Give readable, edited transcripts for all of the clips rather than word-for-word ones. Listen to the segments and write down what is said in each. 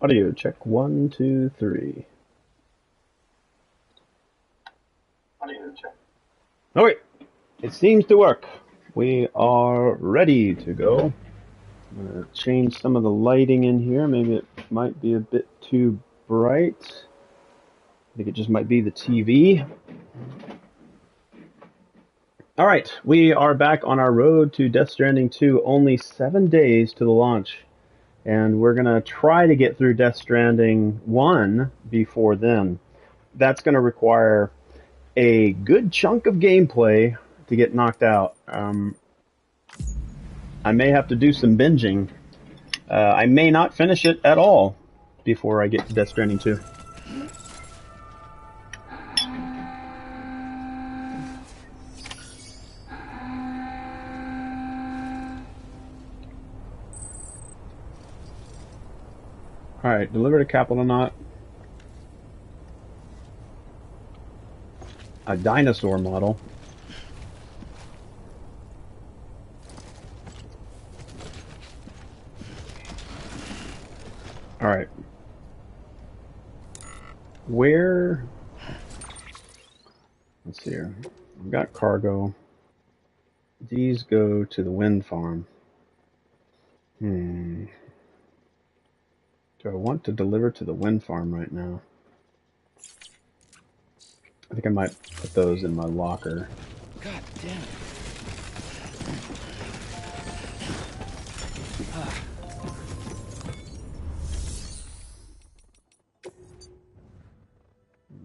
Audio check 1, 2, 3. Audio check. Oh wait, it seems to work. We are ready to go. I'm gonna change some of the lighting in here. Maybe it might be a bit too bright. I think it just might be the TV. Alright, we are back on our road to Death Stranding 2, only 7 days to the launch. And we're going to try to get through Death Stranding 1 before then. That's going to require a good chunk of gameplay to get knocked out. I may have to do some binging. I may not finish it at all before I get to Death Stranding 2. Alright, deliver to Capital Knot. A dinosaur model. Alright. Where... Let's see here. We've got cargo. These go to the wind farm. Do I want to deliver to the wind farm right now? I think I might put those in my locker. God damn it.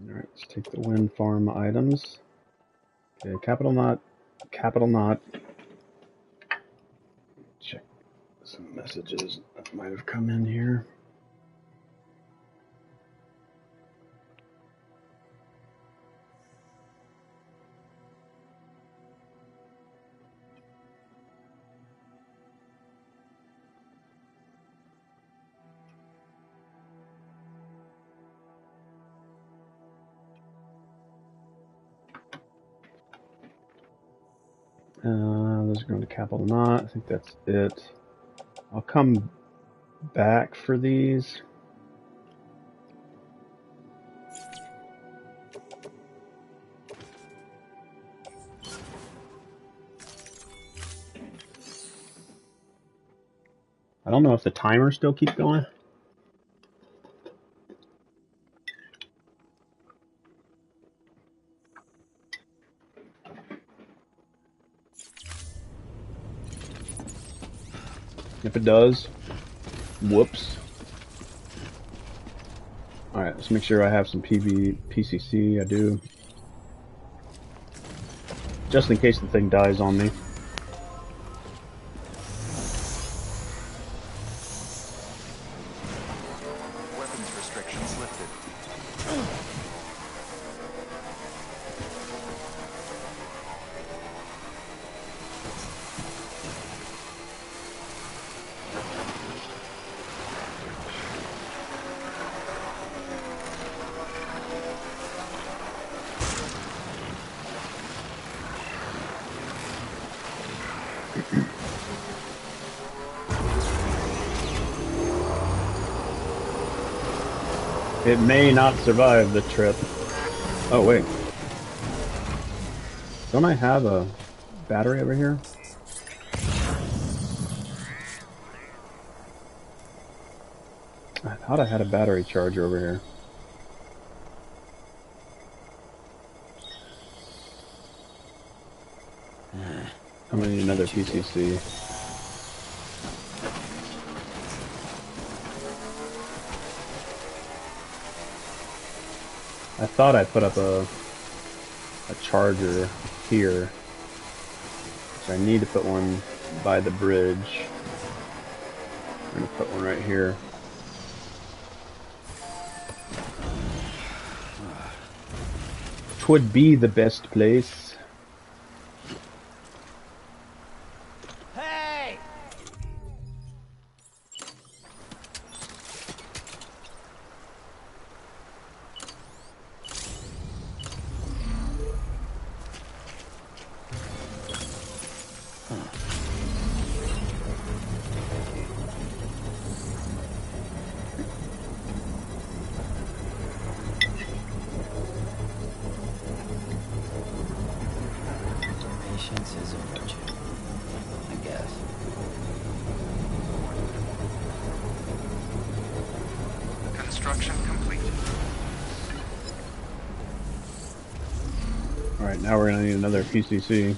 Alright, let's take the wind farm items. Okay, Capital Knot. Capital Knot. Check some messages that might have come in here. Those are going to Capital Knot. I think that's it. I'll come back for these. I don't know if the timer still keeps going. If it does, whoops. Alright, let's make sure I have some PCC. I do. Just in case the thing dies on me. Weapons restrictions lifted. It may not survive the trip. Oh, wait. Don't I have a battery over here? I thought I had a battery charger over here. I'm gonna need another PCC. I thought I put up a charger here. So I need to put one by the bridge. I'm gonna put one right here. Twould be the best place. Hey! Construction complete. Alright, now we're gonna need another PCC.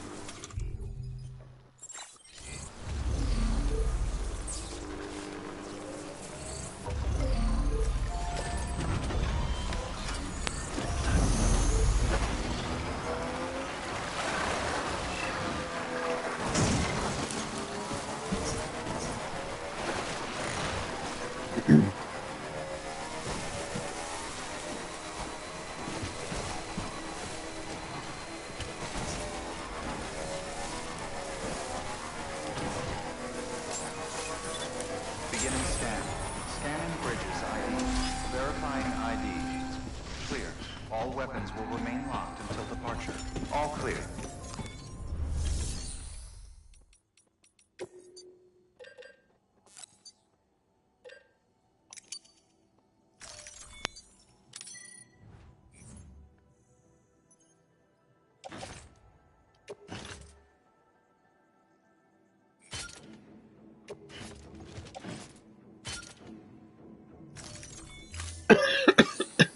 Beginning scan. Scanning bridges ID. Verifying ID. Clear. All weapons will remain locked until departure. All clear.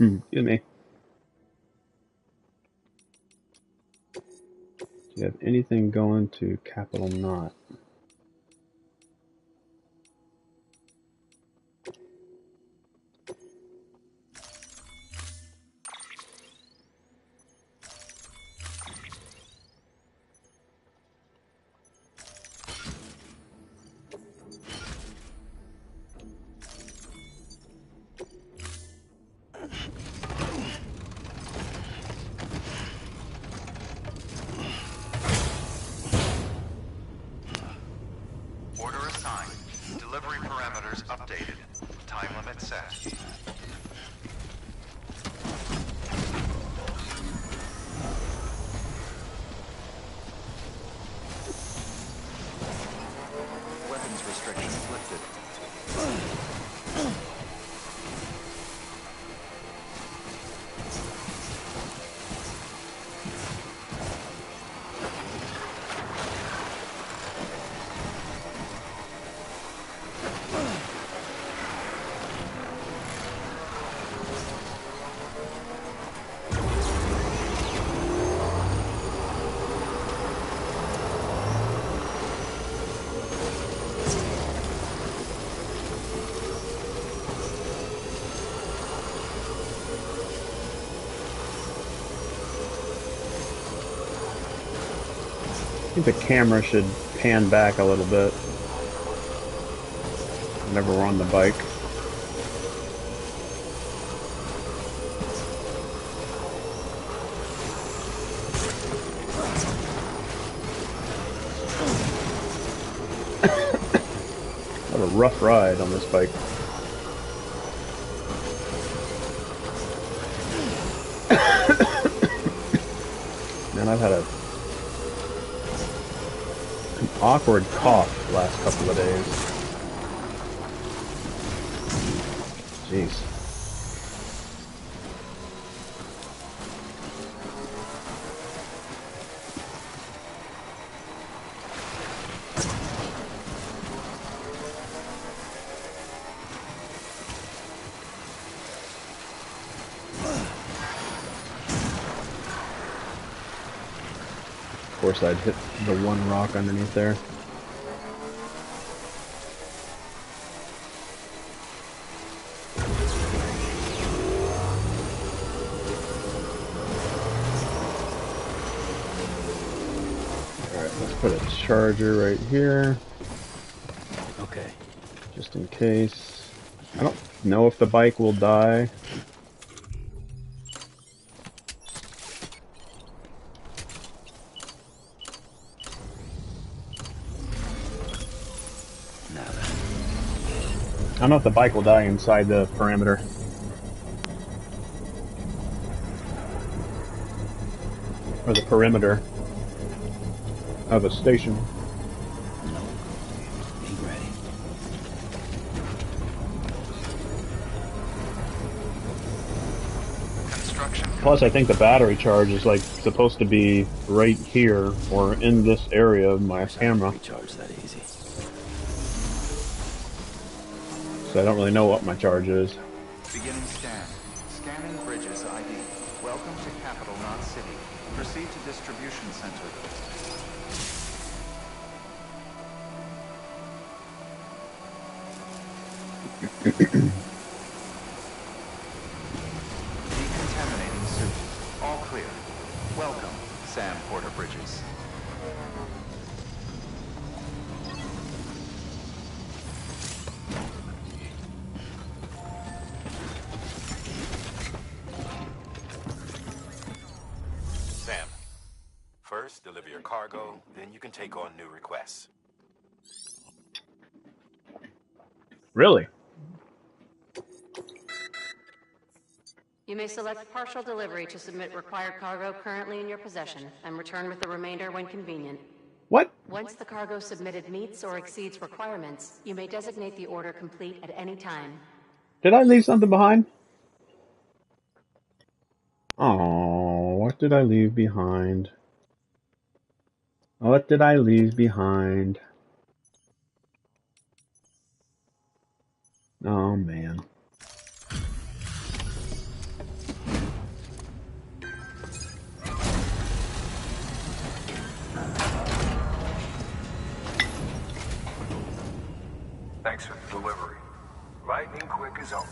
Excuse me. Do you have anything going to Capital Knot? Order assigned. Delivery parameters updated. Time limit set. Weapons restrictions lifted. I think the camera should pan back a little bit whenever we're on the bike. What a rough ride on this bike. Man, I've had an awkward cough the last couple of days. Jeez. Of course, I'd hit the one rock underneath there. Alright, let's put a charger right here. Okay. Just in case. I don't know if the bike will die. I don't know if the bike will die inside the parameter. Or the perimeter of a station. No. Be ready. Construction. Plus, I think the battery charge is like supposed to be right here or in this area of my camera. Recharge that easy. So I don't really know what my charge is. Beginning scan. Scanning bridges ID. Welcome to Capital, not City. Proceed to distribution center. Decontaminating suit. All clear. Welcome, Sam Porter Bridges. Sam, first deliver your cargo, then you can take on new requests. Really? You may select partial delivery to submit required cargo currently in your possession and return with the remainder when convenient. What? Once the cargo submitted meets or exceeds requirements, you may designate the order complete at any time. Did I leave something behind? Oh, what did I leave behind? What did I leave behind? Oh, man. Thanks for the delivery. Lightning quick as always.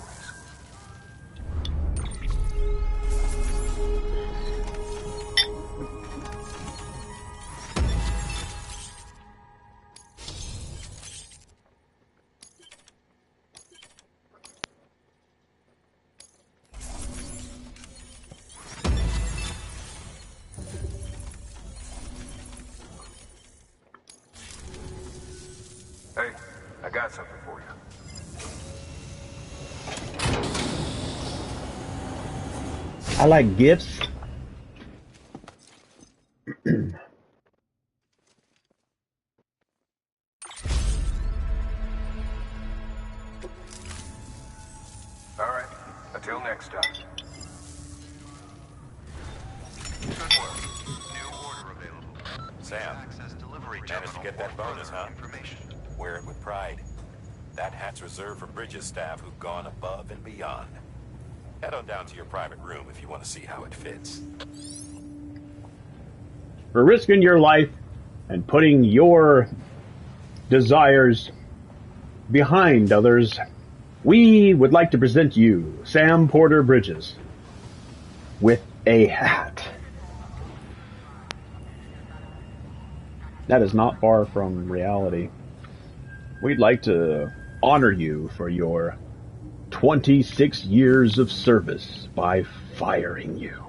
Hey, I got something for you. I like gifts. All right, until next time. Good work. New order available. Sam, Access delivery managed to get that bonus, huh? Information. Wear it with pride. That hat's reserved for Bridges staff who've gone above and beyond. Head on down to your private room if you want to see how it fits. For risking your life and putting your desires behind others, we would like to present you Sam Porter Bridges with a hat. That is not far from reality. We'd like to honor you for your 26 years of service by firing you.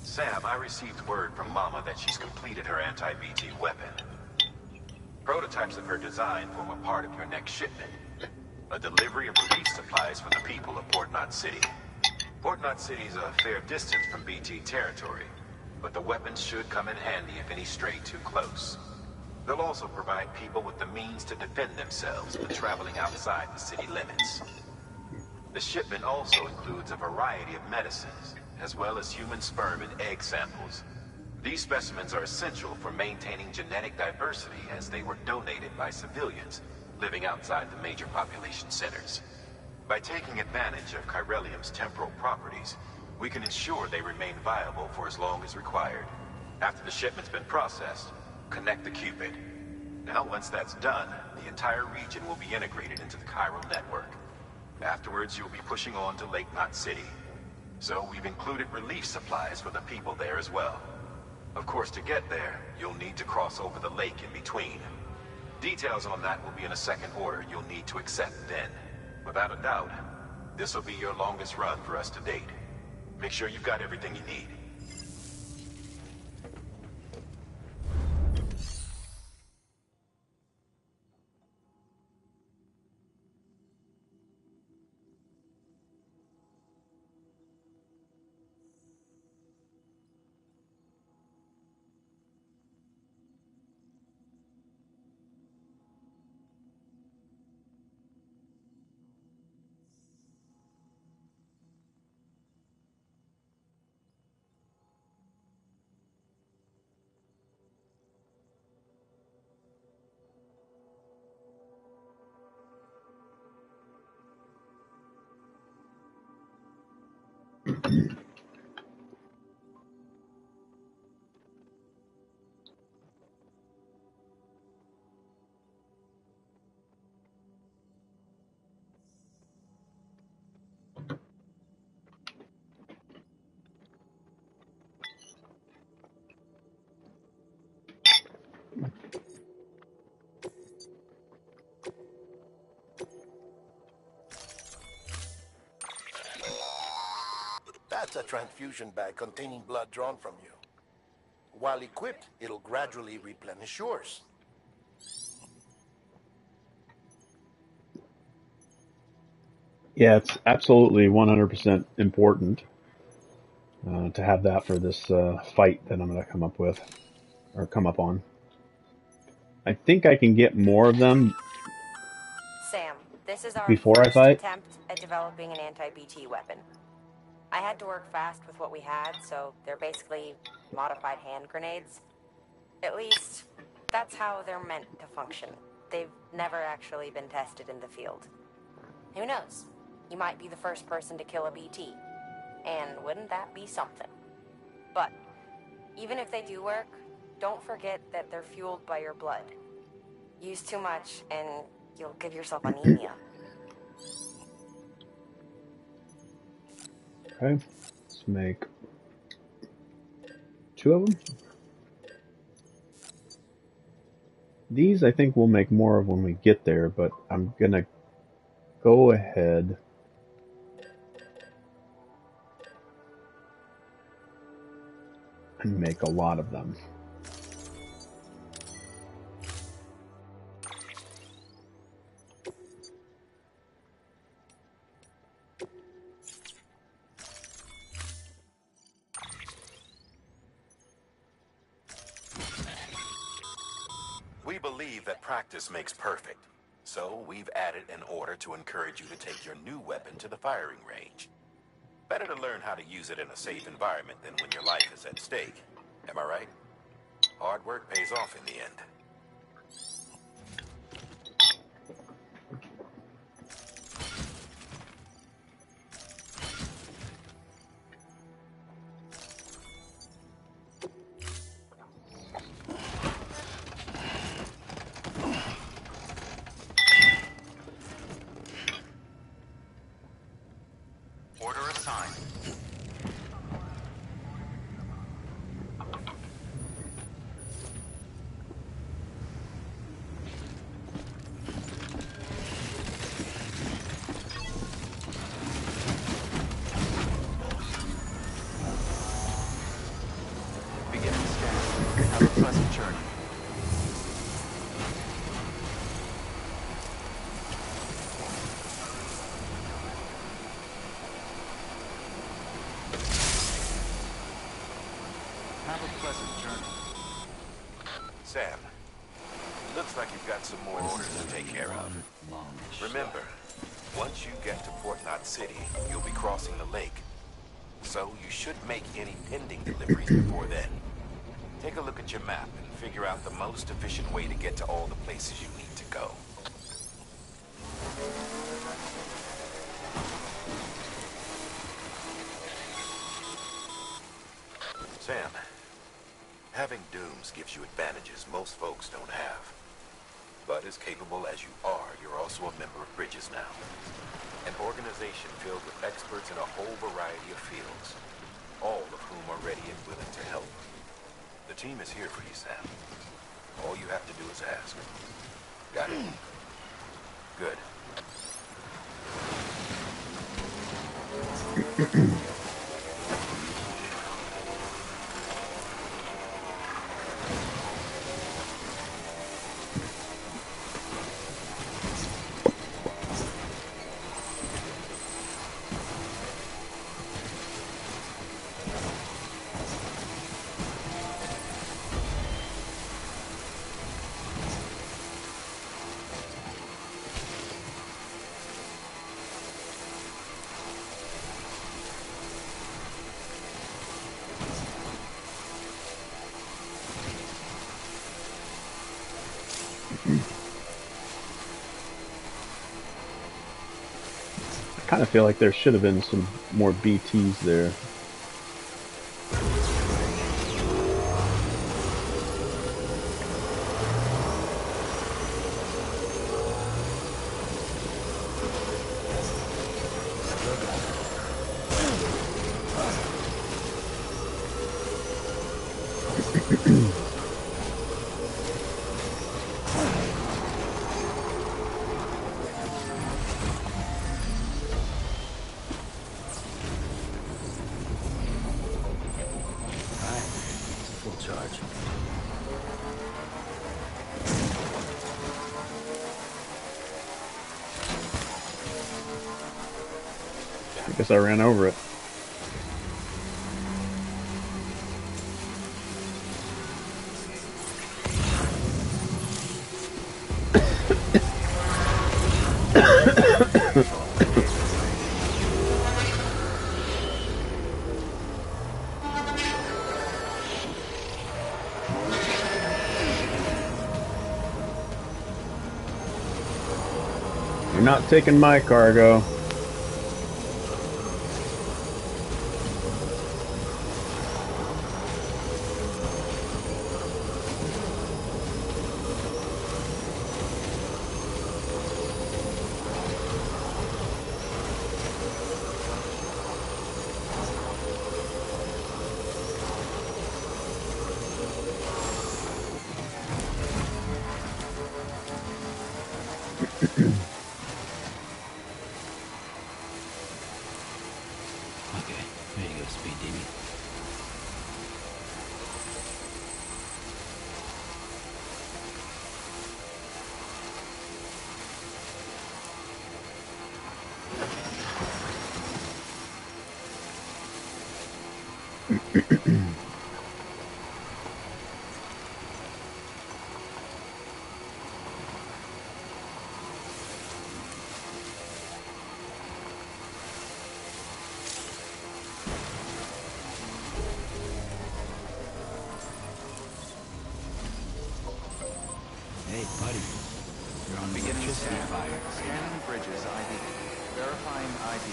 Sam, I received word from Mama that she's completed her anti-BT weapon. Prototypes of her design form a part of your next shipment. A delivery of relief supplies for the people of Port Knot City. Port Knot City is a fair distance from BT territory, but the weapons should come in handy if any stray too close. They'll also provide people with the means to defend themselves when traveling outside the city limits. The shipment also includes a variety of medicines, as well as human sperm and egg samples. These specimens are essential for maintaining genetic diversity as they were donated by civilians living outside the major population centers. By taking advantage of chiralium's temporal properties, we can ensure they remain viable for as long as required. After the shipment's been processed, connect the Cupid. Now, once that's done, the entire region will be integrated into the chiral network. Afterwards, you'll be pushing on to Lake Knot City. So we've included relief supplies for the people there as well. Of course, to get there, you'll need to cross over the lake in between. Details on that will be in a second order you'll need to accept then. Without a doubt, this will be your longest run for us to date. Make sure you've got everything you need. That's a transfusion bag containing blood drawn from you. While equipped, it'll gradually replenish yours. Yeah, it's absolutely 100% important to have that for this fight that I'm going to come up with, or come up on. I think I can get more of them Sam, this is our before I first fight. attempt at developing an anti-BT weapon. I had to work fast with what we had, so they're basically modified hand grenades. At least, that's how they're meant to function. They've never actually been tested in the field. Who knows? You might be the first person to kill a BT. And wouldn't that be something? But, even if they do work, don't forget that they're fueled by your blood. Use too much, and you'll give yourself anemia. Okay, let's make 2 of them. These I think we'll make more of when we get there, but I'm gonna go ahead and make a lot of them. We believe that practice makes perfect, so we've added an order to encourage you to take your new weapon to the firing range. Better to learn how to use it in a safe environment than when your life is at stake. Am I right? Hard work pays off in the end. Order assigned. Beginning scan. Have a pleasant journey. Have a pleasant journey. Sam, looks like you've got some more orders to take care of. Remember, once you get to Port Knot City, you'll be crossing the lake. So you should make any pending deliveries before then. Take a look at your map and figure out the most efficient way to get to all the places you need to go. Sam, having dooms gives you advantages most folks don't have. But as capable as you are, you're also a member of Bridges now. An organization filled with experts in a whole variety of fields, all of whom are ready and willing to help. The team is here for you, Sam. All you have to do is ask. Got it? Good. I kind of feel like there should have been some more BTs there. I guess I ran over it. You're not taking my cargo. Okay, there you go, Speed Demon. Hey, buddy. You're on Beginning electricity scan. fire. Scanning bridges ID. Verifying ID.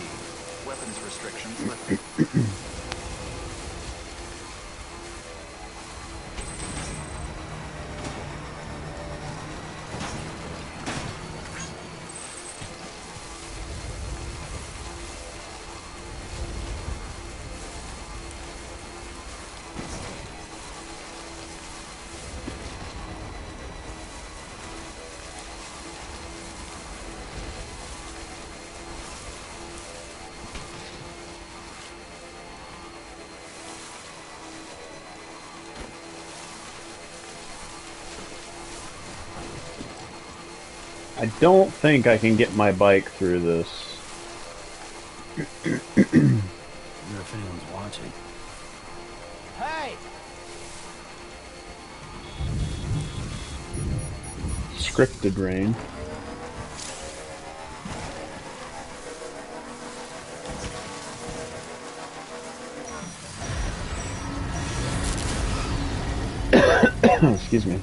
Weapons restrictions lifted. I don't think I can get my bike through this. I wonder if anyone's watching. Hey! Scripted rain. Excuse me.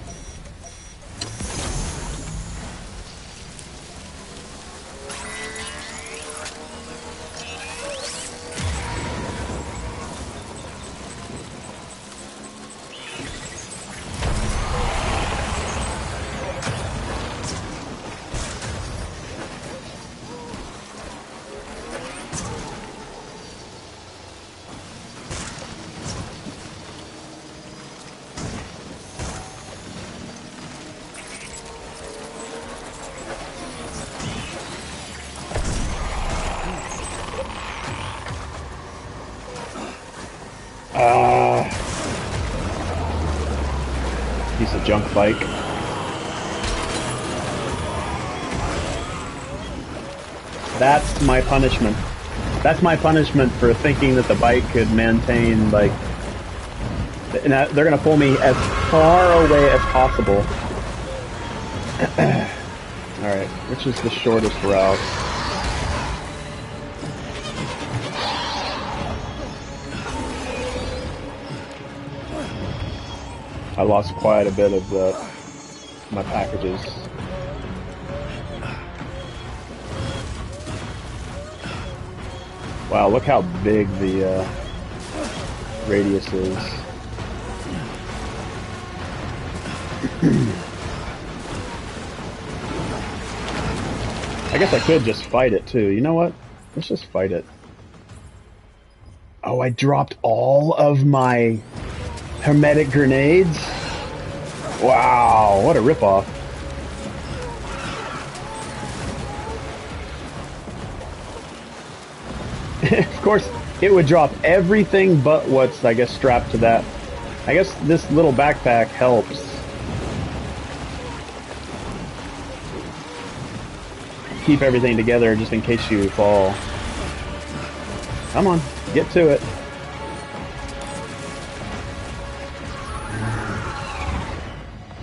Piece of junk bike. That's my punishment. That's my punishment for thinking that the bike could maintain, like... And they're gonna pull me as far away as possible. Alright, which is the shortest route? I lost quite a bit of my packages. Wow, look how big the radius is. I guess I could just fight it too. You know what? Let's just fight it. Oh, I dropped all of my hermetic grenades? Wow, what a ripoff. Of course, it would drop everything but what's, I guess, strapped to that. I guess this little backpack helps. Keep everything together just in case you fall. Come on, get to it.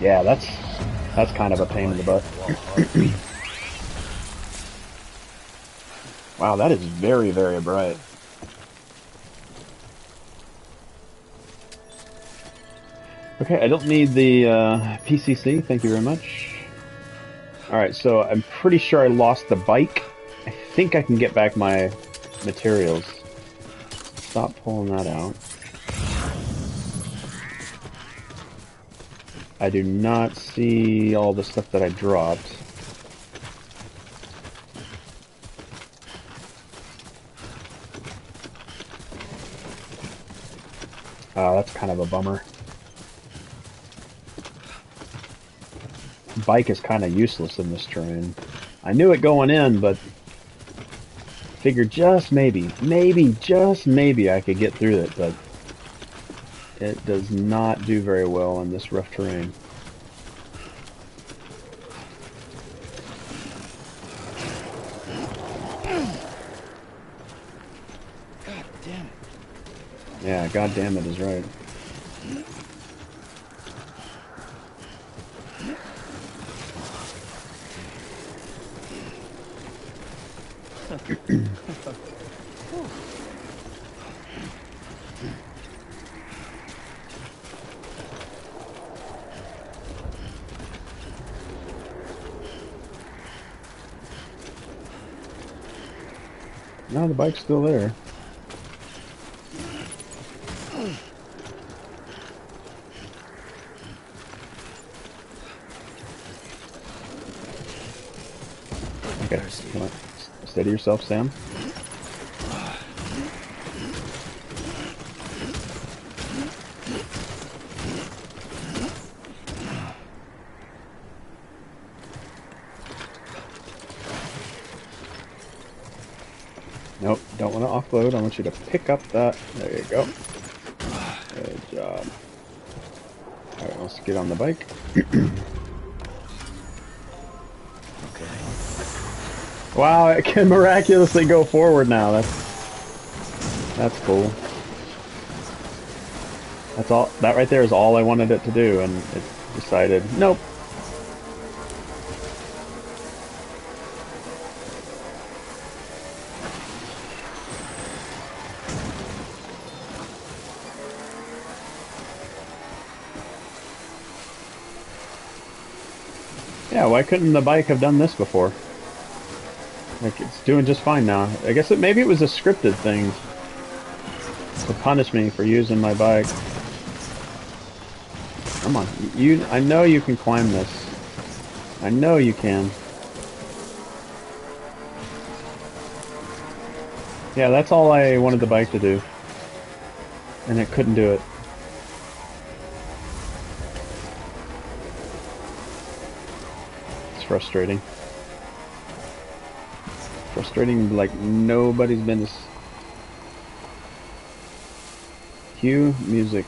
Yeah, that's kind of a pain in the butt. Wow, that is very, very bright. Okay, I don't need the PCC, thank you very much. Alright, so I'm pretty sure I lost the bike. I think I can get back my materials. Stop pulling that out. I do not see all the stuff that I dropped. That's kind of a bummer. Bike is kind of useless in this terrain. I knew it going in, but figured just maybe I could get through it, but it does not do very well in this rough terrain. God damn it. Yeah, god damn it is right. No, the bike's still there. Okay, come on. Steady yourself, Sam. Nope, don't want to offload. I want you to pick up that. There you go. Good job. Alright, let's get on the bike. Okay. Wow, it can miraculously go forward now. That's cool. That's all. That right there is all I wanted it to do, and it decided, nope. Yeah, why couldn't the bike have done this before? Like, it's doing just fine now. I guess maybe it was a scripted thing to punish me for using my bike. Come on, I know you can climb this. I know you can. Yeah, that's all I wanted the bike to do. And it couldn't do it. It's frustrating. Frustrating like nobody's business. Cue music.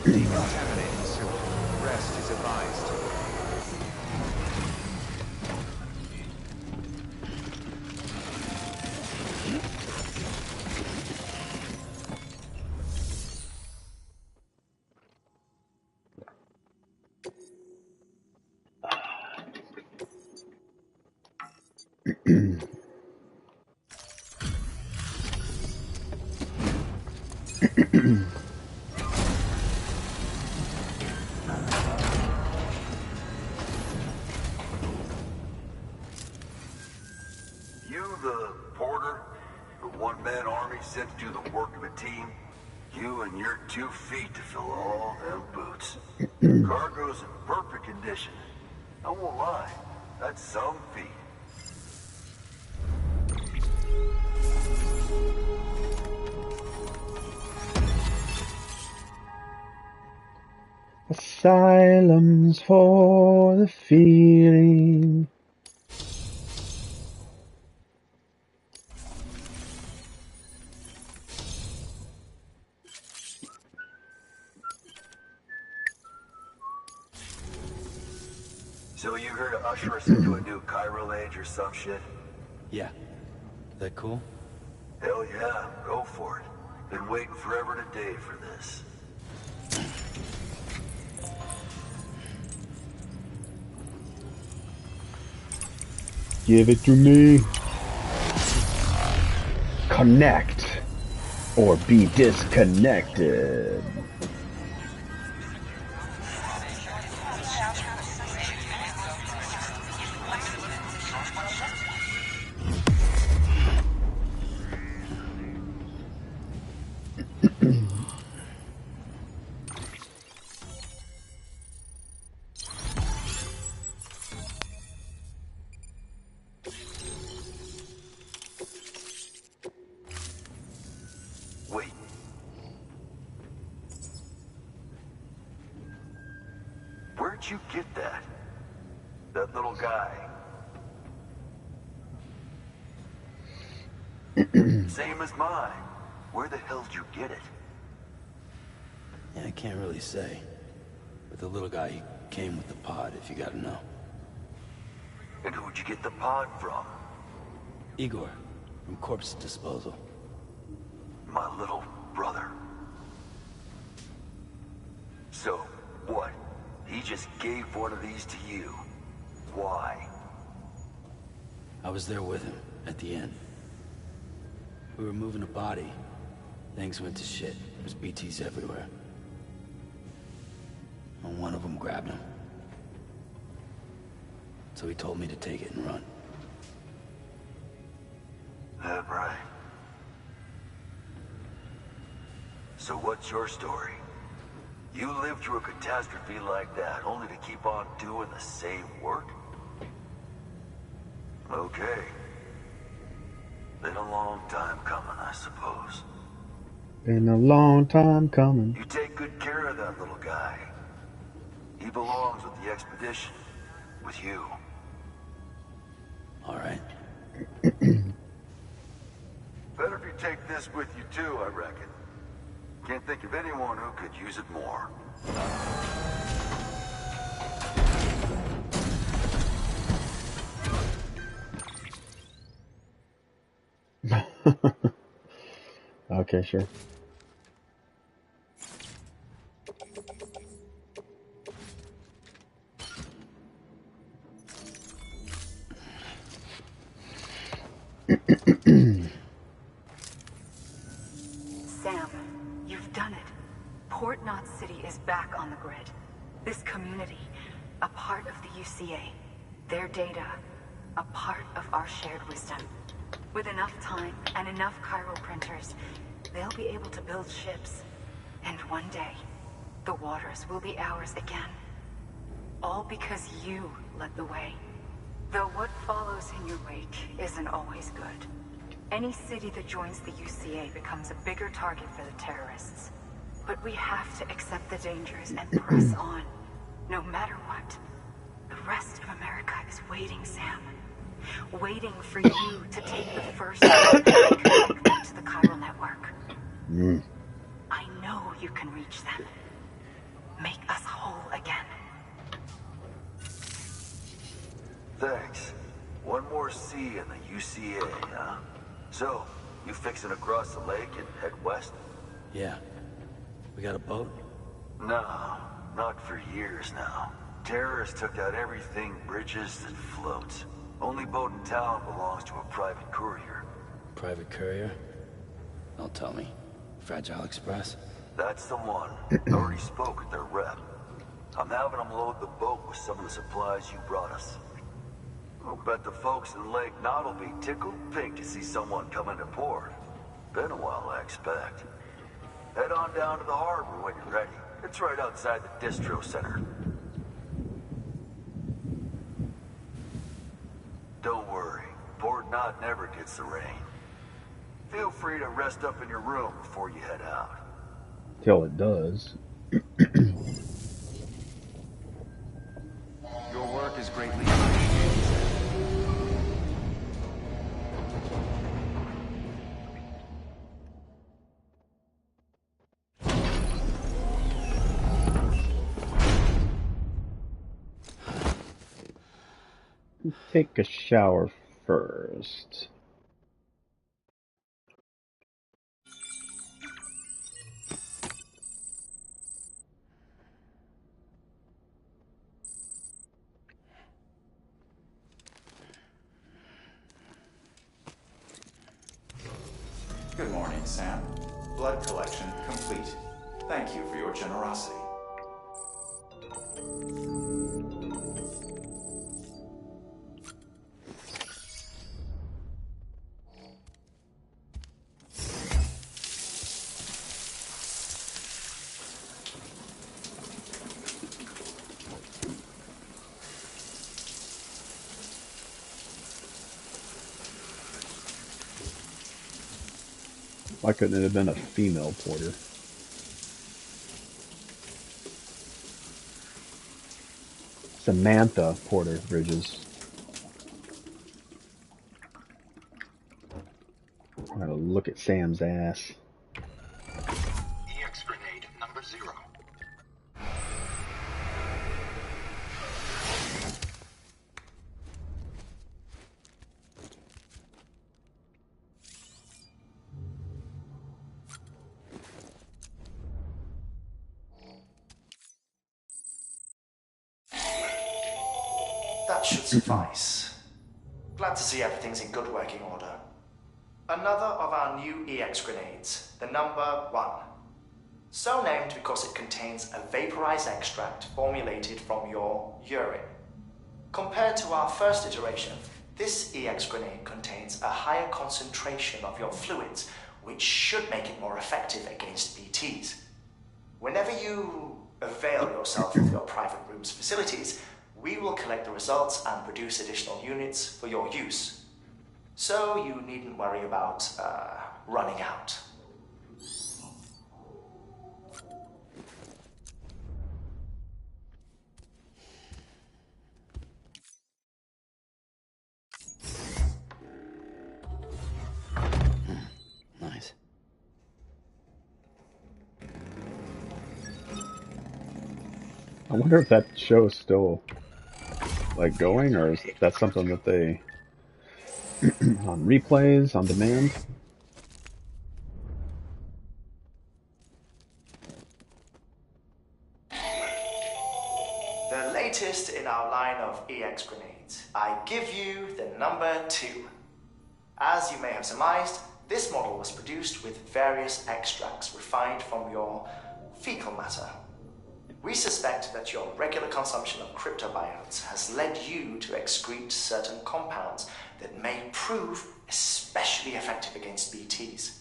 Decontaminating suit. Rest is advised. You the porter? The one-man army sent to do the work of a team? You and your 2 feet to fill all them boots. Cargo's in perfect condition. I won't lie, that's some feat. Asylums for the feeling. So you here to usher us into a new chiral age or some shit? Yeah. That cool? Hell yeah, go for it. Been waiting forever today for this. Give it to me. Connect or be disconnected. Wait. Where'd you get that? That little guy? Same as mine. Where the hell did you get it? Yeah, I can't really say. But the little guy, he came with the pod, if you gotta know. And who'd you get the pod from? Igor, from Corpse Disposal. My little brother. So, what? He just gave one of these to you. Why? I was there with him, at the end. We were moving a body. Things went to shit. There's BTs everywhere. And one of them grabbed him. So he told me to take it and run. That right. So what's your story? You lived through a catastrophe like that, only to keep on doing the same work? Okay. Been a long time coming, I suppose. Been a long time coming. You take good care of that little guy. He belongs with the expedition. With you. All right. Better if you take this with you too, I reckon. Can't think of anyone who could use it more. Okay, sure. Sam, you've done it. Port Knot City is back on the grid. This community, a part of the UCA. Their data, a part of our shared wisdom. With enough time and enough chiral printers, they'll be able to build ships. And one day, the waters will be ours again. All because you led the way. Though what follows in your wake isn't always good. Any city that joins the UCA becomes a bigger target for the terrorists. But we have to accept the dangers and press on, no matter what. The rest of America is waiting, Sam. Waiting for you to take the first step and connect them to the chiral network. I know you can reach them. Make us whole again. Thanks. One more C in the UCA, huh? So, you fixing across the lake and head west? Yeah. We got a boat? No, not for years now. Terrorists took out everything bridges that floats. Only boat in town belongs to a private courier. Private courier? Don't tell me. Fragile Express? That's the one. I already spoke with their rep. I'm having them load the boat with some of the supplies you brought us. I'll bet the folks in Lake Knot will be tickled pink to see someone come into port. Been a while, I expect. Head on down to the harbor when you're ready. It's right outside the distro center. Don't worry, Port Knot never gets the rain. Feel free to rest up in your room before you head out. Till it does. Your work is greatly appreciated. Take a shower first. Good morning, Sam. Blood collection complete. Thank you for your generosity. Why couldn't it have been a female porter? Samantha Porter Bridges. I'm gonna look at Sam's ass. EX grenade number 0. That should suffice. Glad to see everything's in good working order. Another of our new EX grenades, the number 1. So named because it contains a vaporized extract formulated from your urine. Compared to our first iteration, this EX grenade contains a higher concentration of your fluids, which should make it more effective against BTs. Whenever you avail yourself of your private room's facilities, we will collect the results and produce additional units for your use. So you needn't worry about running out. Nice. I wonder if that show is still like going, or is that something that they on replays on demand? The latest in our line of EX grenades. I give you the number 2. As you may have surmised, this model was produced with various extracts refined from your fecal matter. We suspect that your regular consumption of cryptobiotes has led you to excrete certain compounds that may prove especially effective against BTs.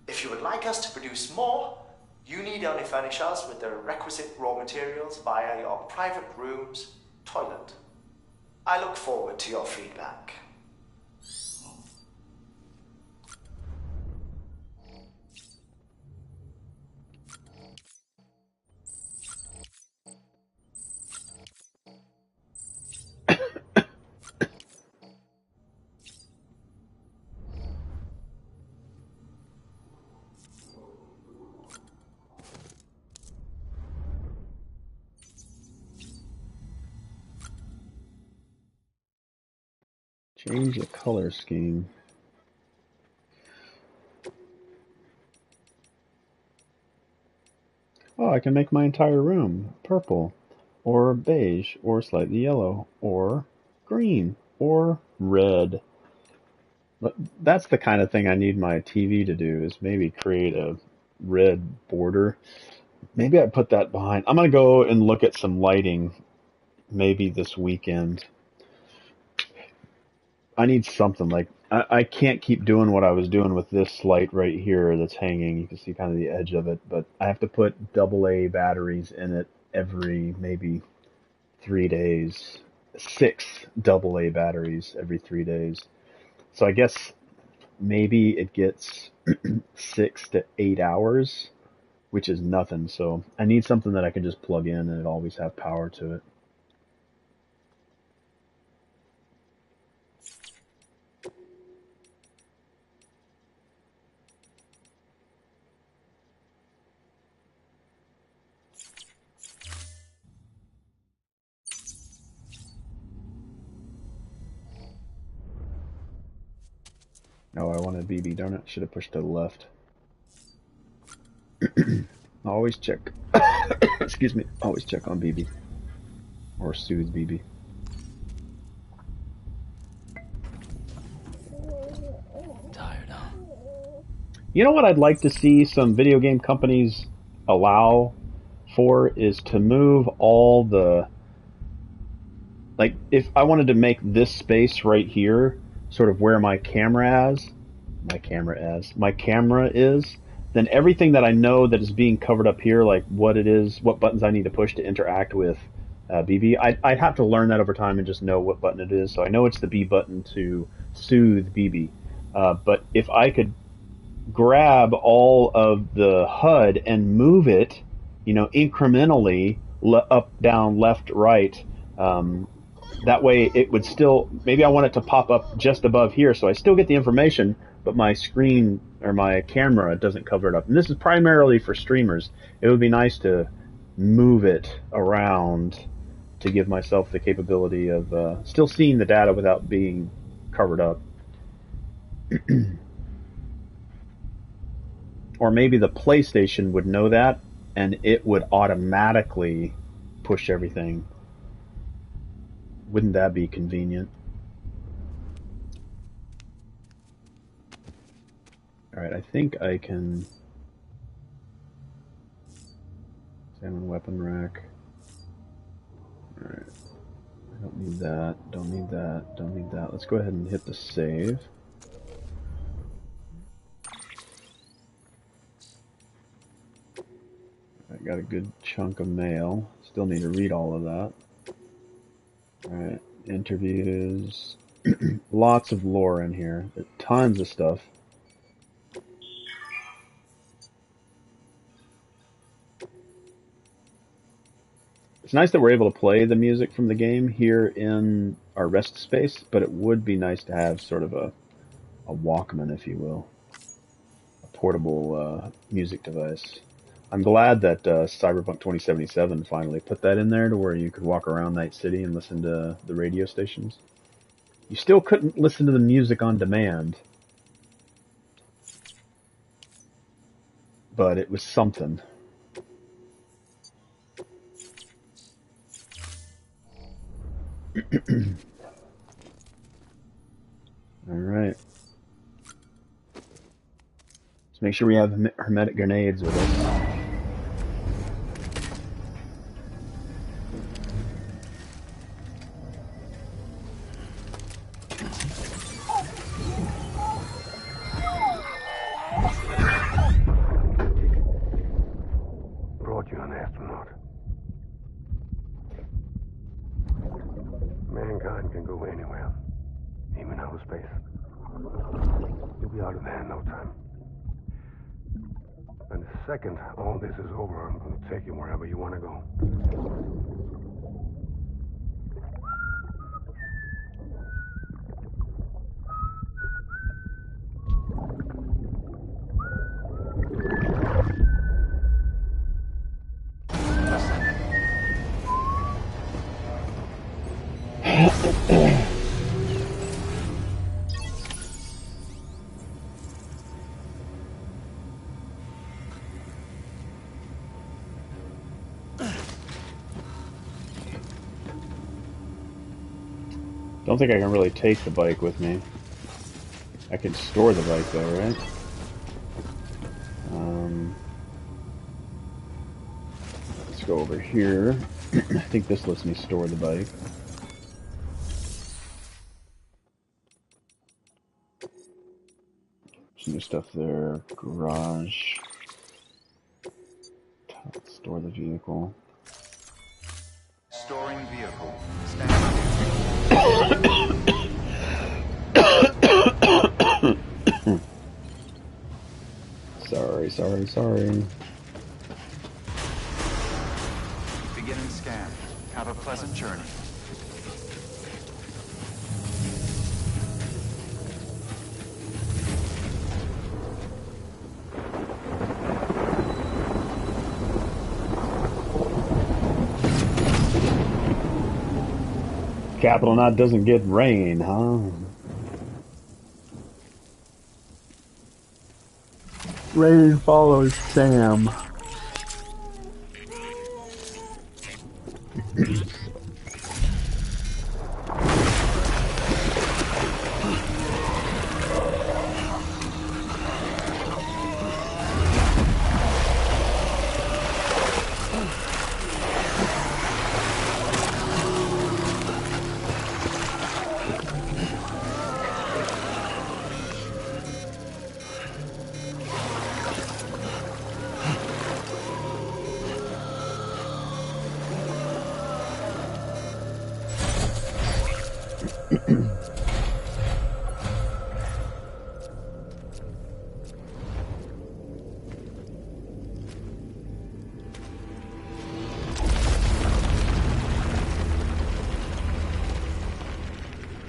If you would like us to produce more, you need only furnish us with the requisite raw materials via your private room's toilet. I look forward to your feedback. Change the color scheme. Oh, I can make my entire room purple, or beige, or slightly yellow, or green, or red. But that's the kind of thing I need my TV to do, is maybe create a red border. Maybe I put that behind. I'm going to go and look at some lighting maybe this weekend. I need something. Like, I can't keep doing what I was doing with this light right here that's hanging. You can see kind of the edge of it, but I have to put AA batteries in it every maybe 3 days. 6 AA batteries every 3 days. So I guess maybe it gets 6 to 8 hours, which is nothing. So I need something that I can just plug in and it always have power to it. Oh, I wanted BB, darn it. Should have pushed to the left. Always check. Excuse me. Always check on BB. Or soothe BB. Tired, huh? You know what I'd like to see some video game companies allow for is to move all the... Like, if I wanted to make this space right here sort of where my camera is, then everything that I know that is being covered up here, like what it is, what buttons I need to push to interact with BB, I'd have to learn that over time and just know what button it is. So I know it's the B button to soothe BB. But if I could grab all of the HUD and move it, incrementally up, down, left, right, that way it would still, maybe I want it to pop up just above here so I still get the information, but my screen or my camera doesn't cover it up. And this is primarily for streamers. It would be nice to move it around to give myself the capability of still seeing the data without being covered up. Or maybe the PlayStation would know that and it would automatically push everything. Wouldn't that be convenient? Alright, I think I can examine weapon rack. Alright. I don't need that, don't need that, don't need that. Let's go ahead and hit the save. I got a good chunk of mail. Still need to read all of that. Alright, interviews. Lots of lore in here. There's tons of stuff. It's nice that we're able to play the music from the game here in our rest space, but it would be nice to have sort of a Walkman, if you will. A portable music device. I'm glad that Cyberpunk 2077 finally put that in there to where you could walk around Night City and listen to the radio stations. You still couldn't listen to the music on demand, but it was something. Alright. Let's make sure we have hermetic grenades with us. Brought you an astronaut. Mankind can go anywhere, even outer space. You'll be out of there in no time. And the second all this is over, I'm going to take you wherever you want to go. Don't think I can really take the bike with me. I can store the bike though, right? Let's go over here. I think this lets me store the bike. Some new stuff there. Garage. Store the vehicle. Storing vehicle. Sorry. Beginning scan. Have a pleasant journey. Capital Knot doesn't get rain, huh? Rain follows Sam.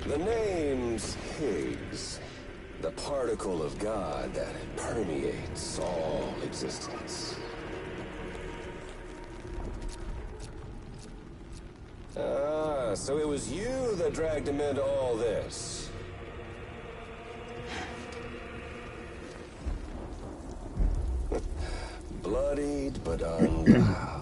The name's Higgs, the particle of God that permeates all existence. Ah, so it was you that dragged him into all this. Bloodied but unwowed.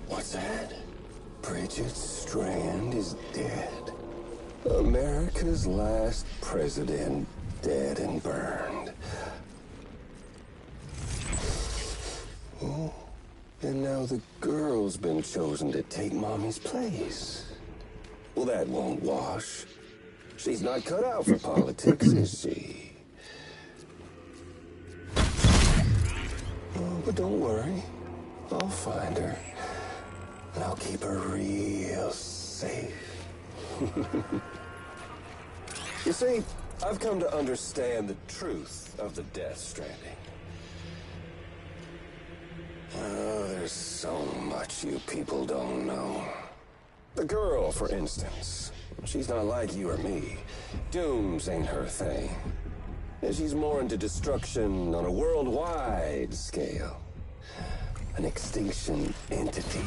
What's that? Bridget Strand is dead. America's last president dead and burned. Oh, and now the girl's been chosen to take Mommy's place. Well, that won't wash. She's not cut out for politics, is she? Oh, but don't worry. I'll find her. And I'll keep her real safe. You see, I've come to understand the truth of the Death Stranding. Oh, there's so much you people don't know. The girl, for instance. She's not like you or me. Dooms ain't her thing. And she's more into destruction on a worldwide scale. An extinction entity.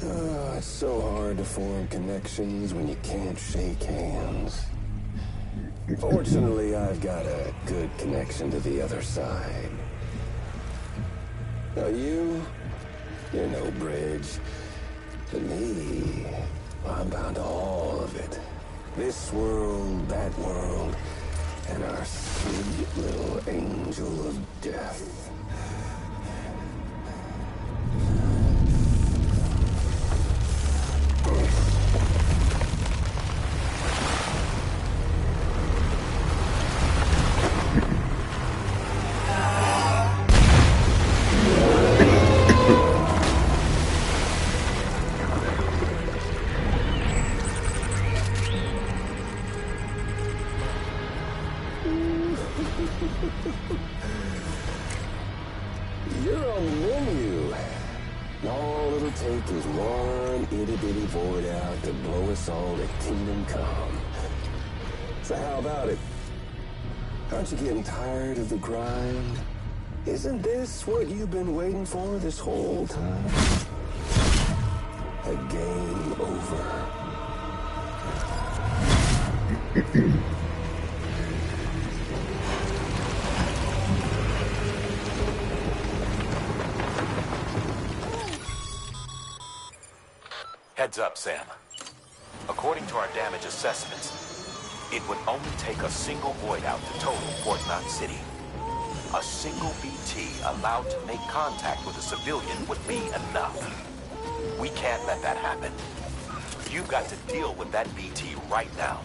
Oh, it's so hard to form connections when you can't shake hands. Fortunately, I've got a good connection to the other side. Now you're no bridge. To me, I'm bound to all of it. This world, that world, and our sweet little angel of death. You're on the menu. All it'll take is one itty-bitty void out to blow us all to kingdom come. So how about it? Aren't you getting tired of the grind? Isn't this what you've been waiting for this whole time? A game over. Heads up, Sam. According to our damage assessments, it would only take a single void out to total Port Knot City. A single BT allowed to make contact with a civilian would be enough. We can't let that happen. You've got to deal with that BT right now.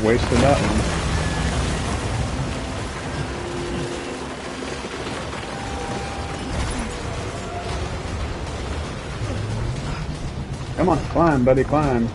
Wasted that one. Come on, climb, buddy, climb.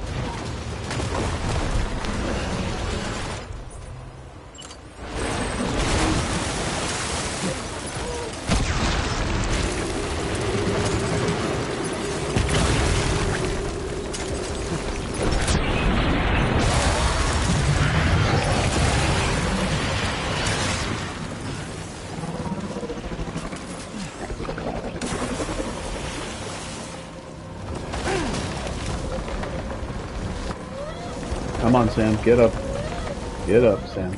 Come on, Sam, get up. Get up, Sam.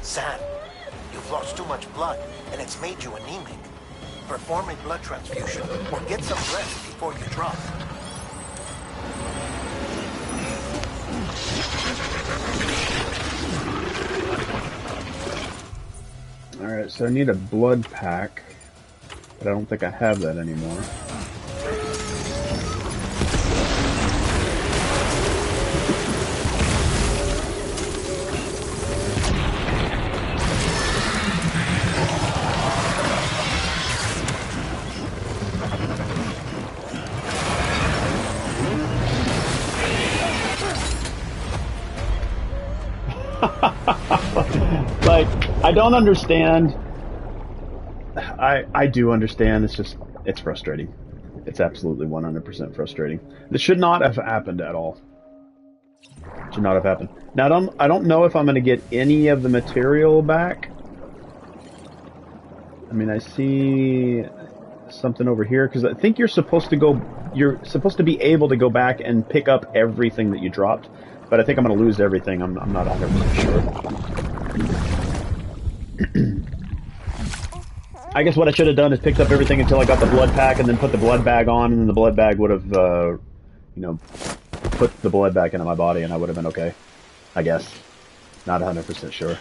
Sam, you've lost too much blood, and it's made you anemic. Perform a blood transfusion, or get some rest before you drop. Alright, so I need a blood pack, but I don't think I have that anymore. Like, I don't understand. I do understand. It's frustrating. It's absolutely 100% frustrating. This should not have happened at all. Should not have happened. Now, I don't know if I'm going to get any of the material back. I mean, I see something over here, because I think you're supposed to be able to go back and pick up everything that you dropped. But I think I'm going to lose everything. I'm not 100% sure. I guess what I should have done is picked up everything until I got the blood pack, and then put the blood bag on, and then the blood bag would have, you know, put the blood back into my body and I would have been okay. I guess. Not 100% sure.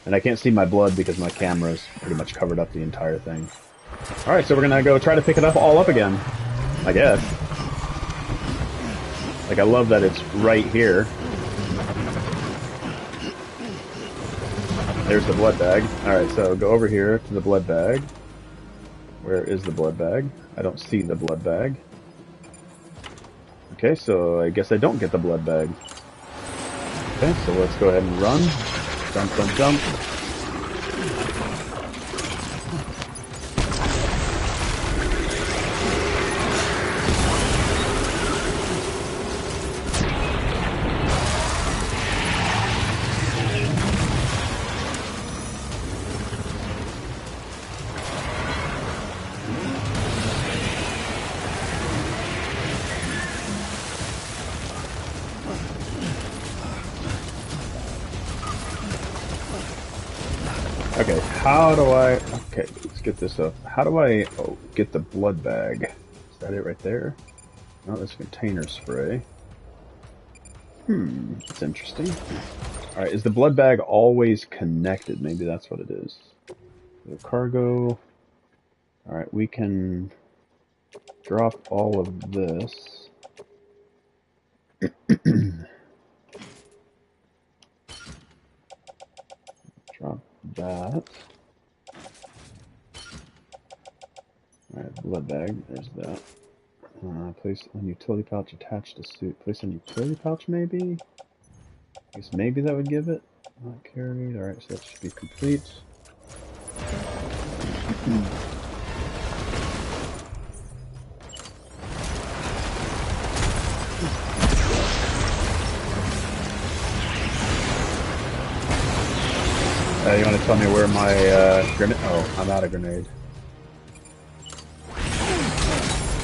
And I can't see my blood because my camera's pretty much covered up the entire thing. Alright, so we're gonna go try to pick it up all up again. I guess. Like, I love that it's right here. There's the blood bag. Alright, so go over here to the blood bag. Where is the blood bag? I don't see the blood bag. Okay, so I guess I don't get the blood bag. Okay, so let's go ahead and run. Jump, jump, jump. Okay, how do I... Okay, let's get this up. How do I get the blood bag? Is that it right there? No, that's container spray. That's interesting. Alright, is the blood bag always connected? Maybe that's what it is. The cargo... Alright, we can drop all of this. Drop that. Alright, blood bag, there's that. Place on utility pouch attached to suit. Place on utility pouch, maybe? I guess maybe that would give it. Not carried. Alright, so that should be complete. You want to tell me where my grenade? Oh, I'm out of grenade.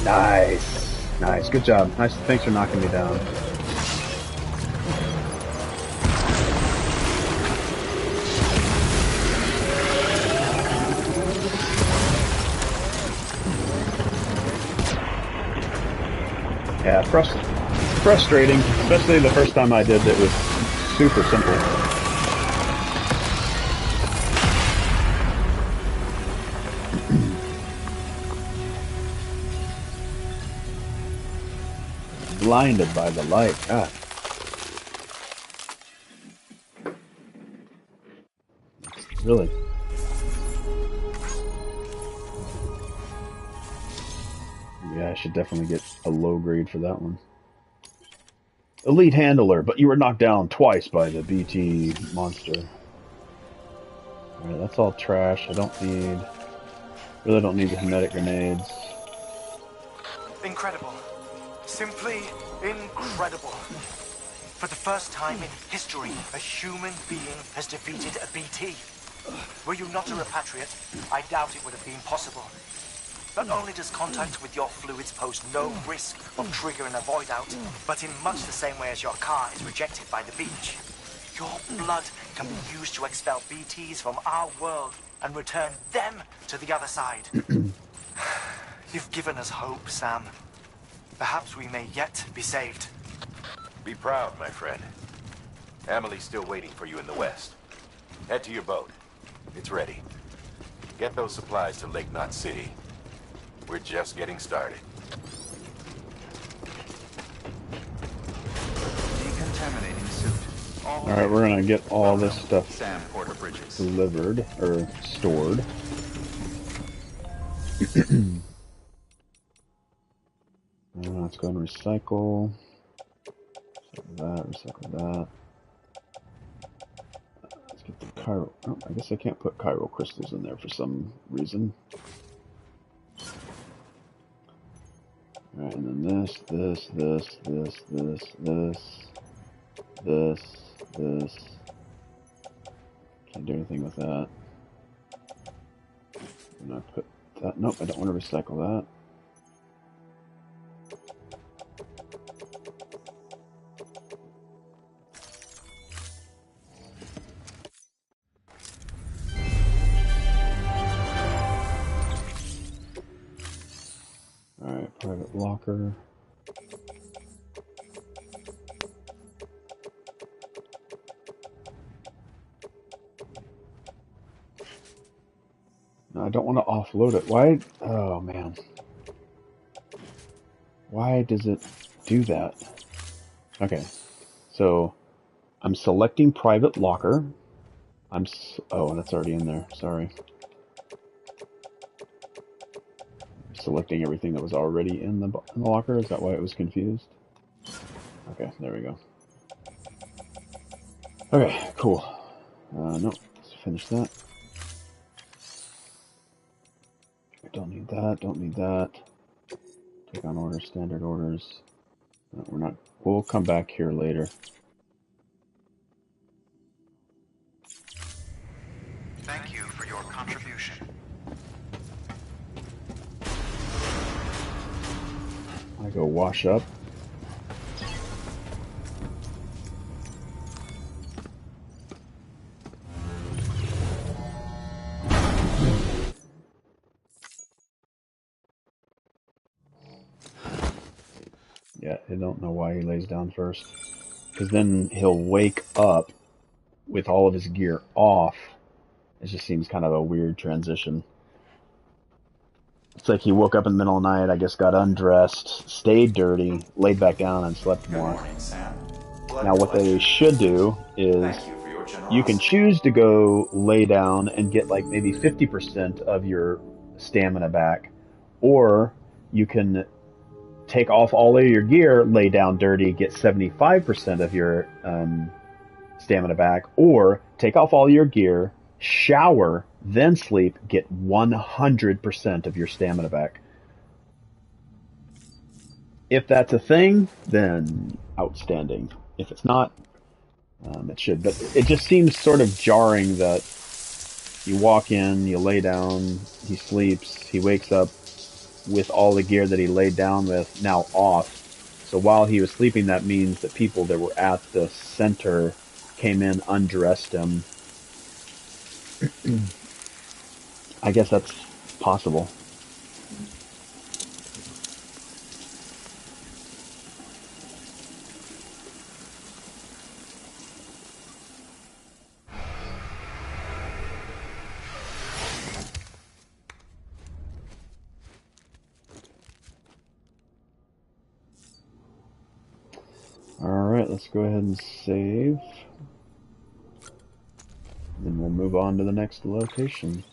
Nice, nice, good job. Nice, thanks for knocking me down. Yeah, frustrating, especially the first time I did it was super simple. Blinded by the light. God. Really? Yeah, I should definitely get a low grade for that one. Elite handler, but you were knocked down twice by the BT monster. Alright, that's all trash. I don't need... Really don't need the hermetic grenades. Incredible. Simply incredible. For the first time in history, a human being has defeated a BT. Were you not a repatriate, I doubt it would have been possible. Not only does contact with your fluids pose no risk of triggering a void out, but in much the same way as your car is rejected by the beach, your blood can be used to expel BTs from our world and return them to the other side. You've given us hope, Sam. Perhaps we may yet be saved. Be proud, my friend. Emily's still waiting for you in the west. Head to your boat. It's ready. Get those supplies to Lake Knot City. We're just getting started. Decontaminating suit. Alright, we're gonna get all this stuff delivered, or stored. Let's go and recycle. Recycle that. Let's get the Chiral. Oh, I guess I can't put Chiral crystals in there for some reason. Alright, and then this. Can't do anything with that. And I put that. Nope, I don't want to recycle that. Alright, private locker. I don't want to offload it. Why? Oh, man. Why does it do that? Okay. So, I'm selecting private locker. Oh, that's already in there. Sorry. Selecting everything that was already in the locker. Is that why it was confused? Okay, there we go. Okay, cool. No, let's finish that. Don't need that, don't need that. Take on orders, standard orders. No, we're not, we'll come back here later. Thank you for your contribution. I go wash up. Yeah, I don't know why he lays down first. Because then he'll wake up with all of his gear off. It just seems kind of a weird transition. It's like he woke up in the middle of the night, I guess got undressed, stayed dirty, laid back down, and slept more. Good morning, Sam. Now what they should do is you can choose to go lay down and get like maybe 50% of your stamina back, or you can take off all of your gear, lay down dirty, get 75% of your stamina back, or take off all your gear, shower, then sleep, get 100% of your stamina back. If that's a thing, then outstanding. If it's not, it should. But it just seems sort of jarring that you walk in, you lay down, he sleeps, he wakes up with all the gear that he laid down with now off. So while he was sleeping, that means that people that were at the center came in, undressed him. I guess that's possible. Alright, let's go ahead and save. Then we'll move on to the next location.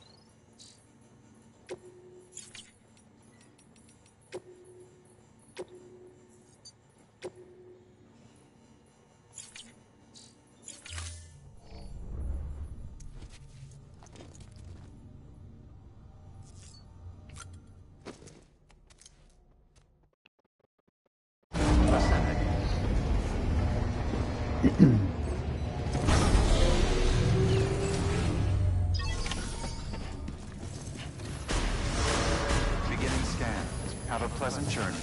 Beginning scan. Have a pleasant journey.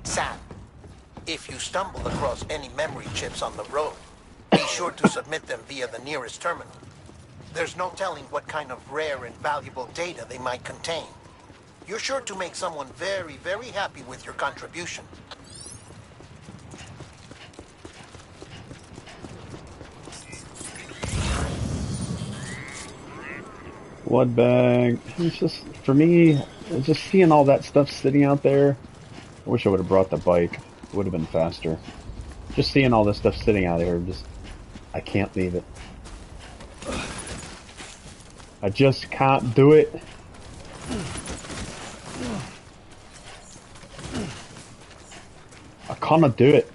Sam, if you stumble across any memory chips on the road, be sure to submit them via the nearest terminal. There's no telling what kind of rare and valuable data they might contain. You're sure to make someone very, very happy with your contribution. Blood bag. It's just, for me, just seeing all that stuff sitting out there. I wish I would have brought the bike. It would have been faster. Just seeing all this stuff sitting out there, just, I can't leave it. I just can't do it. I cannot do it.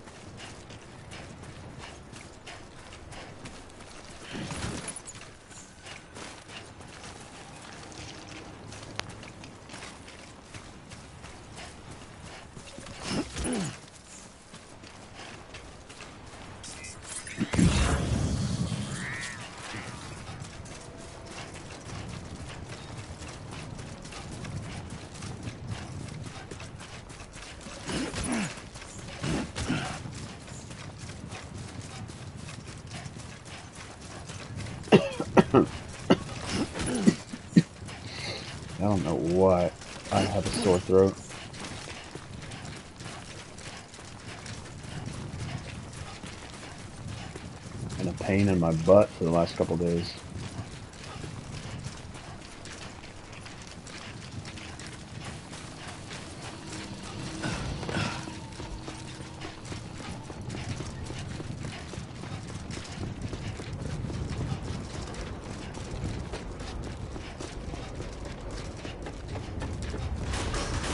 I don't know why I have a sore throat. And a pain in my butt for the last couple days.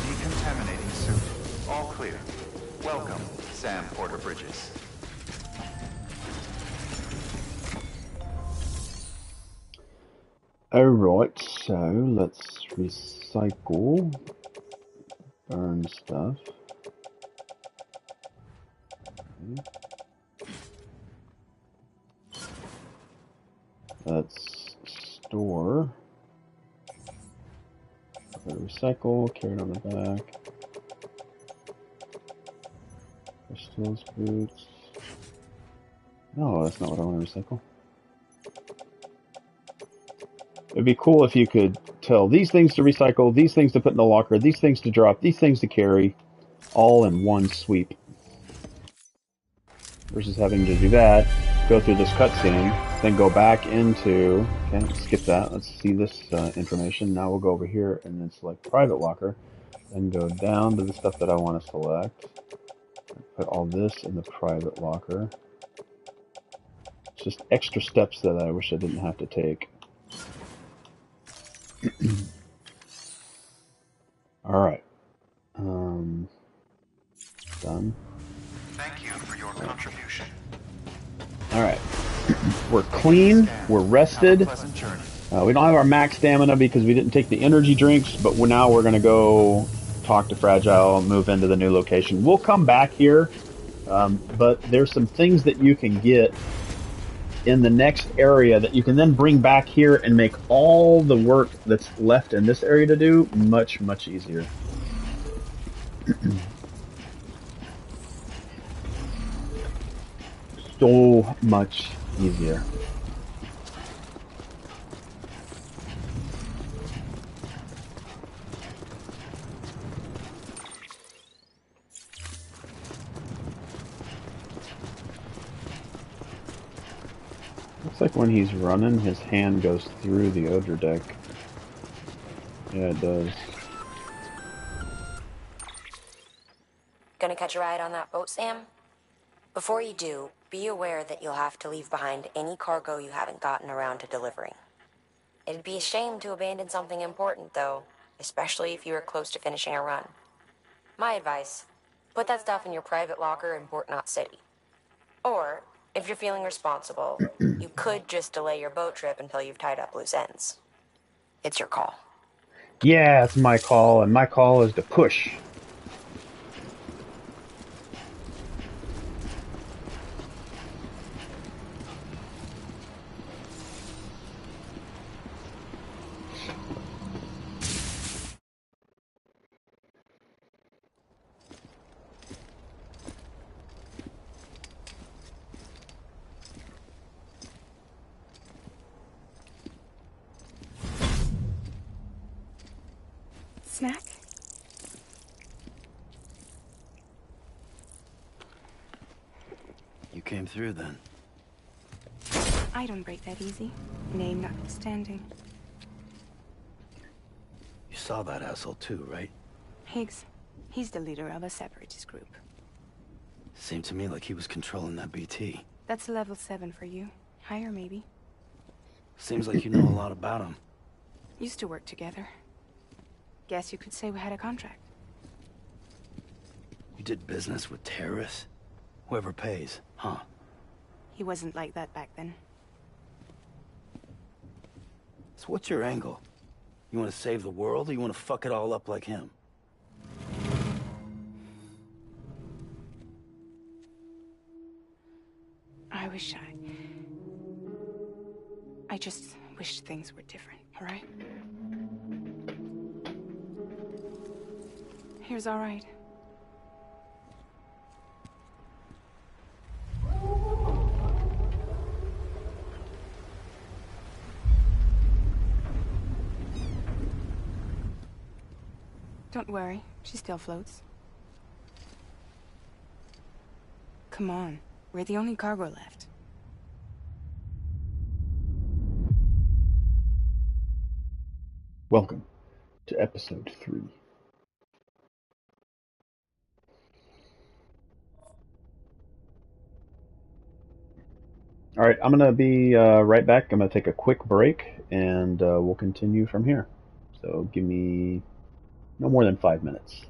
Decontaminating suit. All clear. Welcome, Sam Porter Bridges. Alright, so let's recycle, burn stuff. Okay. Let's store. Recycle, carry it on the back. Crystals, boots. No, that's not what I want to recycle. It'd be cool if you could tell these things to recycle, these things to put in the locker, these things to drop, these things to carry, all in one sweep. Versus having to do that, go through this cutscene, then go back into, okay, let's skip that, let's see this information. Now we'll go over here and then select private locker, then go down to the stuff that I want to select. Put all this in the private locker. It's just extra steps that I wish I didn't have to take. Alright. Done. Thank you for your contribution. Alright. We're clean, we're rested. We don't have our max stamina because we didn't take the energy drinks, but now we're going to go talk to Fragile, move into the new location. We'll come back here, but there's some things that you can get in the next area that you can then bring back here and make all the work that's left in this area to do much, much easier. So much easier. Looks like when he's running, his hand goes through the odor deck. Yeah, it does. Gonna catch a ride on that boat, Sam? Before you do, be aware that you'll have to leave behind any cargo you haven't gotten around to delivering. It'd be a shame to abandon something important, though, especially if you were close to finishing a run. My advice, put that stuff in your private locker in Port Knot City. Or, if you're feeling responsible, you could just delay your boat trip until you've tied up loose ends. It's your call. Yeah, it's my call, and my call is to push. Snack? You came through then. I don't break that easy. Name notwithstanding. You saw that asshole too, right? Higgs. He's the leader of a separatist group. Seemed to me like he was controlling that BT. That's level 7 for you. Higher, maybe. Seems like you know a lot about him. Used to work together. Guess you could say we had a contract. You did business with terrorists? Whoever pays, huh? He wasn't like that back then. So what's your angle? You want to save the world, or you want to fuck it all up like him? I just wish things were different, all right? Here's all right. Don't worry, she still floats. Come on, we're the only cargo left. Welcome to episode 3. Alright, I'm going to be right back. I'm going to take a quick break, and we'll continue from here. So give me no more than 5 minutes.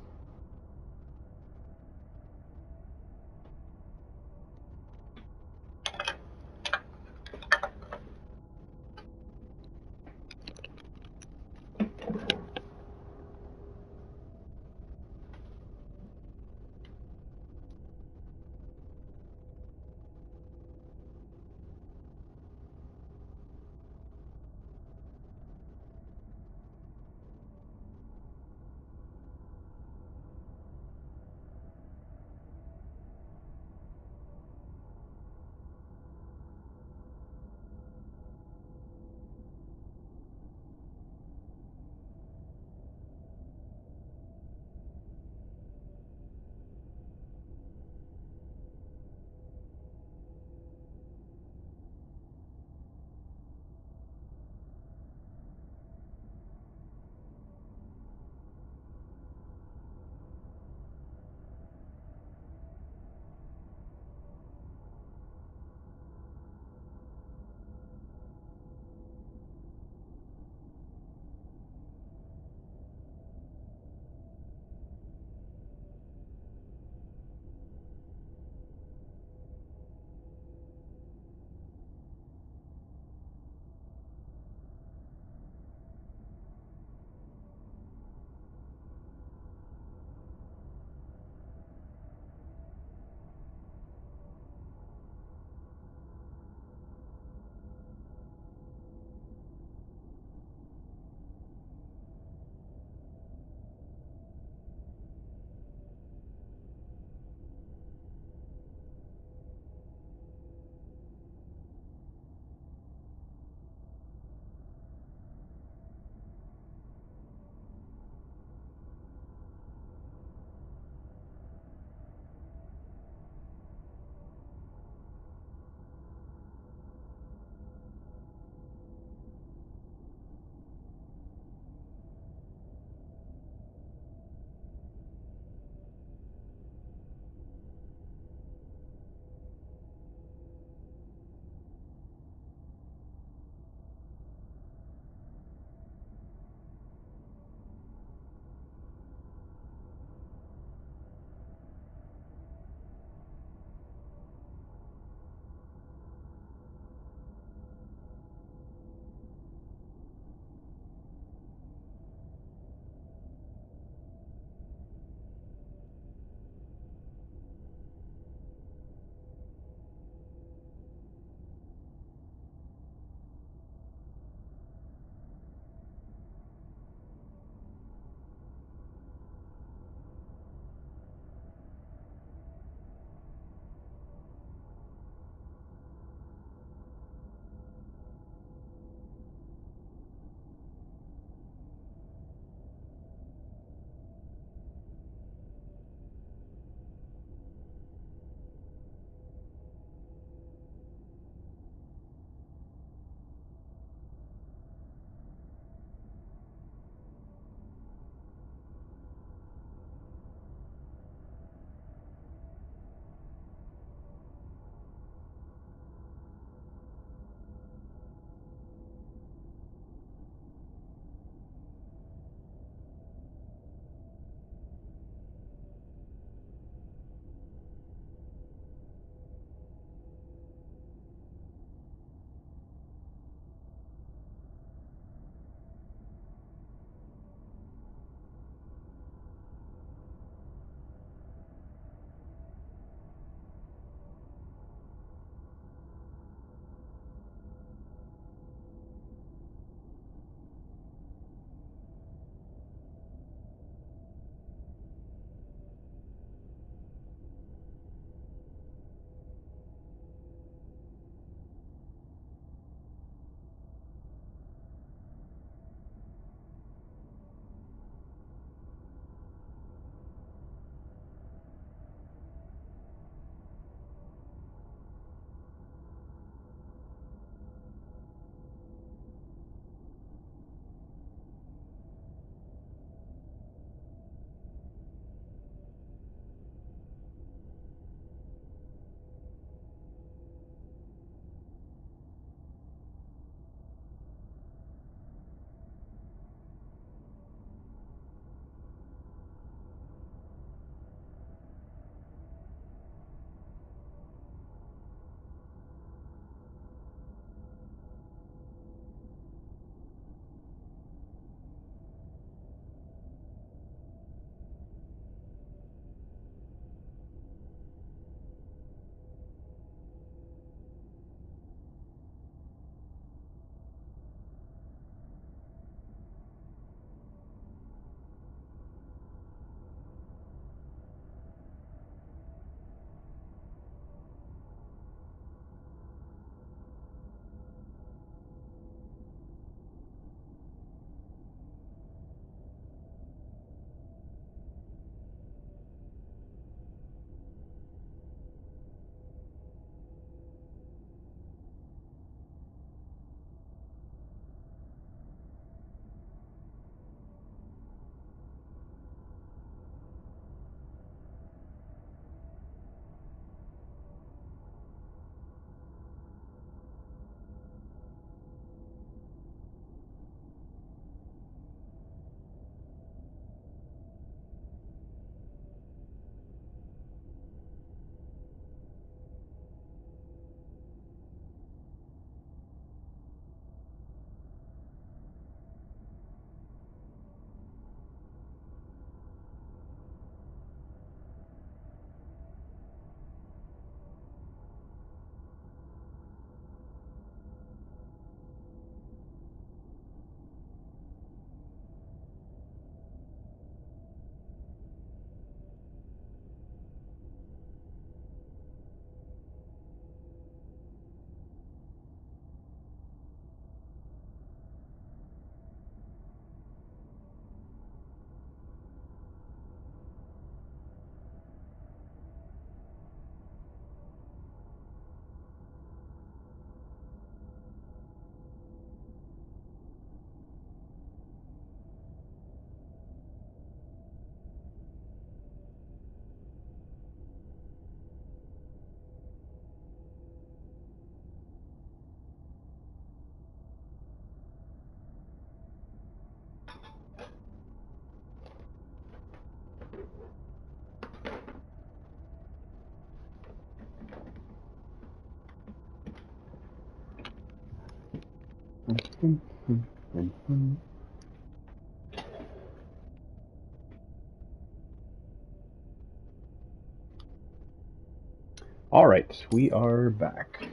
All right, we are back.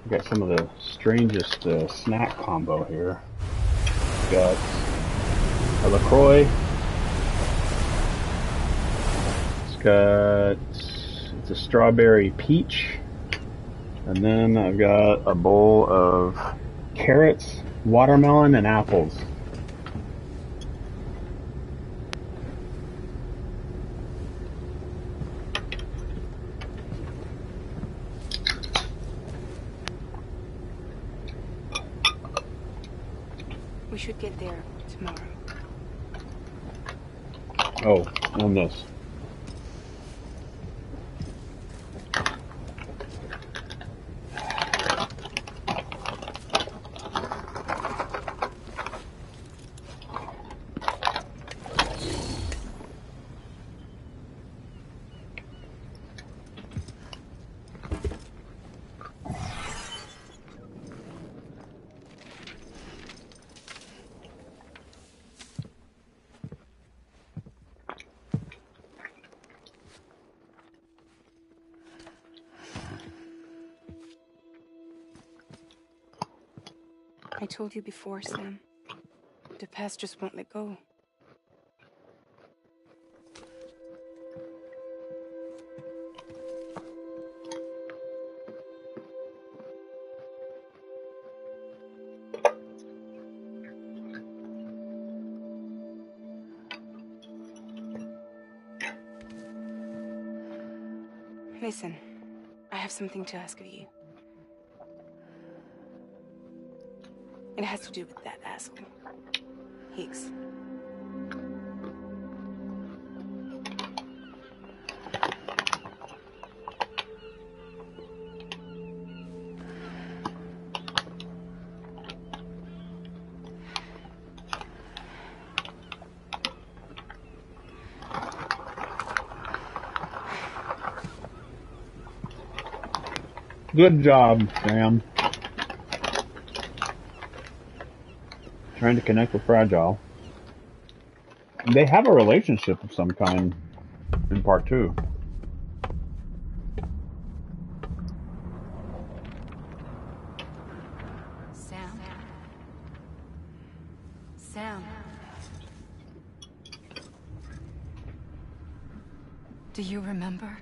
We got some of the strangest snack combo here. We got a LaCroix. It's a strawberry peach. And then I've got a bowl of carrots, watermelon, and apples. We should get there tomorrow. Oh, and this. I told you before, Sam. The past just won't let go. Listen, I have something to ask of you. It has to do with that asshole, Higgs. Good job, Sam. Trying to connect with Fragile. They have a relationship of some kind in part 2. Sam? Sam? Do you remember?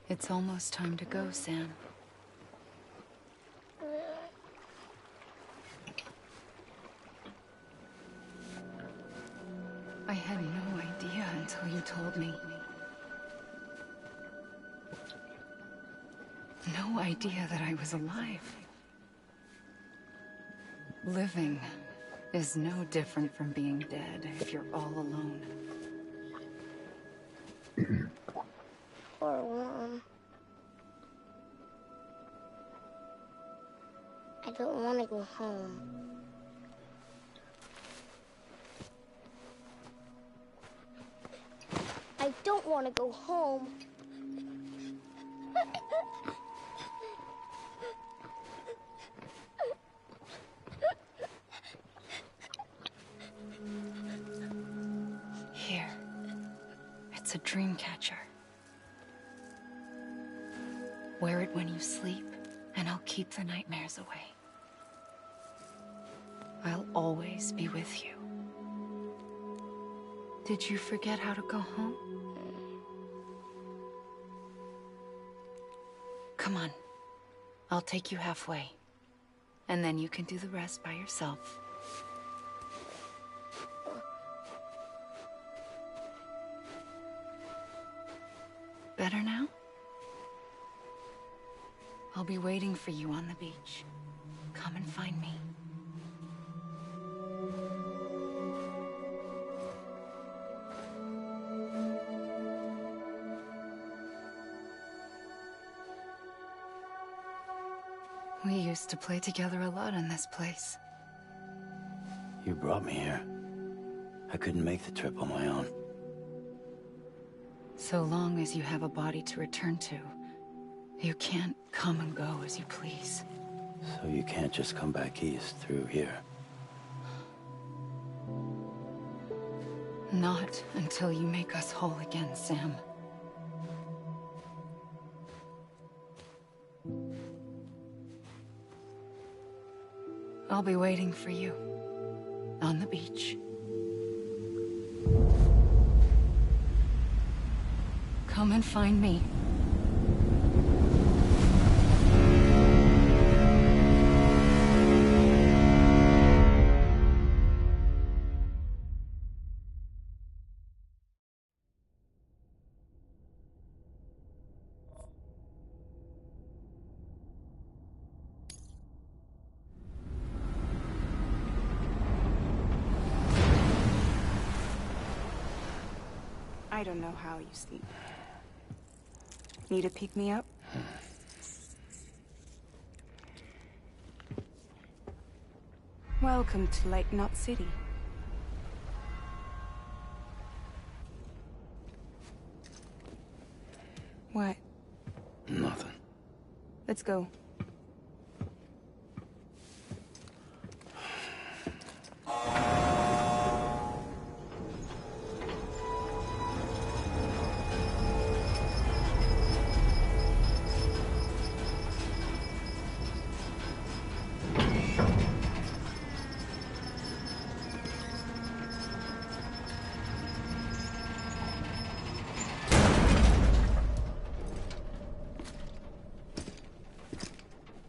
It's almost time to go, Sam. I had no idea until you told me. No idea that I was alive. Living is no different from being dead if you're all alone. Poor Mom. I don't want to go home. I don't want to go home. Here. It's a dream catcher. Wear it when you sleep, and I'll keep the nightmares away. I'll always be with you. Did you forget how to go home? Come on. I'll take you halfway. And then you can do the rest by yourself. Better now? I'll be waiting for you on the beach. Come and find me. We used to play together a lot in this place. You brought me here. I couldn't make the trip on my own. So long as you have a body to return to, you can't come and go as you please. So you can't just come back east through here? Not until you make us whole again, Sam. I'll be waiting for you on the beach. Come and find me. I don't know how you sleep. Need to pick me up? Welcome to Lake Knot City. What? Nothing. Let's go.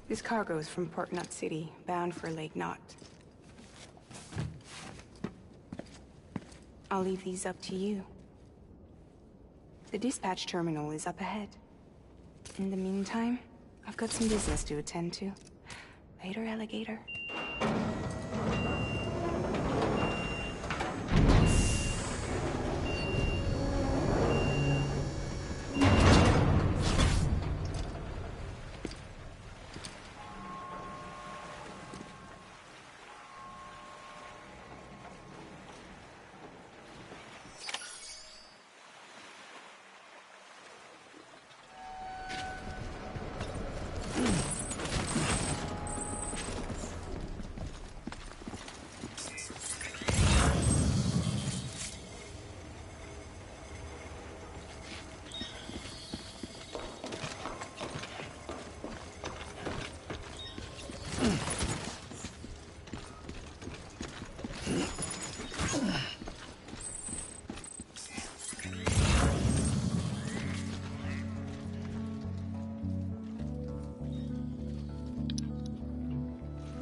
This cargo is from Port Knot City, bound for Lake Knot. I'll leave these up to you. The dispatch terminal is up ahead. In the meantime, I've got some business to attend to. Later, alligator.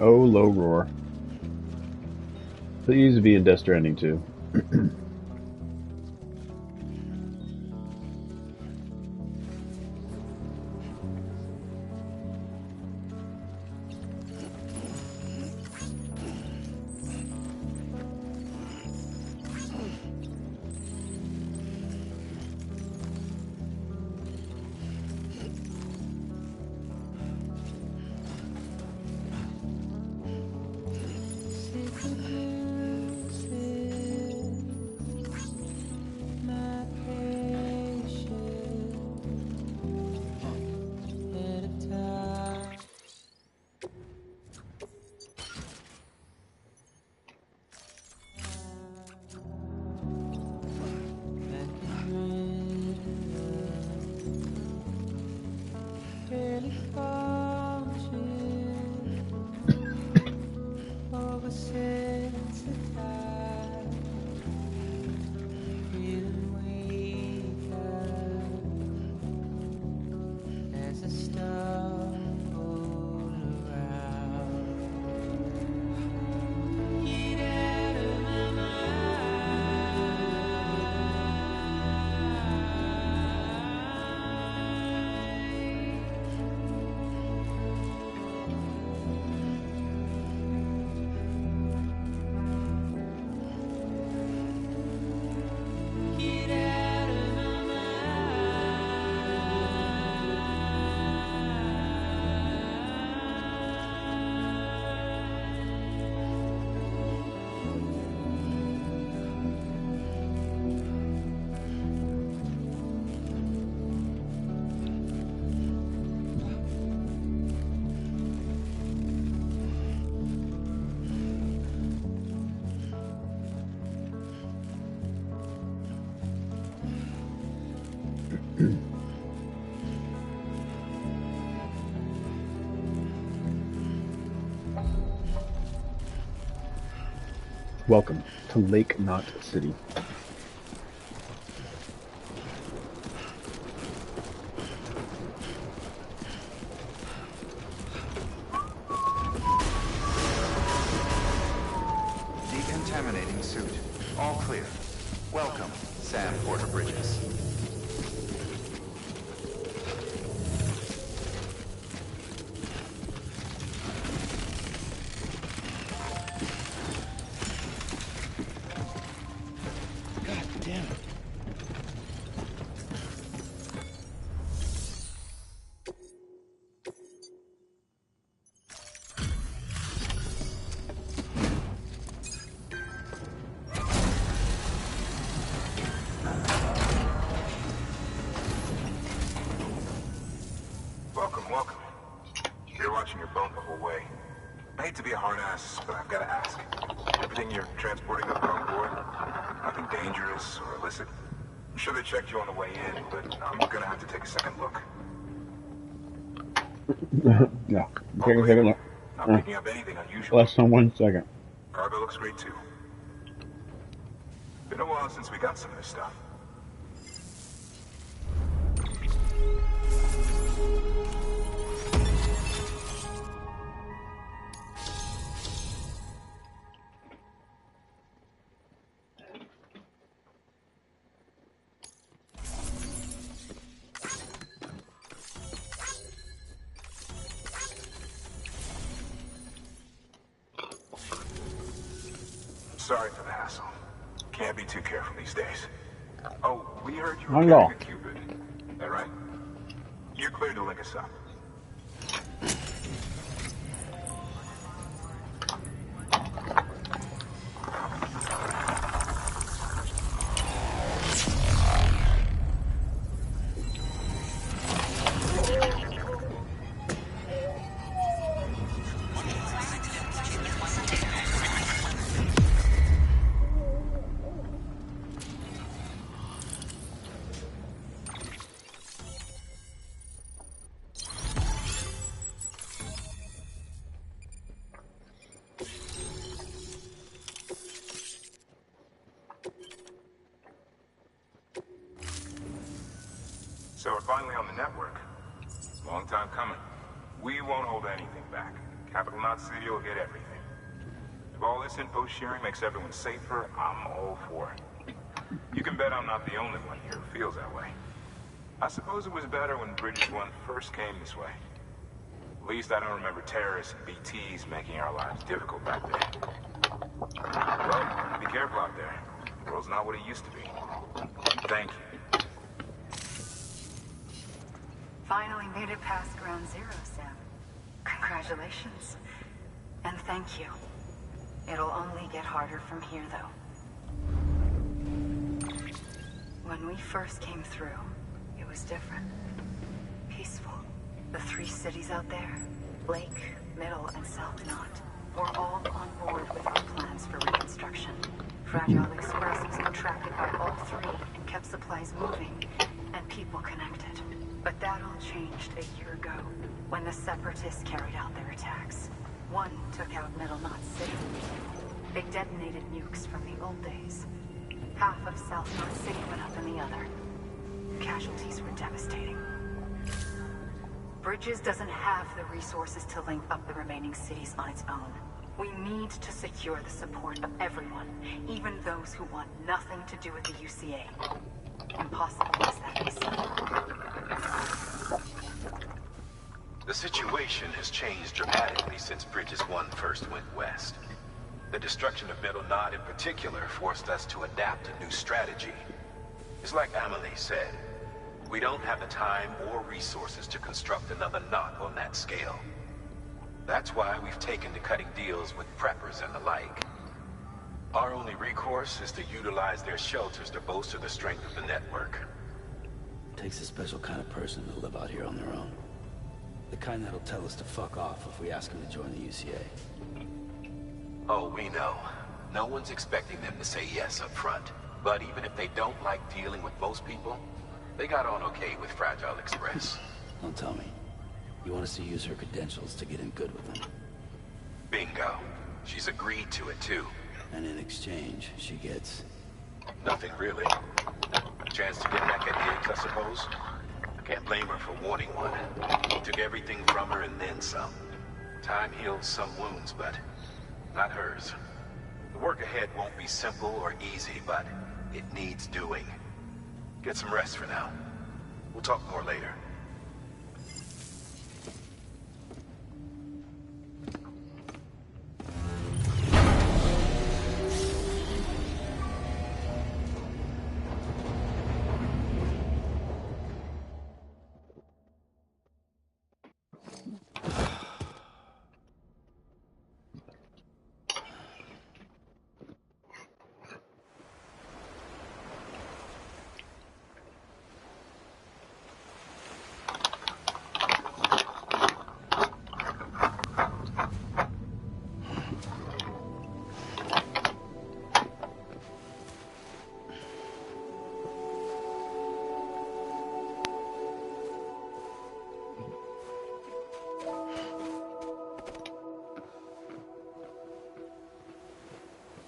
Oh, low roar. Please be in Death Stranding 2. Welcome to Lake Knot City. Decontaminating suit. All clear. Welcome, Sam Porter Bridges. God damn it. Welcome. You're watching your boat the whole way. I hate to be a hard ass, but I've got to ask. Everything you're transporting up on board, nothing dangerous or illicit? I'm sure they checked you on the way in, but I'm gonna have to take a second look. Yeah, take a second look. Not picking up anything unusual. Less than 1 second. Cargo looks great too. Been a while since we got some of this stuff. Sorry for the hassle. Can't be too careful these days. Oh, we heard you were carrying a Cupid. Is that right? You're cleared to link us up. So we're finally on the network. Long time coming. We won't hold anything back. Capital Knot City will get everything. If all this info sharing makes everyone safer, I'm all for it. You can bet I'm not the only one here who feels that way. I suppose it was better when Bridges 1 first came this way. At least I don't remember terrorists and BTs making our lives difficult back then. Well, be careful out there. The world's not what it used to be. Thank you. Finally made it past ground zero, Sam. Congratulations. And thank you. It'll only get harder from here, though. When we first came through, it was different. Peaceful. The 3 cities out there, Lake, Middle, and South Knot, were all on board with our plans for reconstruction. Fragile Express was contracted by all 3 and kept supplies moving and people connected. But that all changed a year ago, when the Separatists carried out their attacks. One took out Middle Knot City. They detonated nukes from the old days. Half of South Knot City went up in the other. Casualties were devastating. Bridges doesn't have the resources to link up the remaining cities on its own. We need to secure the support of everyone, even those who want nothing to do with the UCA. Impossible as that may seem. The situation has changed dramatically since Bridges 1 first went west. The destruction of Middle Knot in particular forced us to adapt a new strategy. It's like Amelie said, we don't have the time or resources to construct another knot on that scale. That's why we've taken to cutting deals with preppers and the like. Our only recourse is to utilize their shelters to bolster the strength of the network. Takes a special kind of person to live out here on their own. The kind that'll tell us to fuck off if we ask them to join the UCA. Oh, we know. No one's expecting them to say yes up front. But even if they don't like dealing with most people, They got on okay with Fragile Express. Don't tell me. You want us to use her credentials to get in good with them? Bingo. She's agreed to it, too. And in exchange, she gets... Nothing really. A chance to get back at Higgs, I suppose? I can't blame her for wanting one. He took everything from her and then some. Time heals some wounds, but not hers. The work ahead won't be simple or easy, but it needs doing. Get some rest for now. We'll talk more later.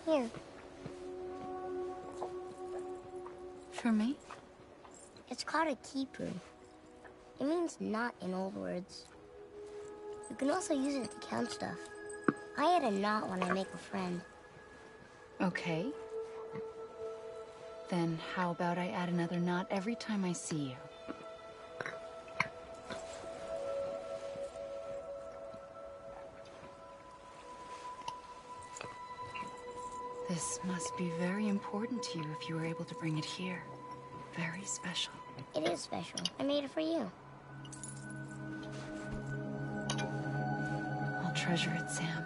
Here. For me? It's called a keeper. It means knot in old words. You can also use it to count stuff. I add a knot when I make a friend. Okay. Then how about I add another knot every time I see you? This must be very important to you if you were able to bring it here. Very special. It is special. I made it for you. I'll treasure it, Sam.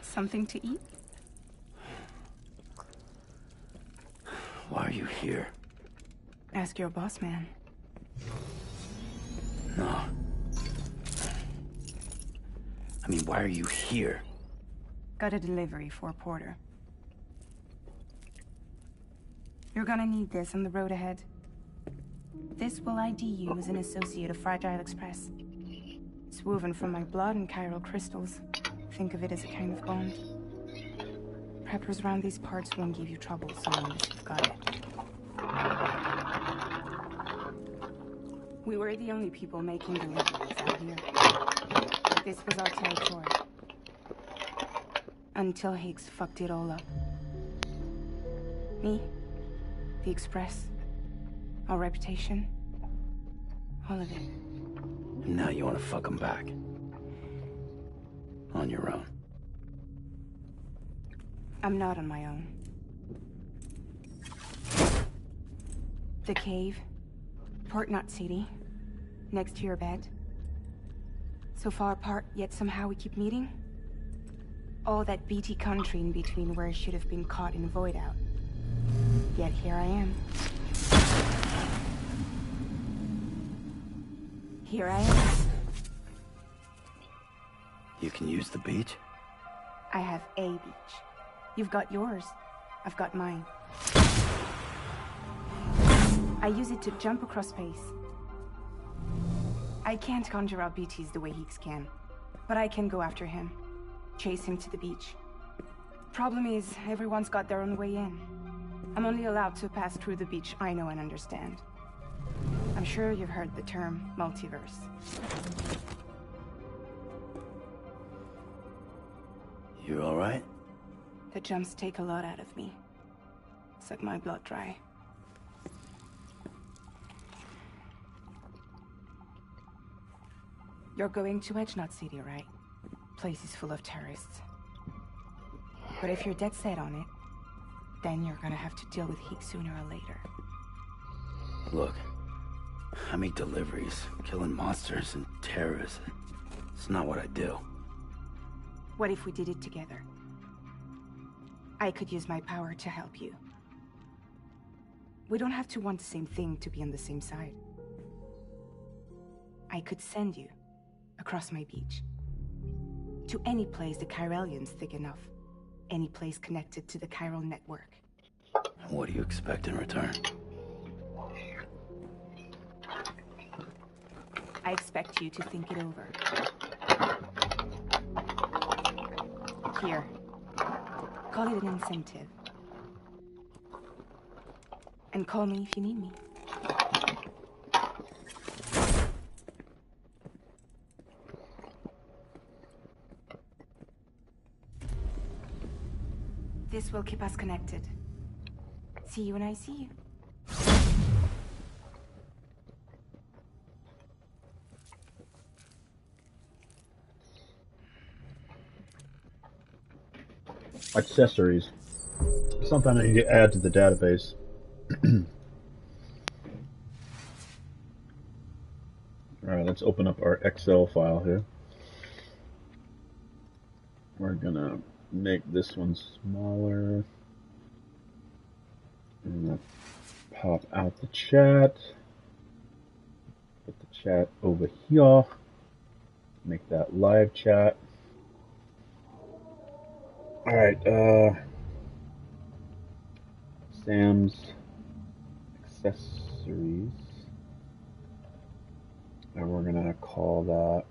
Something to eat? Why are you here? Ask your boss man. No. I mean, why are you here? Got a delivery for Porter. You're gonna need this on the road ahead. This will ID you as an associate of Fragile Express. It's woven from my blood and chiral crystals. Think of it as a kind of bond. Preppers around these parts won't give you trouble so long as you've got it. We were the only people making deliveries out here. This was our territory. Until Higgs fucked it all up. Me, the Express, our reputation, all of it. And now you want to fuck them back. On your own. I'm not on my own. The cave, Port Knot City, next to your bed. So far apart, yet somehow we keep meeting. All that BT country in between where I should have been caught in void out. Yet here I am. Here I am. You can use the beach? I have a beach. You've got yours. I've got mine. I use it to jump across space. I can't conjure out BTs the way Higgs can, but I can go after him. Chase him to the beach. Problem is, everyone's got their own way in. I'm only allowed to pass through the beach I know and understand. I'm sure you've heard the term multiverse. You all right? The jumps take a lot out of me. Suck my blood dry. You're going to 18JUN City, right? Place is full of terrorists. But if you're dead set on it, then you're gonna have to deal with Higgs sooner or later. Look, I make deliveries, killing monsters and terrorists. It's not what I do. What if we did it together? I could use my power to help you. We don't have to want the same thing to be on the same side. I could send you across my beach. To any place the chiralium's thick enough. Any place connected to the chiral network. What do you expect in return? I expect you to think it over. Here. Call it an incentive. And call me if you need me. This will keep us connected. See you when I see you. Accessories. Something I need to add to the database. Alright, let's open up our Excel file here. We're gonna make this one smaller. I'm gonna pop out the chat. Put the chat over here. Make that live chat. Alright, Sam's accessories. And we're gonna call that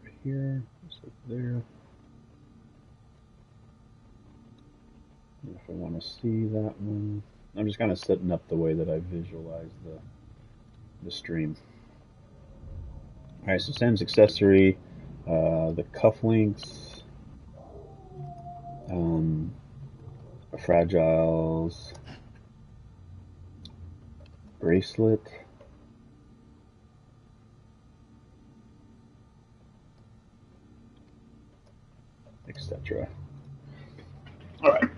right here, just like there. And if I want to see that one, I'm just kind of setting up the way that I visualize the stream. Alright, so Sam's accessory, the cufflinks, Fragile's bracelet, etc. Alright.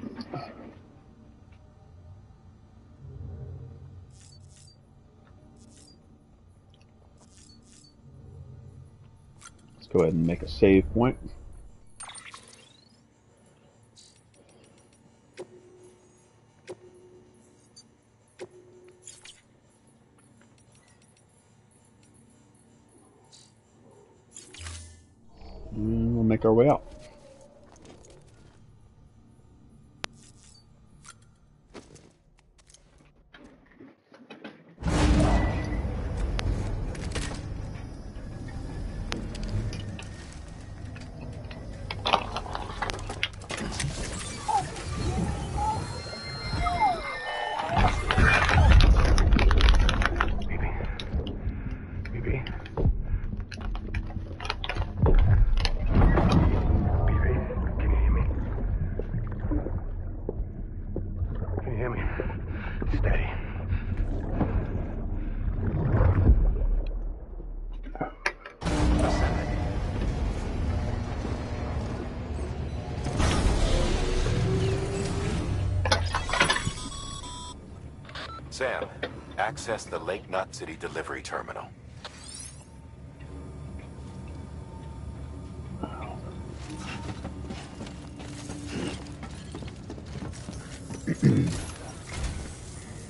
Let's go ahead and make a save point. And we'll make our way out. Sam, access the Lake Knot City delivery terminal.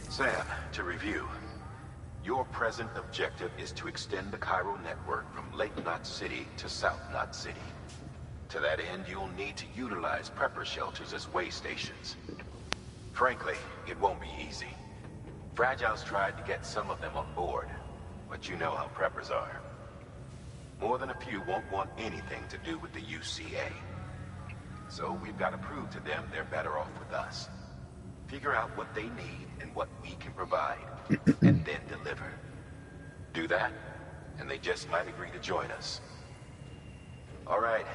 Sam, to review, your present objective is to extend the chiral network from Lake Knot City to South Knot City. To that end, you'll need to utilize prepper shelters as way stations. Frankly, it won't be easy. Fragile's tried to get some of them on board, but you know how preppers are. More than a few won't want anything to do with the UCA. So we've got to prove to them they're better off with us. Figure out what they need and what we can provide, and then deliver. Do that, and they just might agree to join us. All right,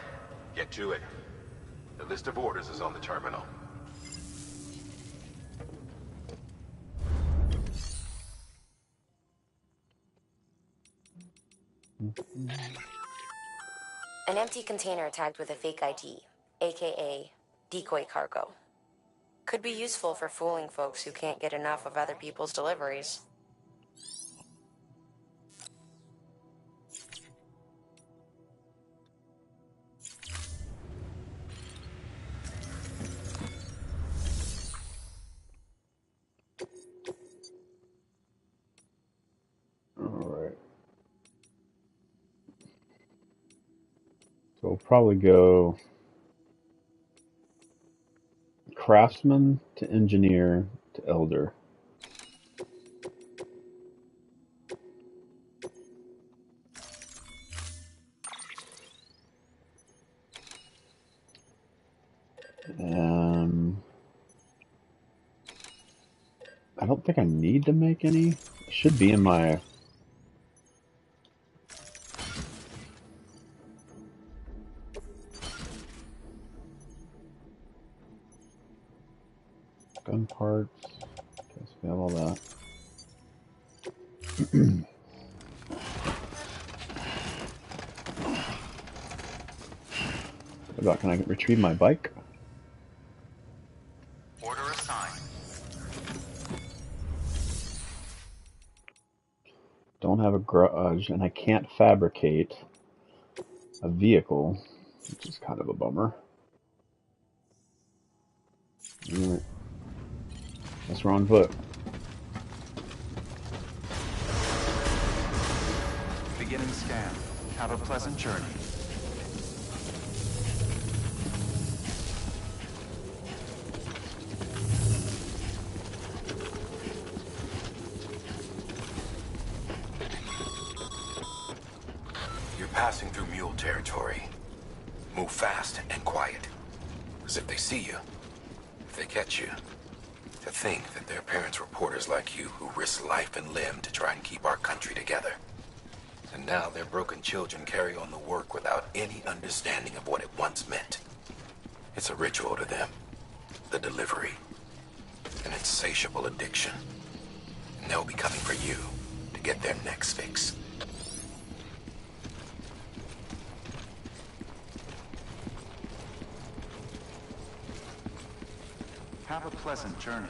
get to it. The list of orders is on the terminal. An empty container tagged with a fake ID, aka decoy cargo. Could be useful for fooling folks who can't get enough of other people's deliveries. we'll probably go craftsman to engineer to elder. I don't think I need to make any. It should be in my... gun parts. Okay, so we have all that. What about, can I retrieve my bike? Order assigned. Don't have a garage, and I can't fabricate a vehicle, which is kind of a bummer. Alright. Guess we're on foot. Beginning scan. Have a pleasant journey. You're passing through mule territory. Move fast and quiet. Because if they see you, if they catch you, to think that their parents were porters like you who risked life and limb to try and keep our country together. And now their broken children carry on the work without any understanding of what it once meant. It's a ritual to them. The delivery. An insatiable addiction. And they'll be coming for you to get their next fix. Have a pleasant journey.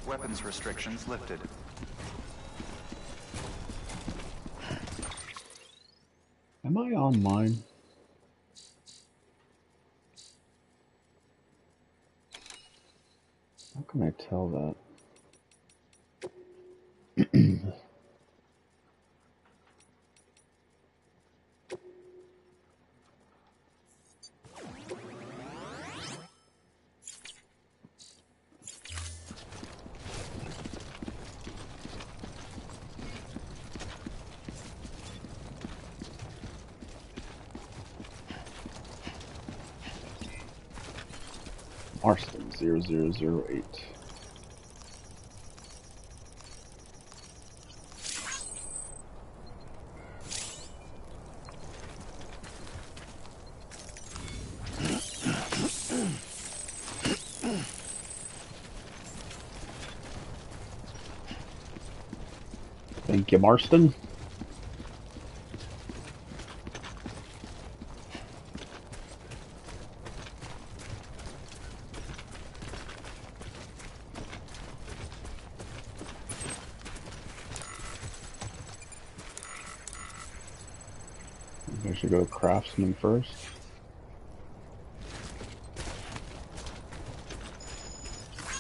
Weapons restrictions lifted. Am I on mine? How can I tell that? Marston 0008. Thank you, Marston. I should go craftsman first.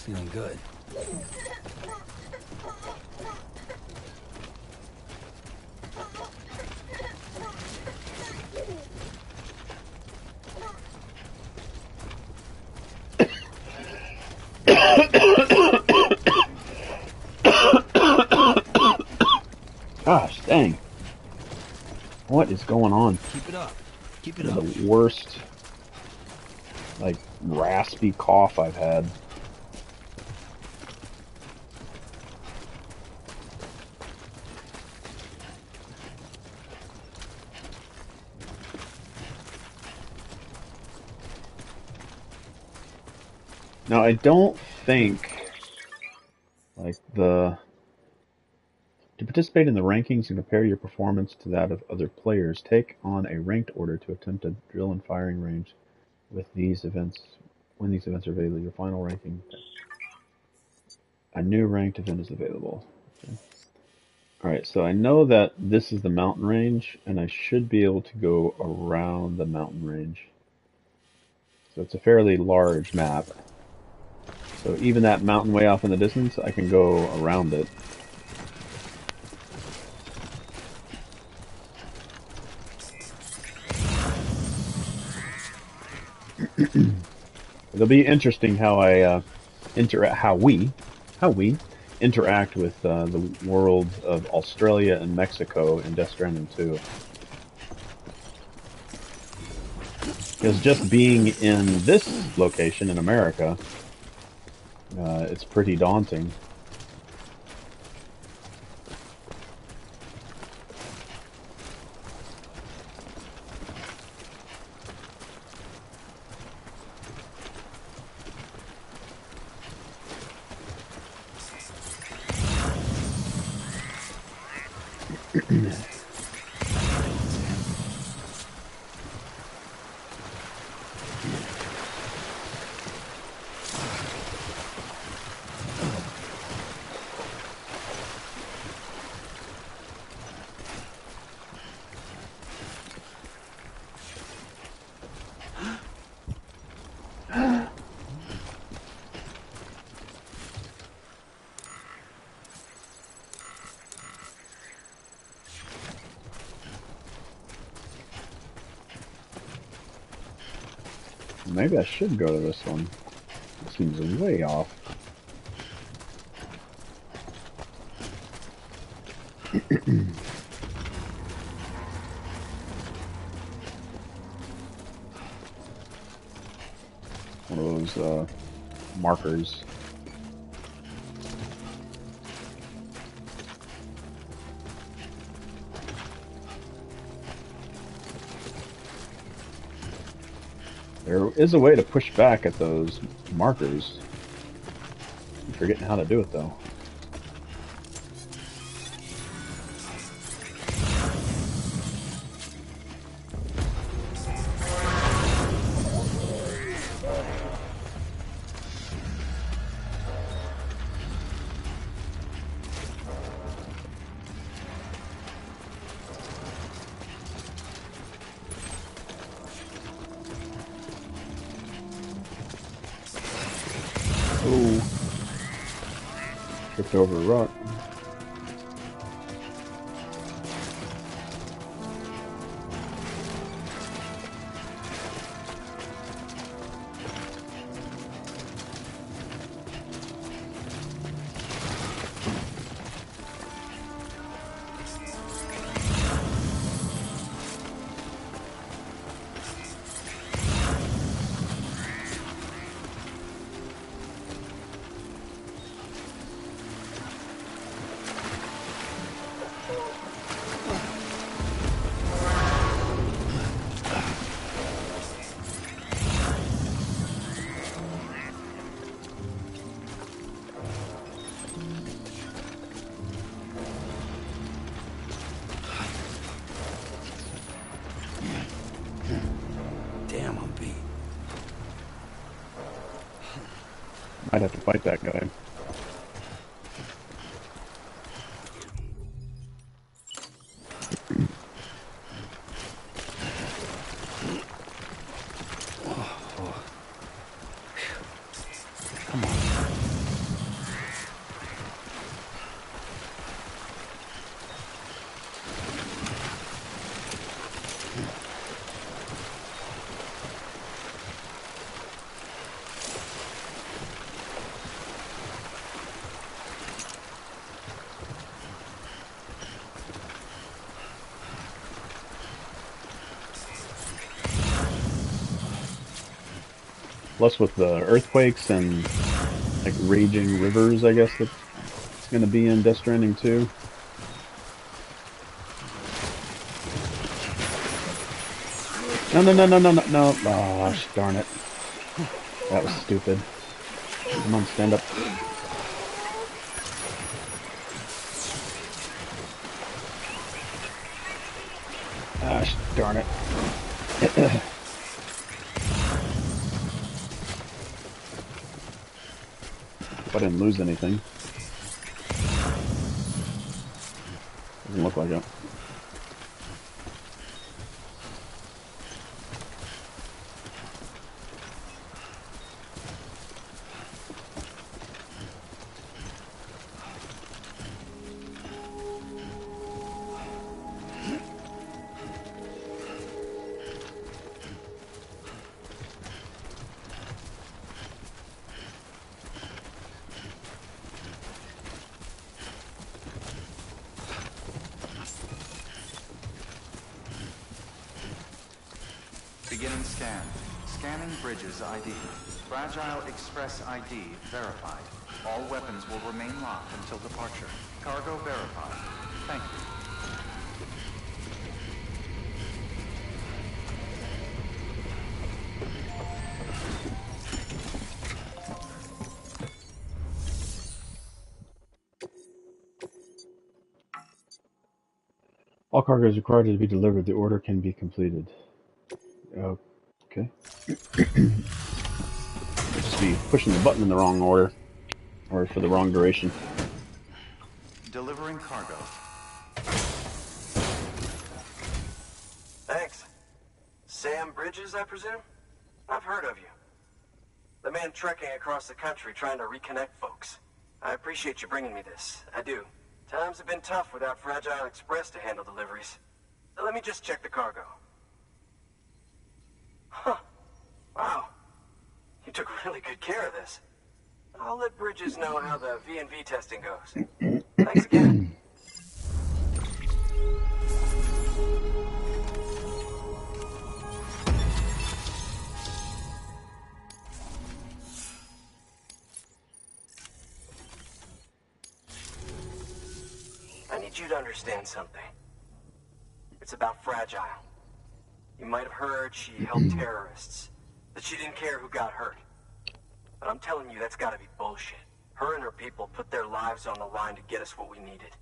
Feeling good. Gosh, dang. What is going on? Keep it up. Keep it up. The worst, like, raspy cough I've had. Now, I don't think, like, to participate in the rankings and compare your performance to that of other players, take on a ranked order to attempt a drill and firing range with these events. When these events are available, your final ranking. A new ranked event is available. Okay. Alright, so I know that this is the mountain range, and I should be able to go around the mountain range. So it's a fairly large map. So even that mountain way off in the distance, I can go around it. It'll be interesting how I how we interact with the worlds of Australia and Mexico in Death Stranding 2. Because just being in this location in America, it's pretty daunting. Maybe I should go to this one. It seems way off. One of those markers. There is a way to push back at those markers. I'm forgetting how to do it though. Oh, tripped over a rock. Damn, I'm beat. Might have to fight that guy. Plus with the earthquakes and like raging rivers, I guess that's going to be in Death Stranding 2. No. Oh, darn it. That was stupid. Come on, stand up. Gosh, darn it. I didn't lose anything. Doesn't look like it. Beginning scan. Scanning bridges ID. Fragile Express ID verified. All weapons will remain locked until departure. Cargo verified. Thank you. All cargo is required to be delivered. The order can be completed. Okay. Just be pushing the button in the wrong order, or for the wrong duration. Delivering cargo. Thanks. Sam Bridges, I presume? I've heard of you. The man trekking across the country trying to reconnect folks. I appreciate you bringing me this. I do. Times have been tough without Fragile Express to handle deliveries. Let me just check the cargo. Huh. Wow. You took really good care of this. I'll let Bridges know how the V&V testing goes. Thanks again. I need you to understand something. It's about Fragile. You might have heard she helped terrorists, that she didn't care who got hurt. But I'm telling you, that's gotta be bullshit. Her and her people put their lives on the line to get us what we needed.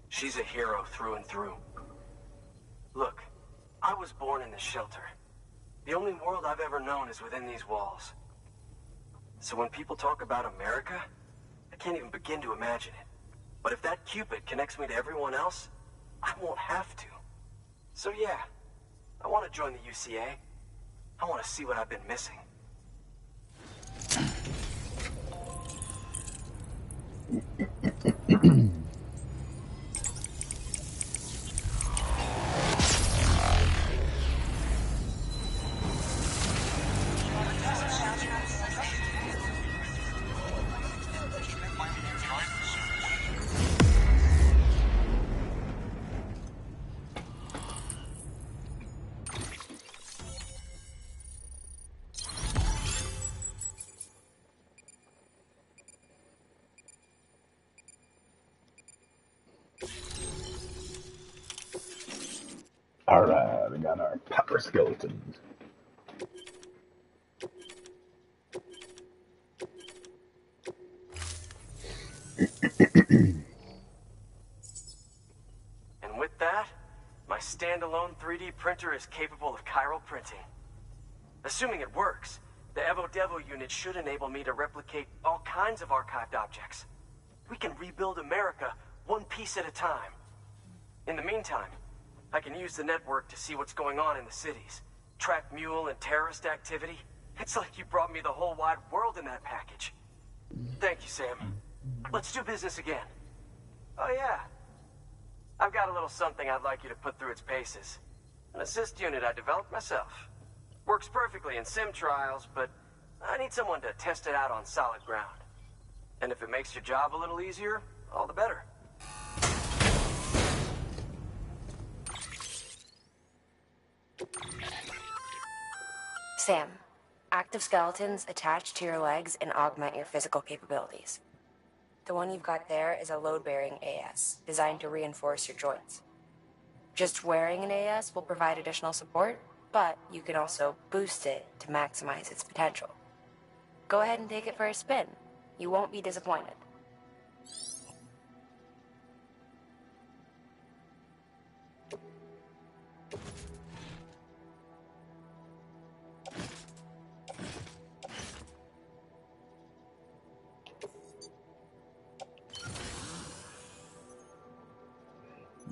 She's a hero through and through. Look, I was born in this shelter. The only world I've ever known is within these walls. So when people talk about America, I can't even begin to imagine it. But if that Cupid connects me to everyone else, I won't have to. So yeah, I want to join the UCA. I want to see what I've been missing. Alright, we got our power skeletons. And with that, my standalone 3D printer is capable of chiral printing. Assuming it works, the Evo Devo unit should enable me to replicate all kinds of archived objects. We can rebuild America one piece at a time. In the meantime, I can use the network to see what's going on in the cities, track mule and terrorist activity. It's like you brought me the whole wide world in that package. Thank you, Sam. Let's do business again. Oh yeah, I've got a little something I'd like you to put through its paces. An assist unit I developed myself. Works perfectly in sim trials, but I need someone to test it out on solid ground. And if it makes your job a little easier, all the better. Sam, active skeletons attach to your legs and augment your physical capabilities. The one you've got there is a load-bearing AS, designed to reinforce your joints. Just wearing an AS will provide additional support, but you can also boost it to maximize its potential. Go ahead and take it for a spin. You won't be disappointed.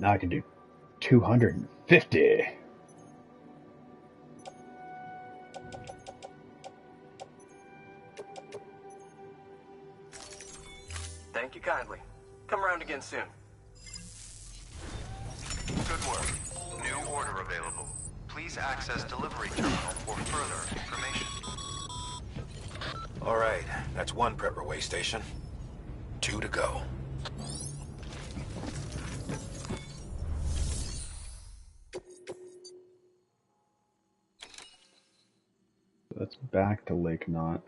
Now I can do 250. Thank you kindly. Come around again soon. Good work. New order available. Please access delivery terminal for further information. All right, that's one prepper way station. 2 to go. That's back to Lake Knot.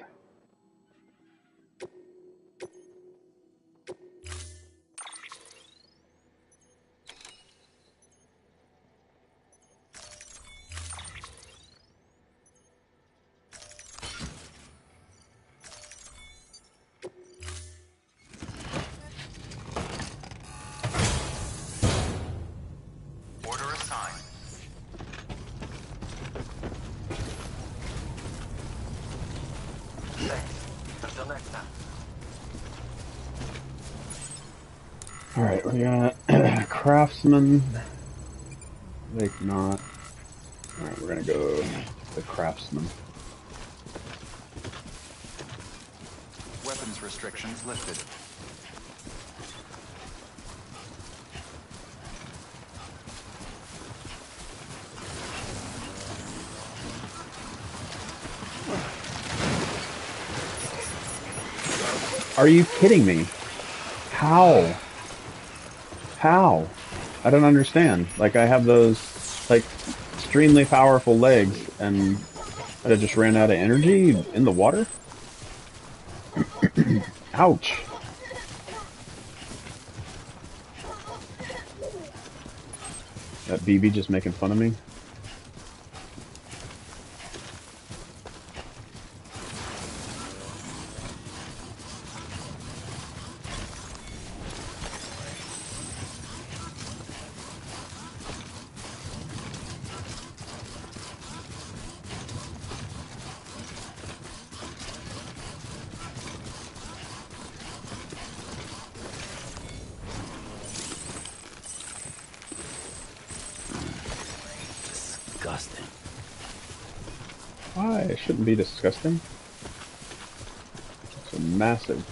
Order assigned. Thanks. Until next time. Alright, we got Craftsman, Lake Knot. Alright, we're gonna go the Craftsman. Weapons restrictions lifted. Are you kidding me? How? How? I don't understand. Like, I have those, like, extremely powerful legs, and I just ran out of energy in the water? Ouch. That BB just making fun of me? Disgusting. Why? It shouldn't be disgusting. It's a massive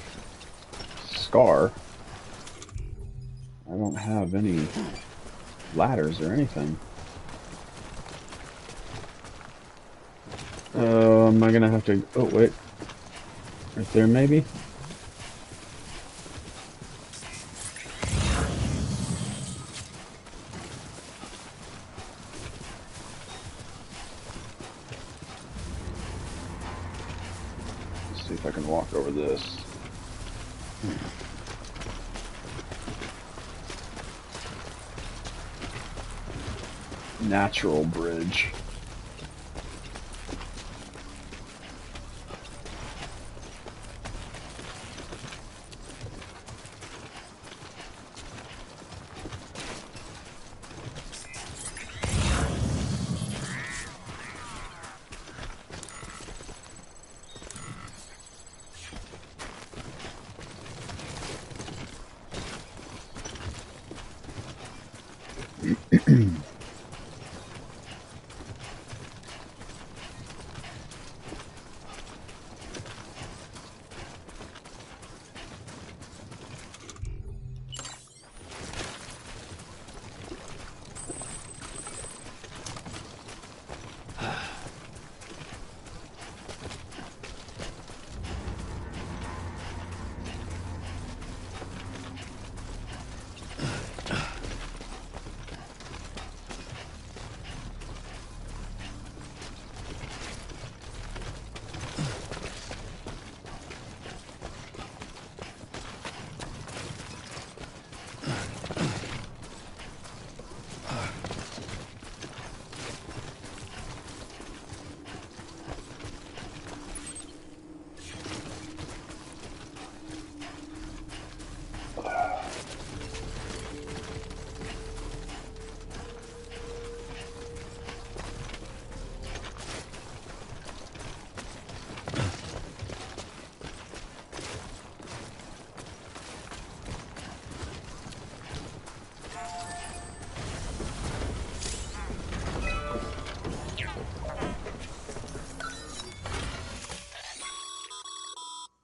scar. I don't have any ladders or anything. Am I gonna have to... Oh, wait. Right there, maybe? Let's see if I can walk over this. Natural bridge.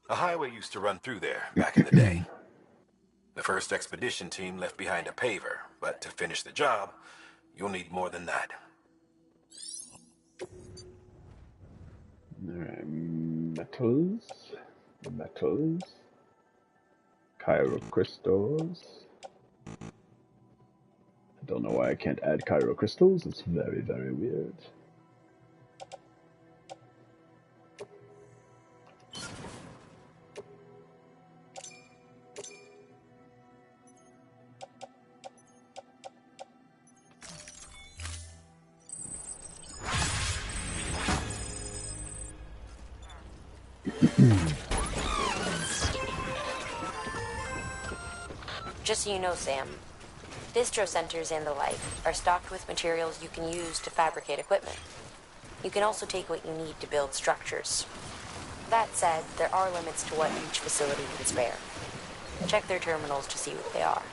A highway used to run through there back in the day. The first expedition team left behind a paver, but to finish the job, you'll need more than that. Metals. Crystals. I don't know why I can't add crystals. It's very, very weird. Just so you know, Sam, distro centers and the like are stocked with materials you can use to fabricate equipment. You can also take what you need to build structures. That said, there are limits to what each facility can spare. Check their terminals to see what they are.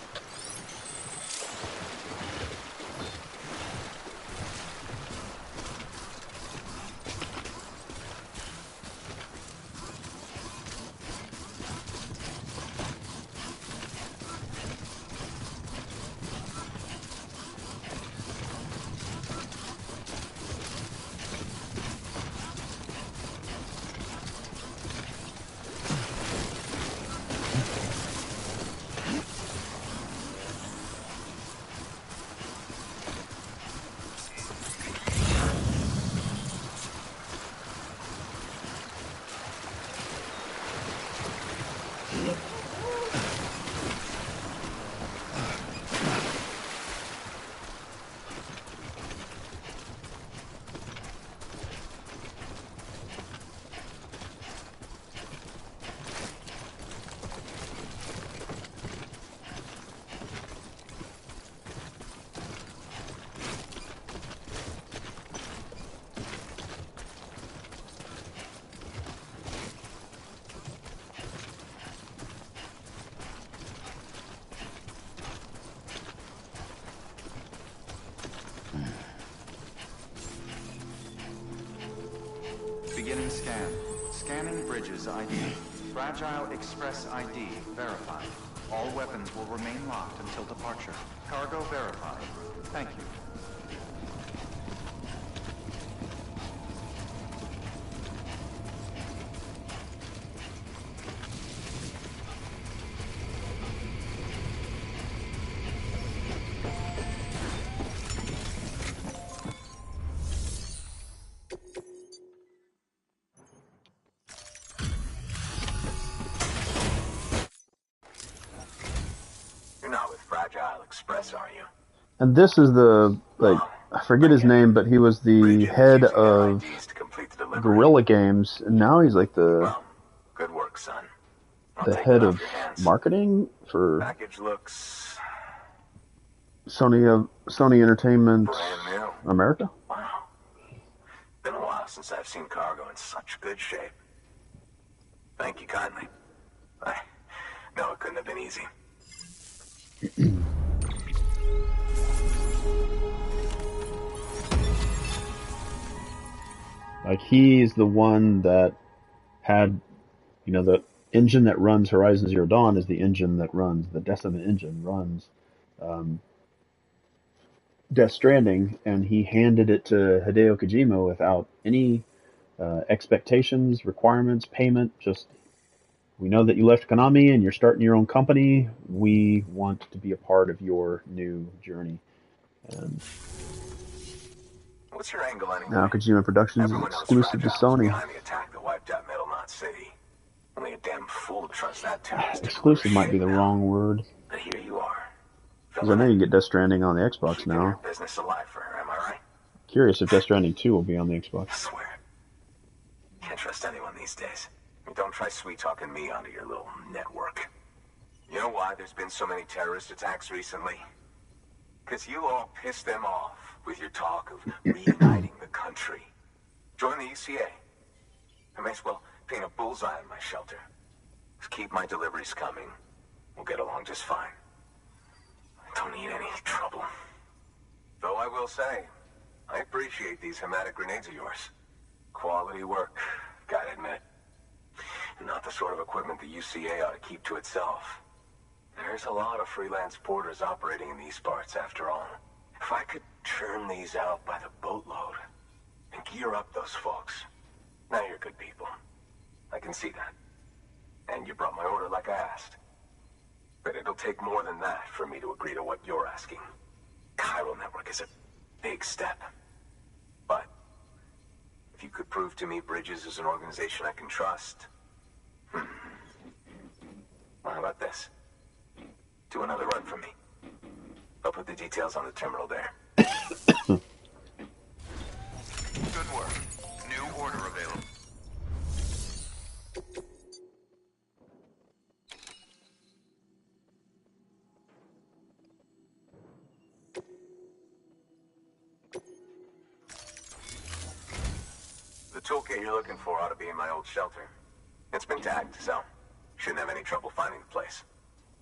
Beginning scan. Scanning bridges ID. Fragile Express ID verified. All weapons will remain locked until departure. Cargo verified. Thank you. Express, are you? And this is the, like, I forget his name, but he was the head of Guerrilla Games, and now he's like the Good work, son. the head of marketing for Package looks Sony Entertainment America. Wow. Been a while since I've seen cargo in such good shape. Thank you kindly. I know it couldn't have been easy. Like, he's the one that had, you know, the engine that runs Horizon Zero Dawn is the engine that runs, the Decima engine runs Death Stranding, and he handed it to Hideo Kojima without any expectations, requirements, payment. Just, we know that you left Konami and you're starting your own company. We want to be a part of your new journey. And what's your angle anyway? now Kojima Productions is exclusive to Sony. Behind the attack that wiped out Metal Knot City. Only a damn fool trusts that too. Exclusive might be the wrong word. But here you are. Because I know you can get Death Stranding on the Xbox now. Business alive for her, am I right? Curious if Death Stranding 2 will be on the Xbox. I swear. Can't trust anyone these days. Don't try sweet-talking me onto your little network. You know why there's been so many terrorist attacks recently? Because you all pissed them off with your talk of reuniting the country. Join the UCA. I may as well paint a bullseye on my shelter. Just keep my deliveries coming. We'll get along just fine. I don't need any trouble. Though I will say, I appreciate these hematic grenades of yours. Quality work, gotta admit. Not the sort of equipment the UCA ought to keep to itself. There's a lot of freelance porters operating in these parts, after all. If I could churn these out by the boatload and gear up those folks. Now you're good people. I can see that. And you brought my order like I asked. But it'll take more than that for me to agree to what you're asking. Chiral Network is a big step. But if you could prove to me Bridges is an organization I can trust... Well, how about this? Do another run for me. I'll put the details on the terminal there. Good work. New order available. The toolkit you're looking for ought to be in my old shelter. It's been tagged, so shouldn't have any trouble finding the place.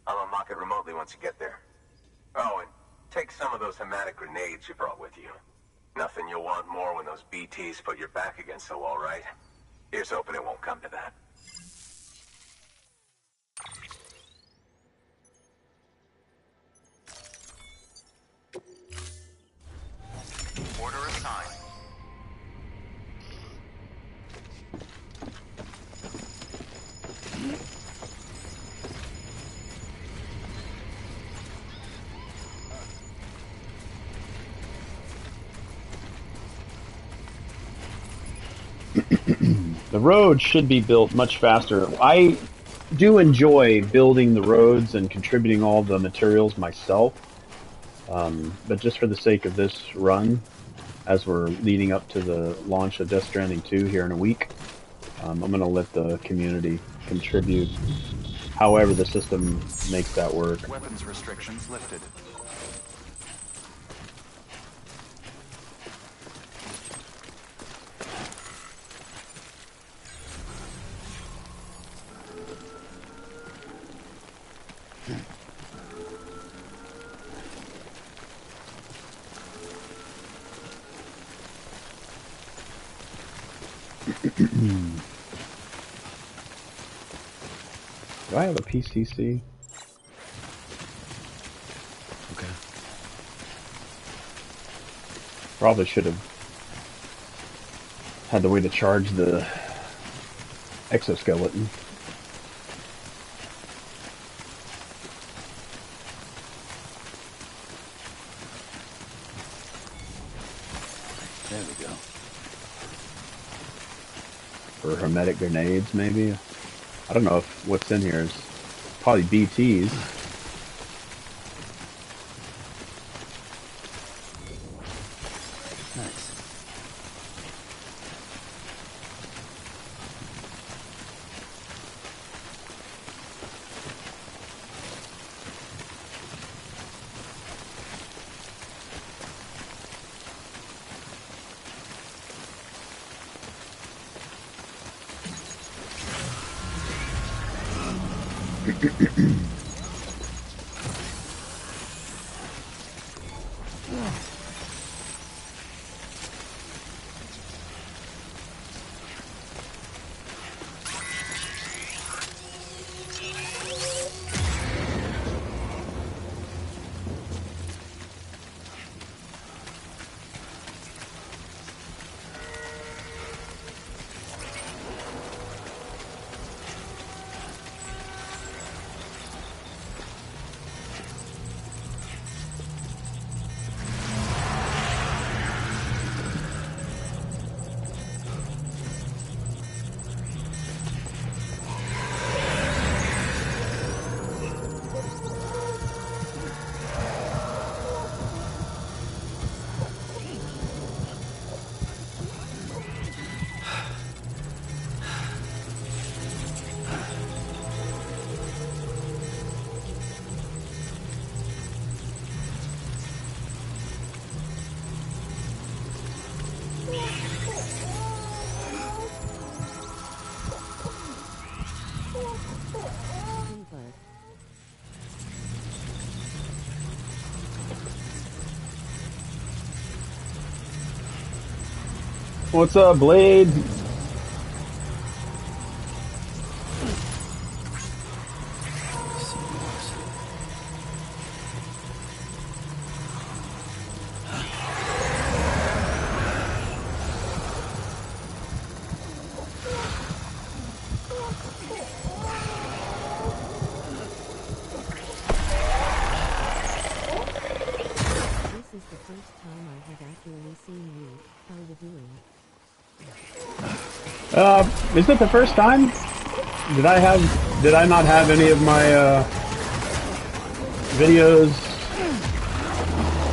I'll unlock it remotely once you get there. Oh, and take some of those hematic grenades you brought with you. Nothing you'll want more when those BTs put your back against the wall, right? Here's hoping it won't come to that. Order assigned. The road should be built much faster. I do enjoy building the roads and contributing all the materials myself, but just for the sake of this run, as we're leading up to the launch of Death Stranding 2 here in a week, I'm going to let the community contribute however the system makes that work. Weapons restrictions lifted. Do I have a PCC? Okay. Probably should have had the way to charge the exoskeleton. There we go. Or hermetic grenades, maybe? I don't know if what's in here is probably BTs. Nice. What's up, Blade? Is it the first time? Did I not have any of my videos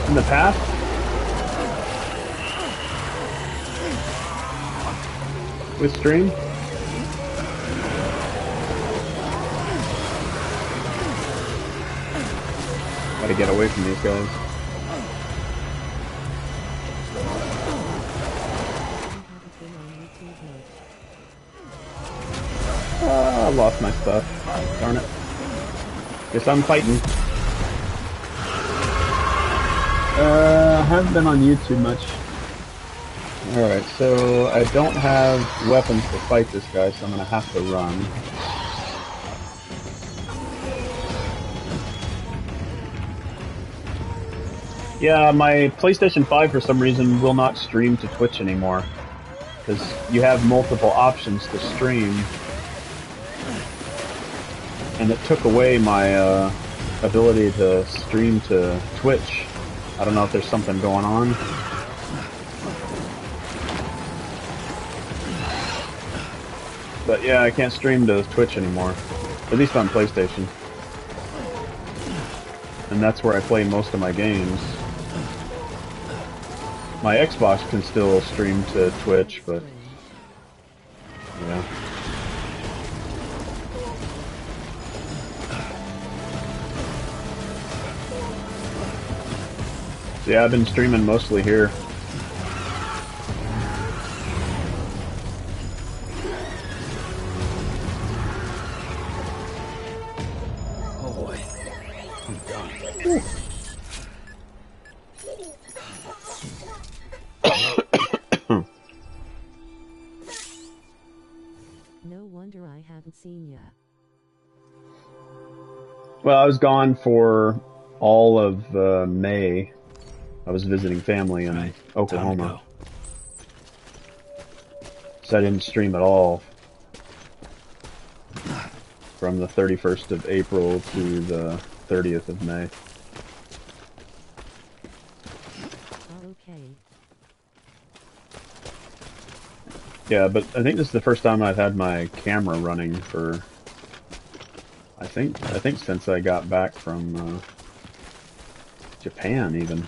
in the past? With stream? Gotta get away from these guys. I lost my stuff. Darn it. Guess I'm fighting. I haven't been on YouTube much. Alright, so I don't have weapons to fight this guy, so I'm gonna have to run. Yeah, my PlayStation 5 for some reason will not stream to Twitch anymore. Because you have multiple options to stream. And it took away my ability to stream to Twitch. I don't know if there's something going on. But yeah, I can't stream to Twitch anymore. At least on PlayStation. And that's where I play most of my games. My Xbox can still stream to Twitch, but... yeah. So yeah, I've been streaming mostly here. Oh boy. I'm done. No wonder I haven't seen ya. Well, I was gone for all of May. I was visiting family in Oklahoma. So I didn't stream at all from the 31st of April to the 30th of May. Okay. Yeah, but I think this is the first time I've had my camera running for I think since I got back from Japan even.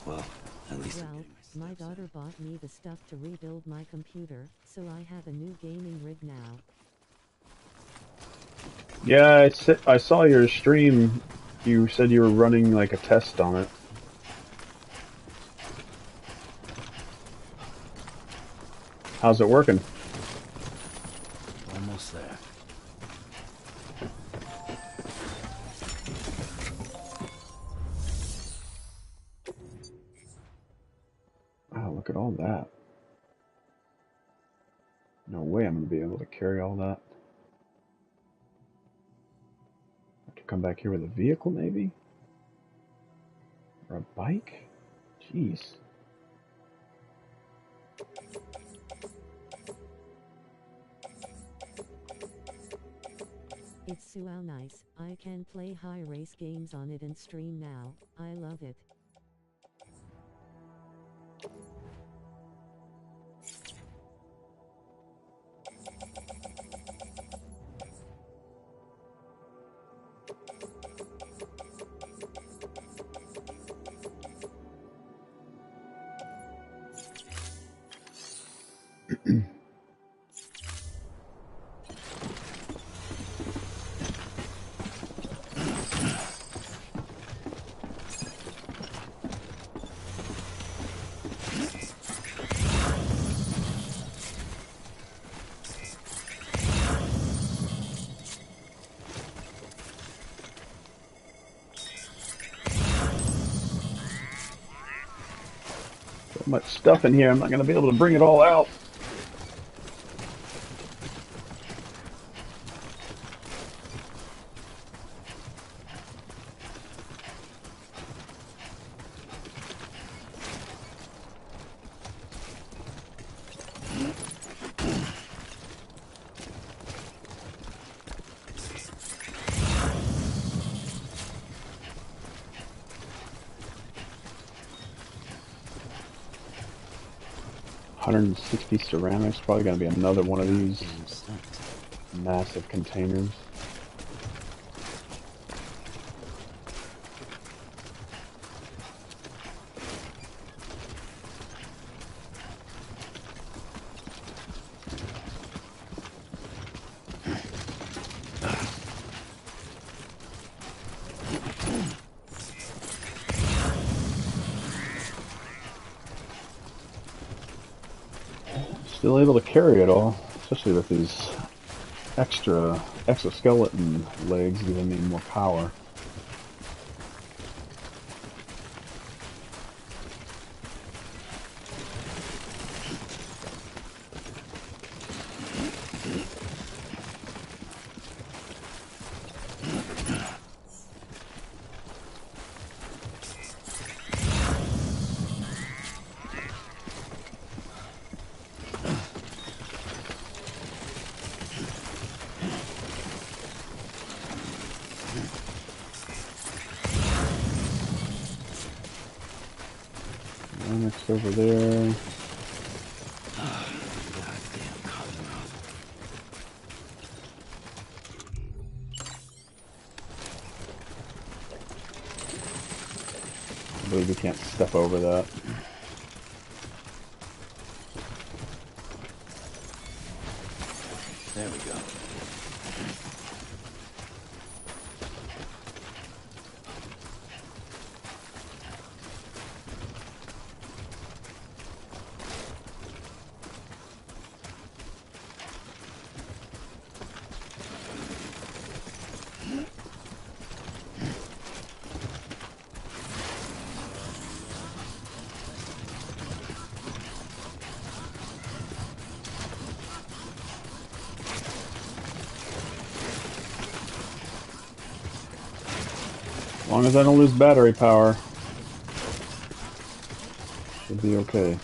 Well, at least Well, my daughter bought me the stuff to rebuild my computer, so I have a new gaming rig now. Yeah, I saw your stream. You said you were running like a test on it. How's it working? almost there. Wow, look at all that. No way I'm going to be able to carry all that. Have to come back here with a vehicle, maybe? Or a bike? Jeez. It's so nice. I can play high race games on it and stream now. I love it. So much stuff in here, I'm not going to be able to bring it all out. 160 ceramics. Probably gonna be another one of these massive containers. Still able to carry it all, especially with these extra exoskeleton legs giving me more power. Next over there. I believe we can't step over that. There we go. As long as I don't lose battery power, should be okay.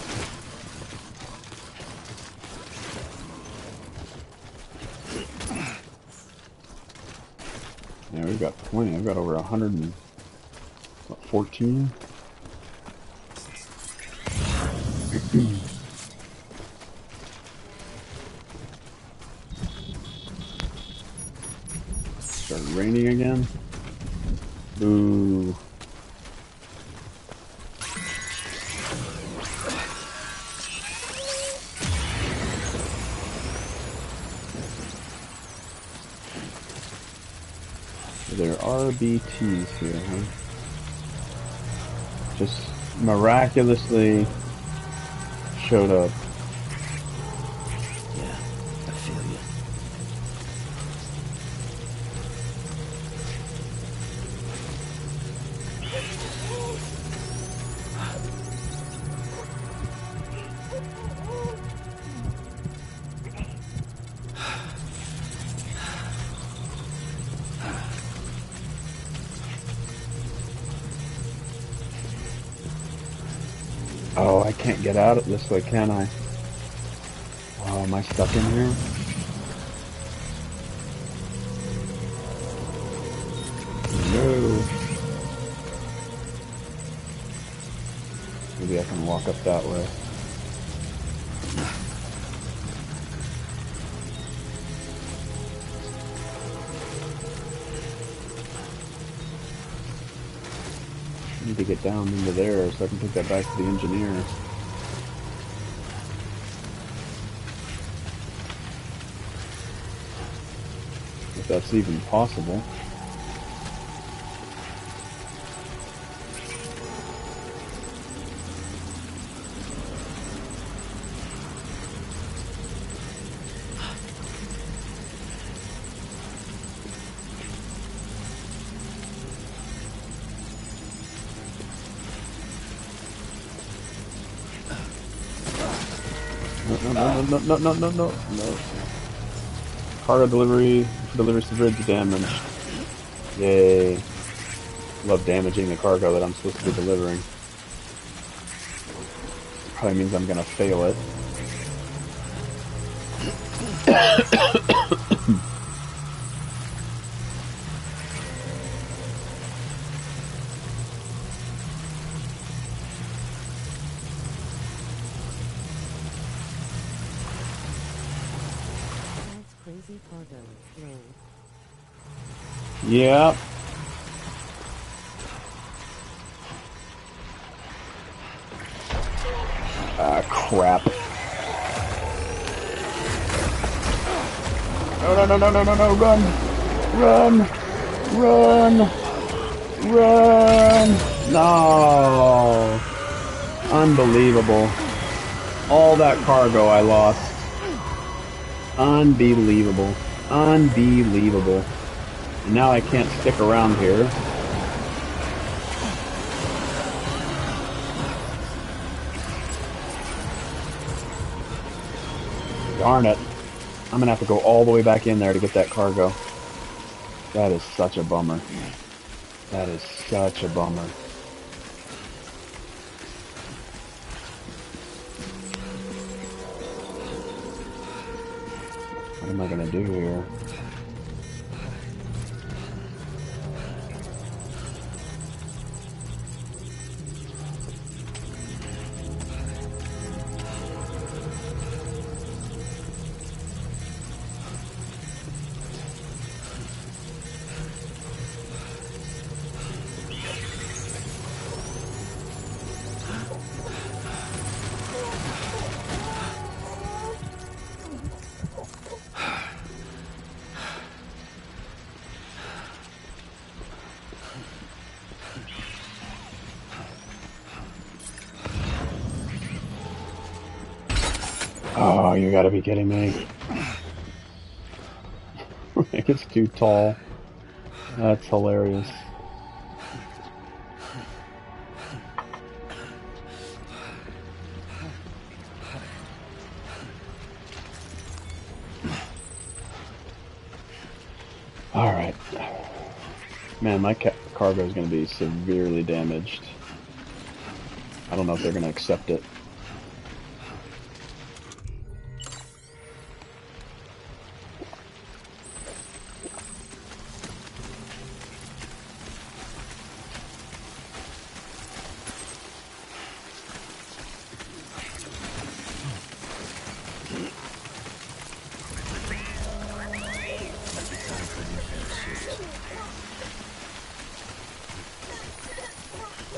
Yeah, we've got plenty. I've got over 114. Started raining again. Boo. There are BTs here, huh? Just miraculously showed up. Yeah, I feel you. Oh, I can't get out of this way, can I? Oh, am I stuck in here? No. Maybe I can walk up that way. I need to get down into there so I can take that back to the engineer. If that's even possible. No. Cargo delivery delivers to bridge damage. Yay. Love damaging the cargo that I'm supposed to be delivering. Probably means I'm gonna fail it. crazy cargo. Lol. Yep. Ah, crap. No, run! Run! Run! Run! No! Unbelievable. All that cargo I lost. Unbelievable. Unbelievable. And now I can't stick around here. Darn it. I'm gonna have to go all the way back in there to get that cargo. That is such a bummer. That is such a bummer. What am I gonna do here? Oh, you gotta be kidding me. It's too tall. That's hilarious. Alright. Man, my cargo is going to be severely damaged. I don't know if they're going to accept it.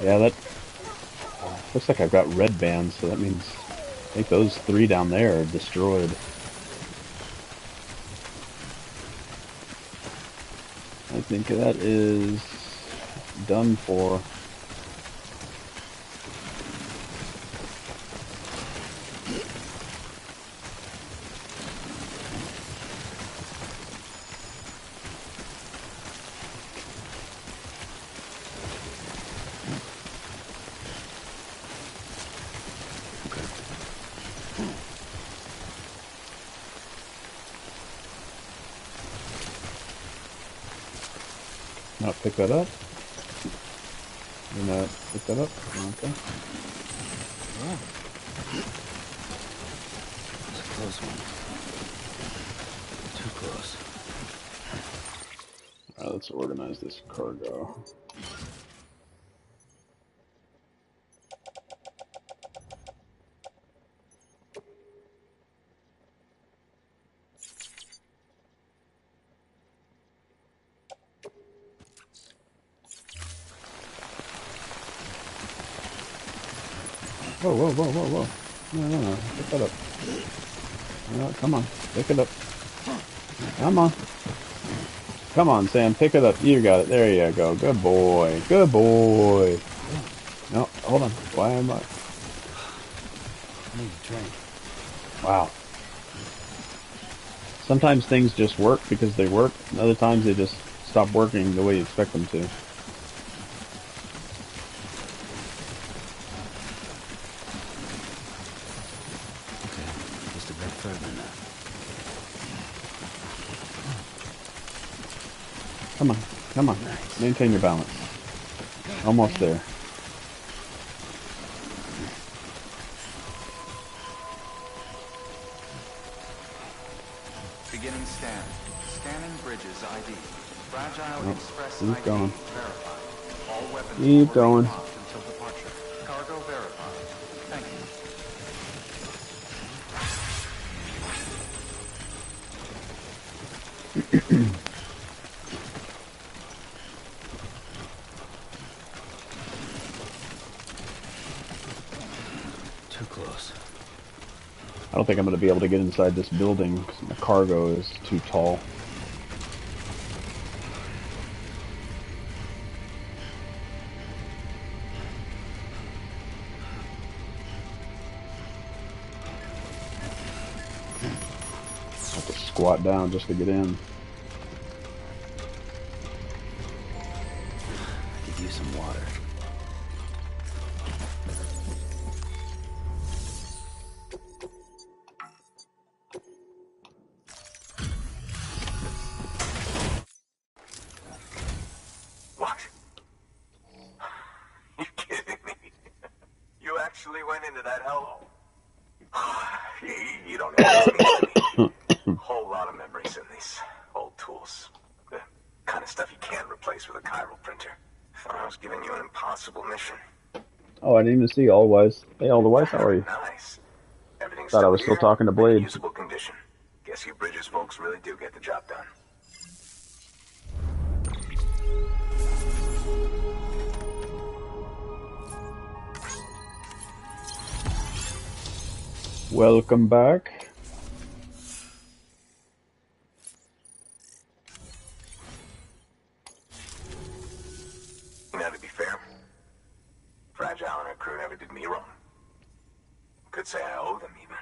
Yeah, that looks like I've got red bands, so that means I think those 3 down there are destroyed. I think that is done for. Not pick that up. You're not pick that up. Okay. Wow. That's a close one. Too close. Alright, let's organize this cargo. Whoa. No. Pick that up. No, come on. Pick it up. Come on. Come on, Sam. Pick it up. You got it. There you go. Good boy. Good boy. No, hold on. Why am I... I need a drink. Wow. Sometimes things just work because they work, and other times they just stop working the way you expect them to. Come on. Nice. Maintain your balance. Almost there. Beginning scan. Scanning bridges ID. Fragile Express Keep ID going. verified. All weapons Keep will going. remain locked until departure. Cargo verified. Thank you. Too close. I don't think I'm going to be able to get inside this building because my cargo is too tall. I have to squat down just to get in. I could use some water. What? You kidding me? You actually went into that hellhole? You don't know what this means to me. Whole lot of memories in these old tools. The kind of stuff you can't replace with a chiral printer. I was giving you an impossible mission. Oh, I didn't even see Allwise. Hey, Allwise, how are you? Nice. Everything's Thought I was still talking to Blade. in usable condition. Guess you Bridges folks really do get the job done. Welcome back. Now, to be fair, Fragile and her crew never did me wrong. Could say I owe them, even.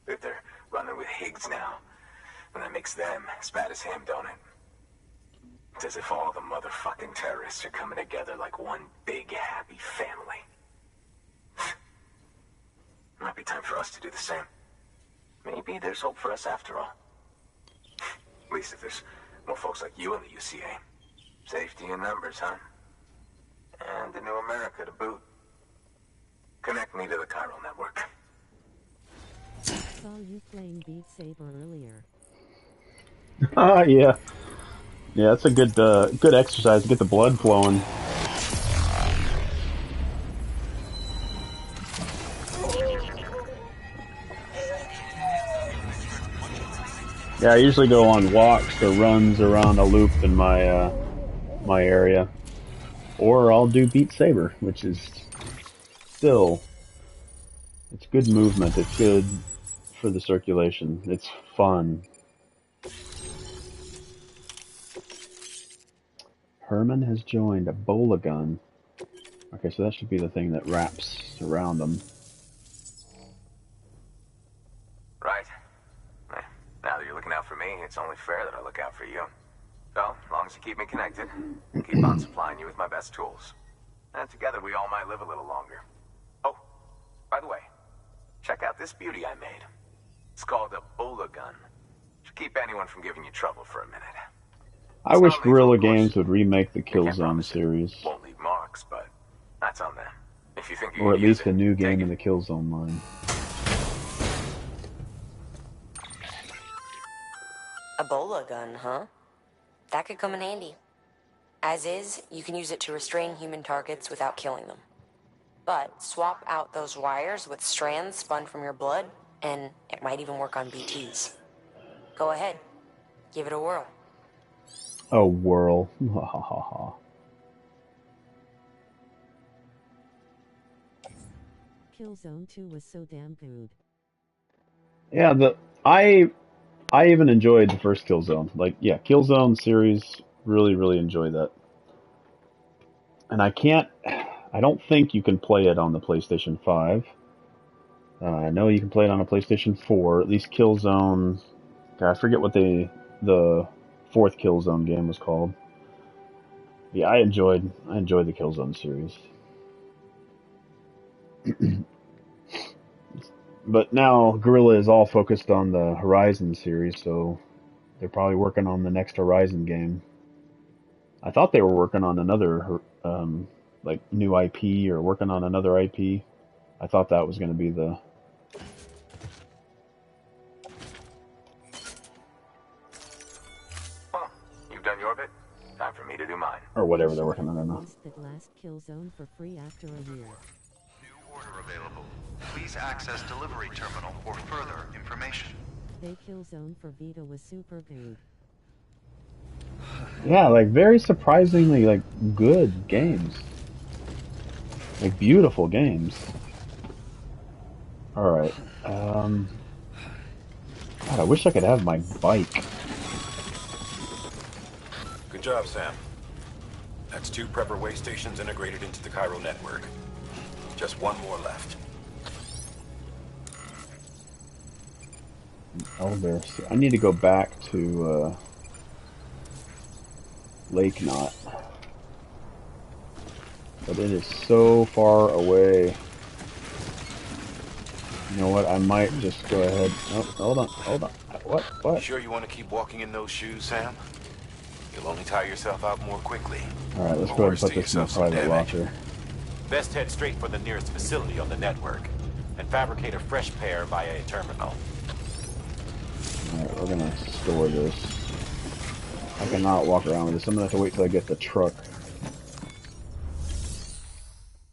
If they're running with Higgs now, and that makes them as bad as him, don't it? It's as if all the motherfucking terrorists are coming together like one big, happy family. Might be time for us to do the same. Maybe there's hope for us after all. At least if there's more folks like you in the UCA. Safety in numbers, huh? And the new America to boot. Connect me to the chiral network. Saw you playing Beat Saber earlier. Ah, yeah. Yeah, that's a good exercise to get the blood flowing. Yeah, I usually go on walks or runs around a loop in my my area, or I'll do Beat Saber, which is still, it's good movement. It's good for the circulation. It's fun. Herman has joined a bola gun. Okay, so that should be the thing that wraps around them. Right. Now that you're looking out for me, it's only fair that I look out for you. So, as long as you keep me connected, I'll keep on supplying you with my best tools. And together we all might live a little longer. Oh, by the way, check out this beauty I made. It's called a bola gun. Should keep anyone from giving you trouble for a minute. I wish Guerrilla Games would remake the Killzone series. Won't leave marks, but that's on them. If you think you Or can at least use a new game in the Killzone line. A bola gun, huh? That could come in handy. As is, you can use it to restrain human targets without killing them. But swap out those wires with strands spun from your blood, and it might even work on BTs. Go ahead. Give it a whirl. Oh, whirl. Ha ha ha ha. Killzone 2 was so damn good. Yeah, I even enjoyed the first Killzone. Like, yeah, Killzone series, really enjoyed that. And I don't think you can play it on the PlayStation 5. I know you can play it on a PlayStation 4. At least Killzone, I forget what the fourth Killzone game was called. Yeah, I enjoyed the Killzone series. But now Guerrilla is all focused on the Horizon series, so they're probably working on the next Horizon game. I thought they were working on another like new IP or working on another IP. I thought that was going to be the Well, you've done your bit. Time for me to do mine. or whatever they're working on. I don't know. Released that last Killzone for free after a year. New order available. Please access delivery terminal for further information. They Killzone for Vita was super good. Yeah, like very surprisingly like good games. Like beautiful games. Alright. God, I wish I could have my bike. Good job, Sam. That's 2 prepper way stations integrated into the Cairo network. Just 1 more left. Elder. So I need to go back to Lake Knot. But it is so far away. You know what? I might just go ahead. Oh, hold on. What? You sure you want to keep walking in those shoes, Sam? You'll only tire yourself out more quickly. Alright, let's Or go ahead and worse, put do this in the yourself some private damage. locker. Best head straight for the nearest facility on the network and fabricate a fresh pair via a terminal. Alright, we're gonna store this. I cannot walk around with this. I'm gonna have to wait till I get the truck.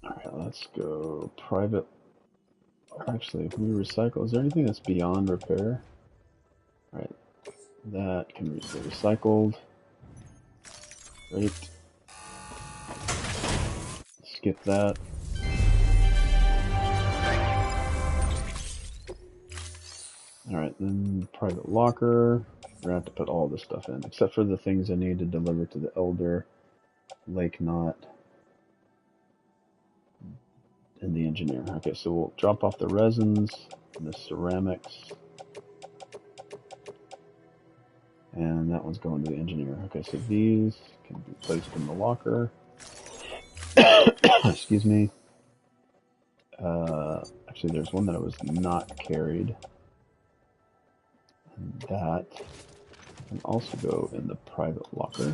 Alright, let's go private. Actually, if we recycle, is there anything that's beyond repair? Alright, that can be recycled. Great. Skip that. Alright, then private locker. We're gonna have to put all this stuff in, except for the things I need to deliver to the Elder, Lake Knot, and the engineer. Okay, so we'll drop off the resins, and the ceramics, and that one's going to the engineer. Okay, so these can be placed in the locker. Excuse me. Actually, there's one that was not carried. And that can also go in the private locker.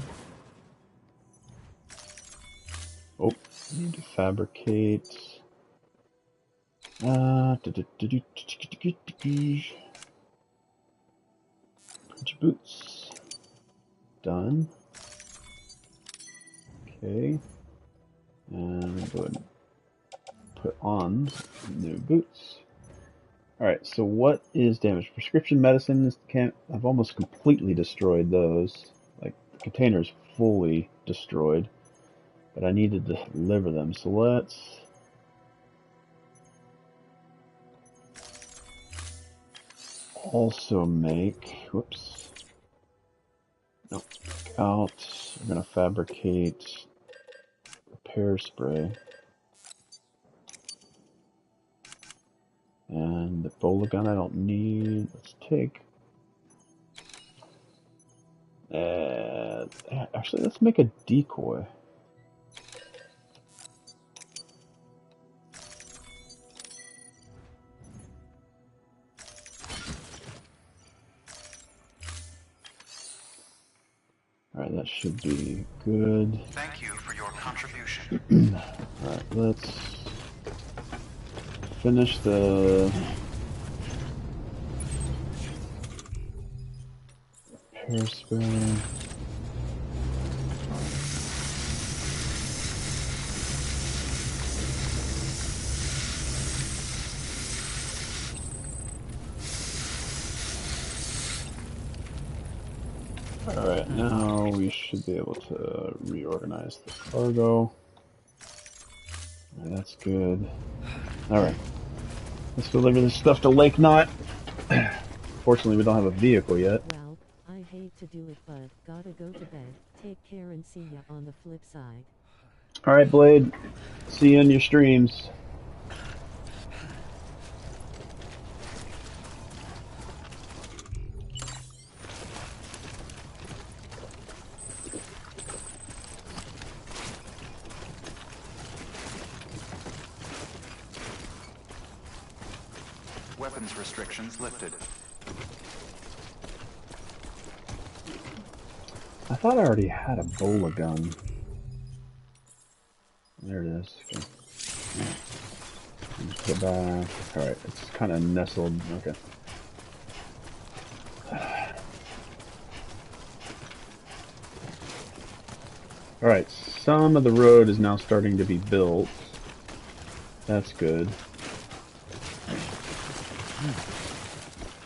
Oh, I need to fabricate. Put your boots. Done. Okay. And go ahead and put on new boots. Alright, so what is damaged? Prescription medicines can't. I've almost completely destroyed those. Like, the container's fully destroyed. But I needed to deliver them, so let's. Also make. Whoops. Nope. Out. We're gonna fabricate repair spray. And the bola gun I don't need. Let's take. Actually, let's make a decoy. Alright, that should be good. Thank you for your contribution. Alright, let's finish the repair spray. Alright, now we should be able to reorganize the cargo. Alright, that's good. Alright, let's deliver this stuff to Lake Knot. Fortunately, we don't have a vehicle yet. Well, I hate to do it, but gotta go to bed. Take care and see ya on the flip side. Alright, Blade. See you in your streams. Weapons restrictions lifted. I thought I already had a bola gun. There it is. Okay. Let's go back. Alright, it's kind of nestled. Okay. Alright, some of the road is now starting to be built. That's good.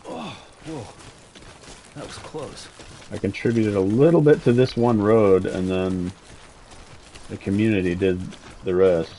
Oh, whoa. That was close. I contributed a little bit to this one road, and then the community did the rest.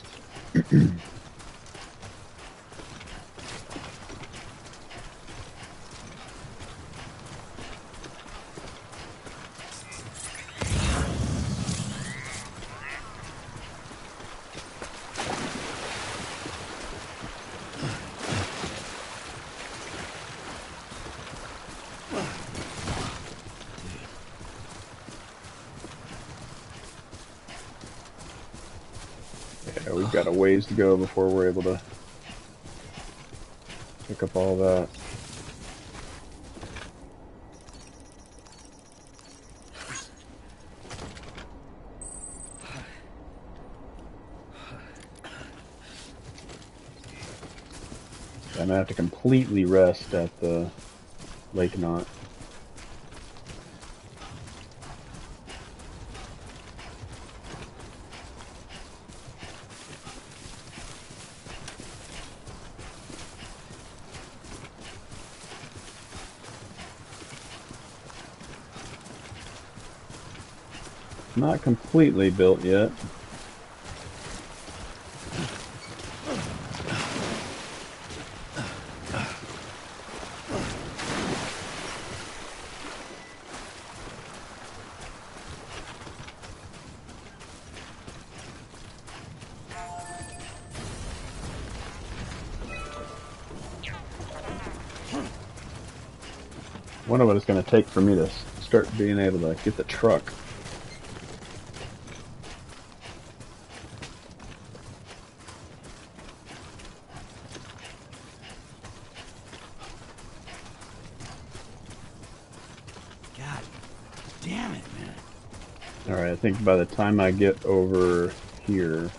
Yeah, we've got a ways to go before we're able to pick up all that. I'm gonna have to completely rest at the Lake Knot. Not completely built yet. Wonder what it's going to take for me to start being able to get the truck. God damn it, man. Alright, I think by the time I get over here...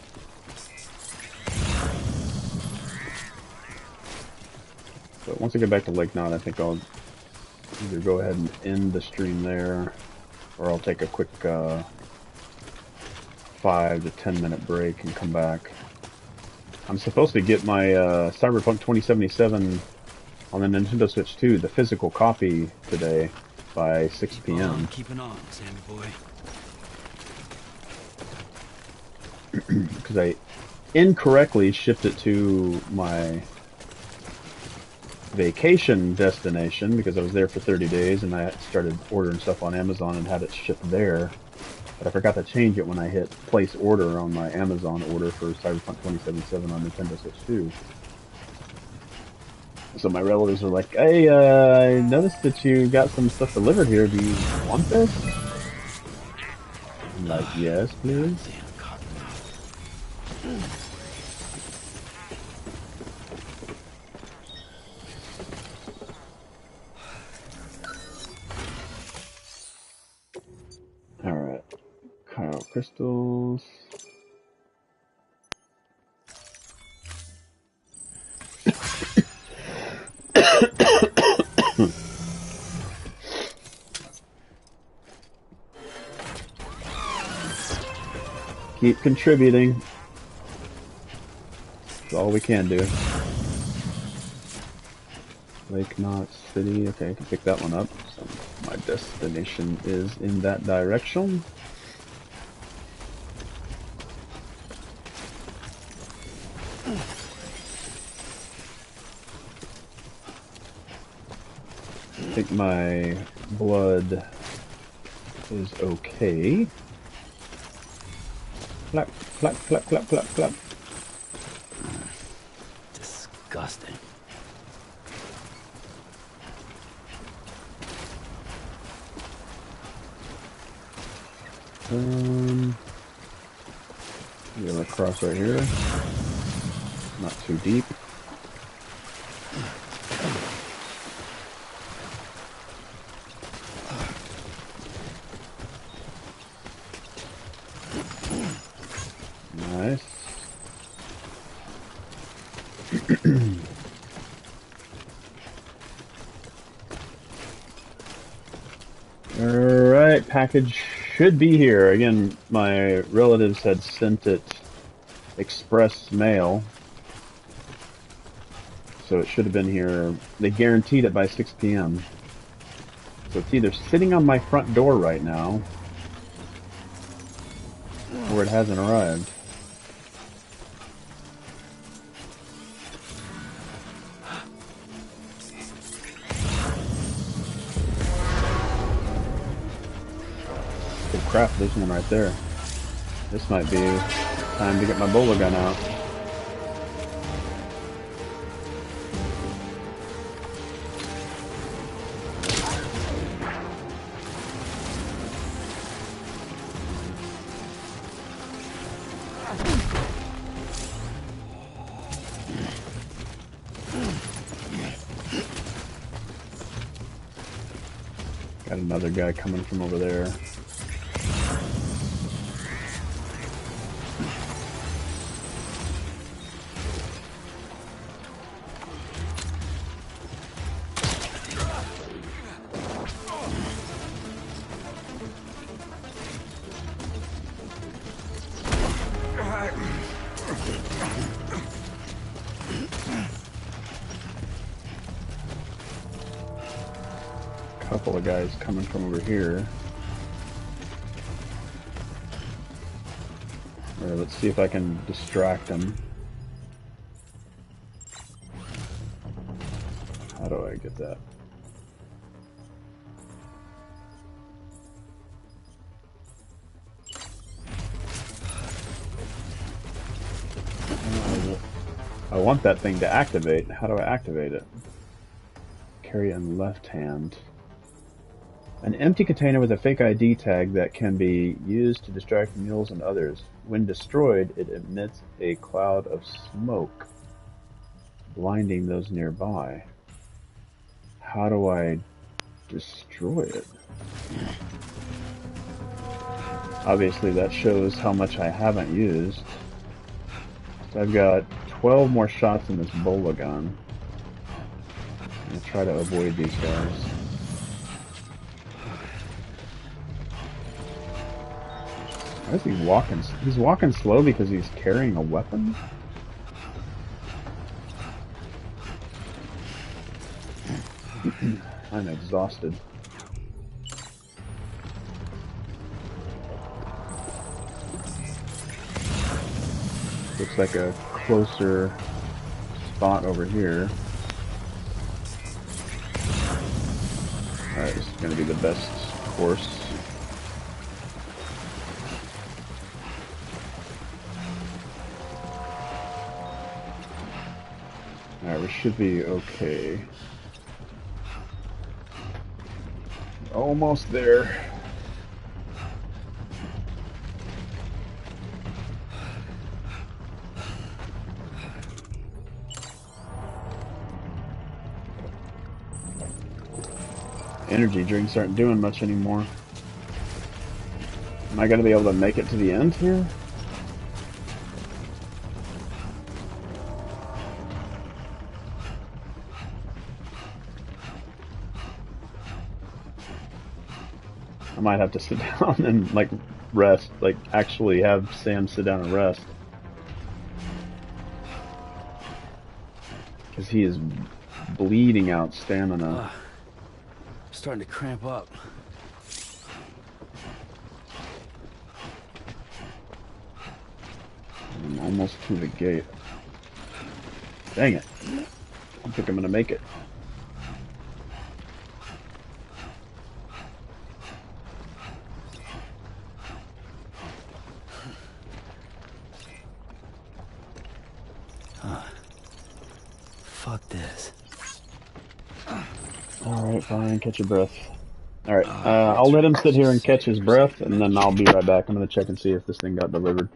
But once I get back to Lake Knot, I think I'll either go ahead and end the stream there, or I'll take a quick 5 to 10 minute break and come back. I'm supposed to get my Cyberpunk 2077 on the Nintendo Switch 2, the physical copy, today by 6 p.m. Keeping on, Sammy boy. Because I incorrectly shipped it to my vacation destination because I was there for 30 days and I started ordering stuff on Amazon and had it shipped there. But I forgot to change it when I hit place order on my Amazon order for Cyberpunk 2077 on Nintendo Switch 2. So my relatives were like, hey, I noticed that you got some stuff delivered here. Do you want this? I'm like, yes, please. Alright. Chiral crystals. Keep contributing. That's all we can do. Lake Knot City. Okay, I can pick that one up. So my destination is in that direction. I think my blood is okay. Flap, flap, flap, flap, flap, flap. Disgusting. We're gonna cross right here. Not too deep. Nice. Alright, package should be here. Again, my relatives had sent it express mail. So it should have been here. They guaranteed it by 6 p.m. So it's either sitting on my front door right now, or it hasn't arrived. Good crap, there's one right there. This might be time to get my bowler gun out. Got another guy coming from over there. Couple of guys coming from over here. Alright, let's see if I can distract them. How do I get that? I want that thing to activate. How do I activate it? Carry on left hand. An empty container with a fake ID tag that can be used to distract mules and others. When destroyed, it emits a cloud of smoke, blinding those nearby. How do I destroy it? Obviously that shows how much I haven't used. So I've got 12 more shots in this bowler gun. I'm going to try to avoid these guys. Why is he walking? He's walking slow because he's carrying a weapon? I'm exhausted. Looks like a closer spot over here. Alright, this is going to be the best course. Alright, we should be okay. Almost there. Energy drinks aren't doing much anymore. Am I going to be able to make it to the end here? I might have to sit down and, like, rest. Like, actually have Sam sit down and rest. Because he is bleeding out stamina. Starting to cramp up. I'm almost to the gate. Dang it. I don't think I'm going to make it. Fuck this. Alright, fine, catch your breath. Alright, I'll let him sit here and catch his breath, and then I'll be right back. I'm gonna check and see if this thing got delivered.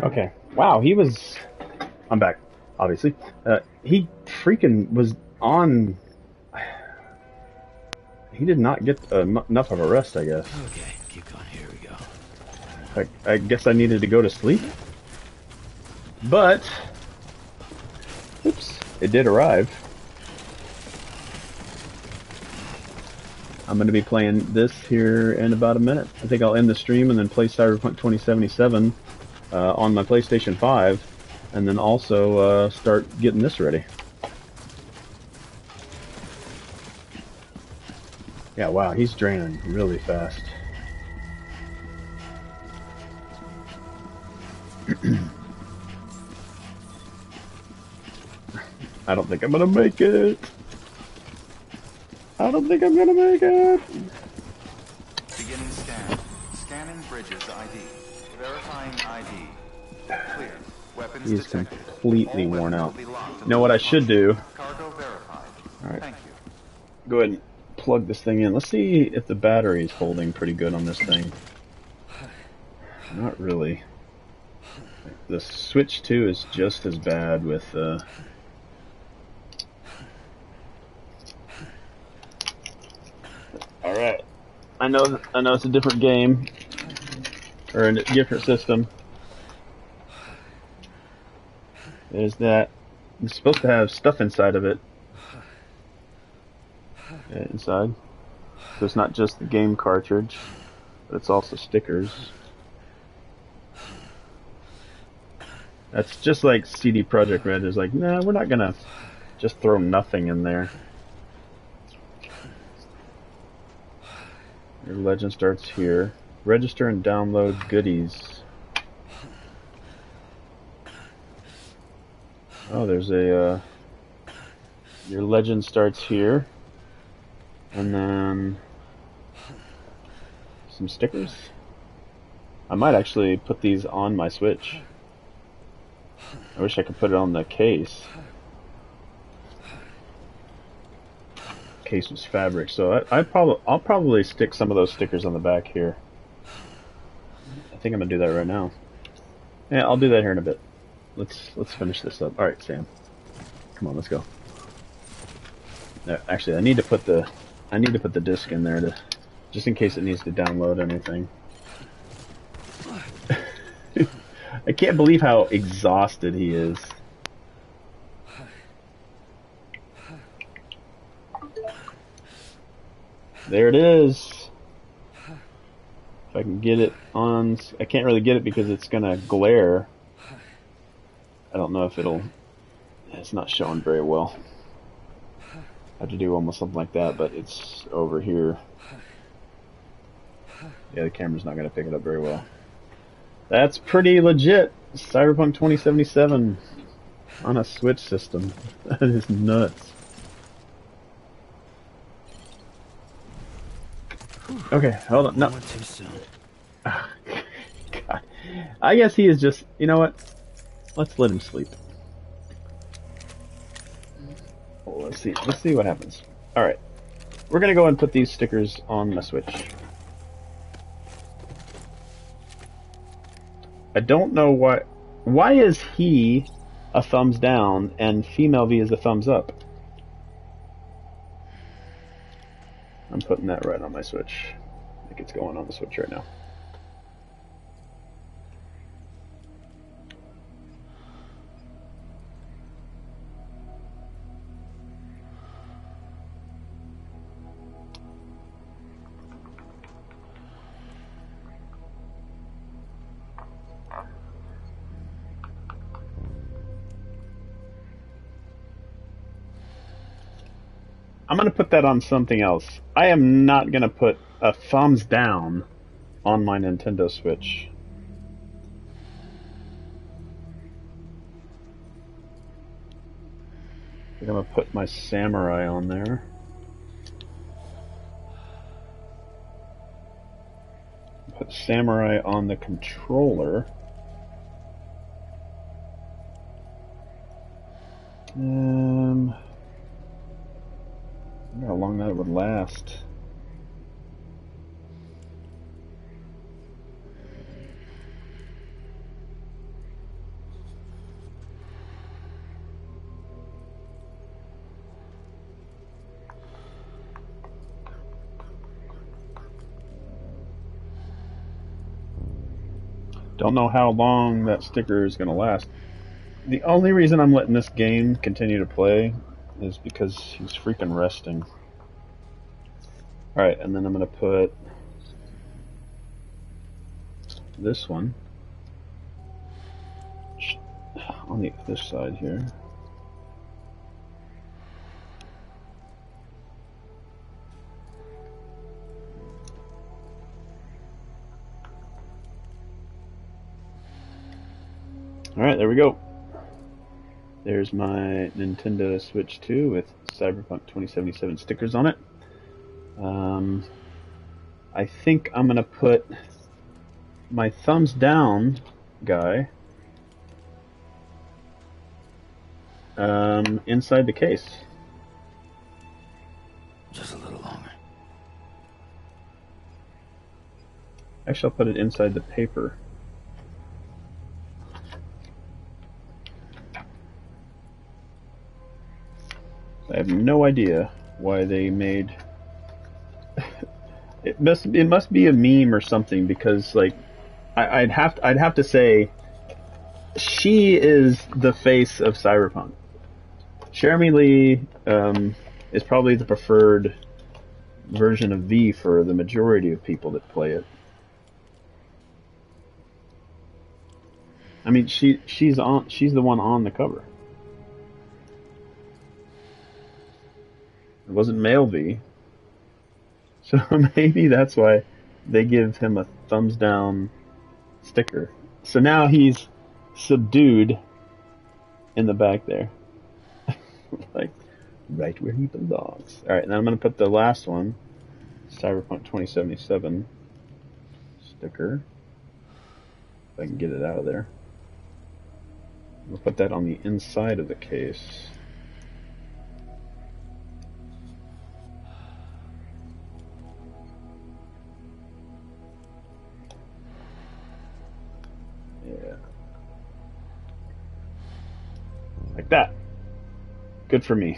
Okay. Wow, he was... I'm back, obviously. He freaking was on... He did not get enough of a rest, I guess. Okay, keep going. Here we go. I guess I needed to go to sleep. But... Oops. It did arrive. I'm going to be playing this here in about a minute. I think I'll end the stream and then play Cyberpunk 2077 on my PlayStation 5. And then also start getting this ready. Yeah, wow, he's draining really fast. I don't think I'm gonna make it. I don't think I'm gonna make it. Beginning scan. Scanning bridges ID. Verifying ID. Clear. Weapons He's detected. completely worn out. You know what I should do? Cargo verified. Alright. Thank you. Go ahead and plug this thing in. Let's see if the battery is holding pretty good on this thing. Not really. The Switch 2 is just as bad with Alright. I know it's a different game. Or a different system. There's that. It's supposed to have stuff inside of it. Inside. So it's not just the game cartridge, but it's also stickers. That's just like CD Projekt Red is like, nah, we're not gonna just throw nothing in there. Your legend starts here. Register and download goodies. Oh, there's a, your legend starts here. And then some stickers. I might actually put these on my Switch. I wish I could put it on the case. Case was fabric, so I'll probably stick some of those stickers on the back here. I think I'm gonna do that right now. Yeah, I'll do that here in a bit. Let's finish this up. All right, Sam. Come on, let's go. No, actually, I need to put the disc in there to just in case it needs to download anything. I can't believe how exhausted he is. There it is. If I can get it on... I can't really get it because it's gonna glare. I don't know if it'll... It's not showing very well. I have to do almost something like that, but it's over here. Yeah, the camera's not gonna pick it up very well. That's pretty legit. Cyberpunk 2077 on a Switch system. That is nuts. Okay, hold on. No. Too soon. God. I guess he is just. You know what? Let's let him sleep. Well, let's see. Let's see what happens. All right, we're gonna go and put these stickers on the Switch. I don't know why. Why is he a thumbs down and female V is a thumbs up? I'm putting that right on my Switch. I think it's going on the Switch right now. I'm going to put that on something else. I am not going to put a thumbs down on my Nintendo Switch. I think I'm going to put my samurai on there. Put samurai on the controller. I wonder how long that would last. Don't know how long that sticker is going to last. The only reason I'm letting this game continue to play is because he's freaking resting. Alright, and then I'm going to put this one on the other side here. Alright, there we go. There's my Nintendo Switch 2 with Cyberpunk 2077 stickers on it. I think I'm going to put my thumbs down guy inside the case. Just a little longer. Actually, I'll put it inside the paper. I have no idea why they made it must be a meme or something, because like I'd have to say she is the face of Cyberpunk. Jeremy Lee is probably the preferred version of V for the majority of people that play it. I mean, she's the one on the cover. It wasn't male V. So maybe that's why they give him a thumbs down sticker. So now he's subdued in the back there. Like, right where he belongs. Alright, now I'm going to put the last one, Cyberpunk 2077 sticker. If I can get it out of there. We'll put that on the inside of the case. Yeah. Like that. Good for me.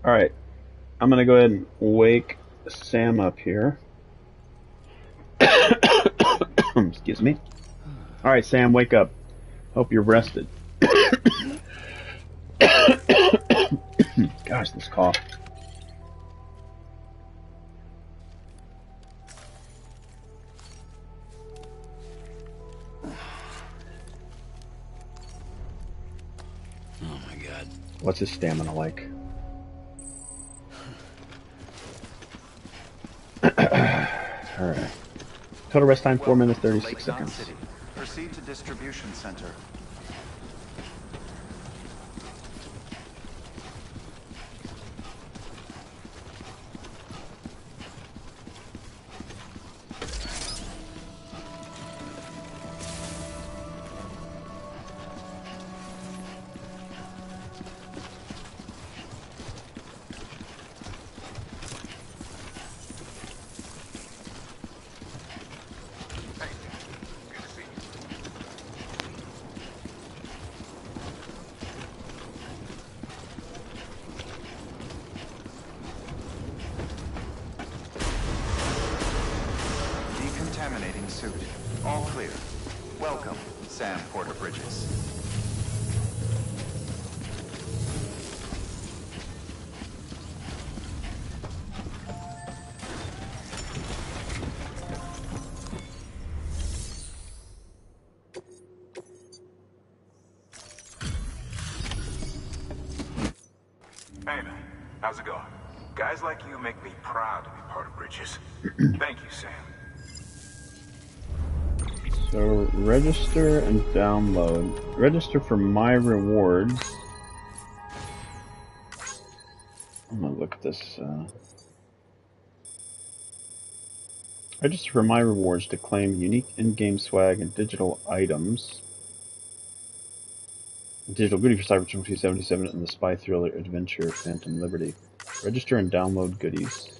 Alright. I'm going to go ahead and wake Sam up here. Excuse me. Alright, Sam, wake up. Hope you're rested. Gosh, this cough. Oh my god. What's his stamina like? Alright. Total rest time 4 minutes 36 seconds. City. Proceed to distribution center. Decontaminating suit. All clear. Welcome, Sam Porter Bridges. Hey man, how's it going? Guys like you make me proud to be part of Bridges. Thank you, Sam. So, register and download. Register for my rewards. I'm gonna look at this. Register for my rewards to claim unique in-game swag and digital items. Digital goodie for Cyberpunk 2077 and the spy thriller adventure Phantom Liberty. Register and download goodies.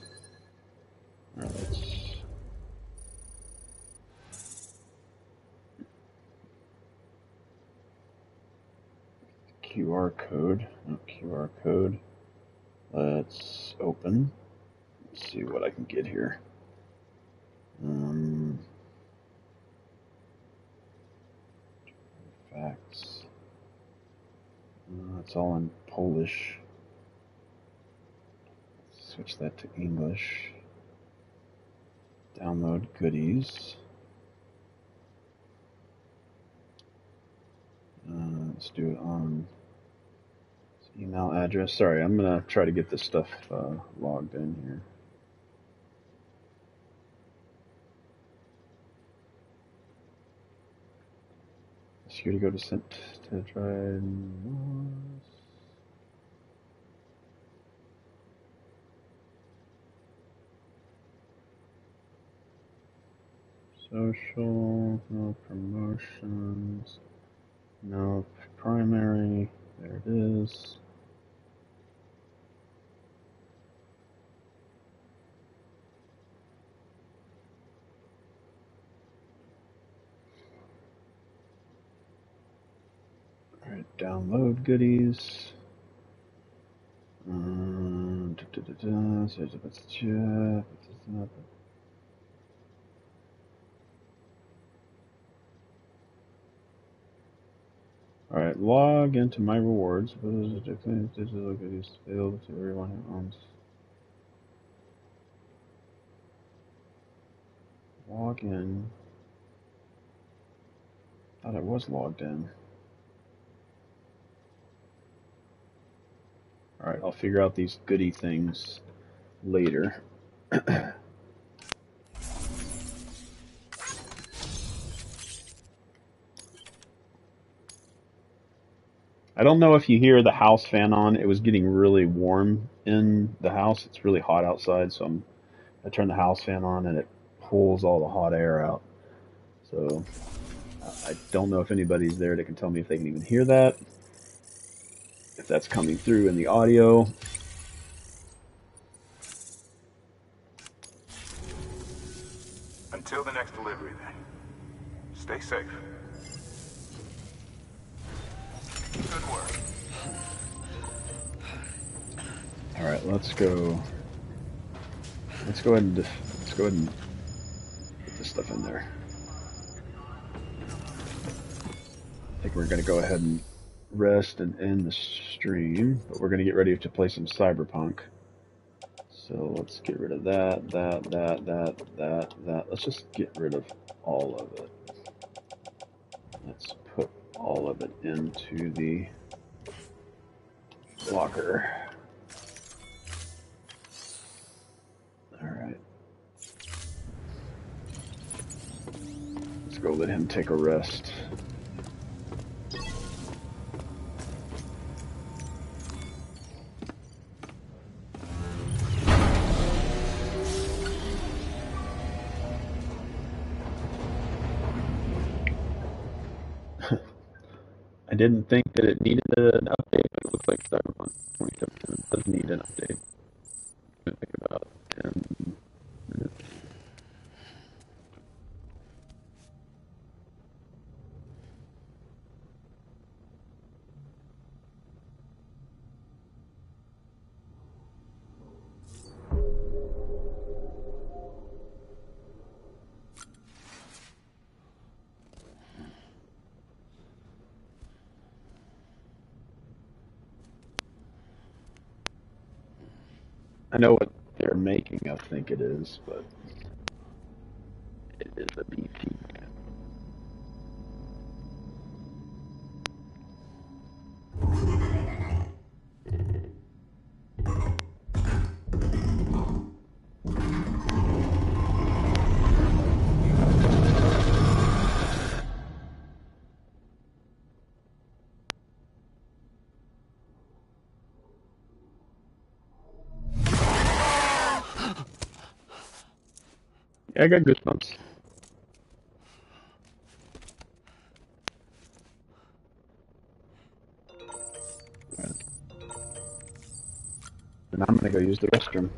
Alright, let's... QR code. No QR code. Let's open. Let's see what I can get here. Facts. It's all in Polish. Switch that to English. Download goodies. Let's do it on email address. Sorry, I'm gonna try to get this stuff logged in here. Security go to sent to DriedMoss. Social, no promotions, no primary. There it is. Alright, download goodies. Alright, log into my rewards. Digital goodies available to everyone who owns. Log in. Thought I was logged in. Alright, I'll figure out these goodie things later. I don't know if you hear the house fan on. It was getting really warm in the house. It's really hot outside, so I turn the house fan on and it pulls all the hot air out. So I don't know if anybody's there that can tell me if they can even hear that, if that's coming through in the audio. Until the next delivery, then. Stay safe. Good work. All right, let's go. Let's go ahead and put this stuff in there. I think we're going to go ahead and rest and end the stream, but we're going to get ready to play some Cyberpunk. So let's get rid of that. Let's just get rid of all of it. Let's put all of it into the locker. Alright. Let's go let him take a rest. I didn't think that it needed an update, but it looks like Cyberpunk 2077 does need an update. I think about 10 minutes. I know what they're making us think it is, but it is a BT. Yeah, I got goosebumps. And I'm gonna go use the restroom.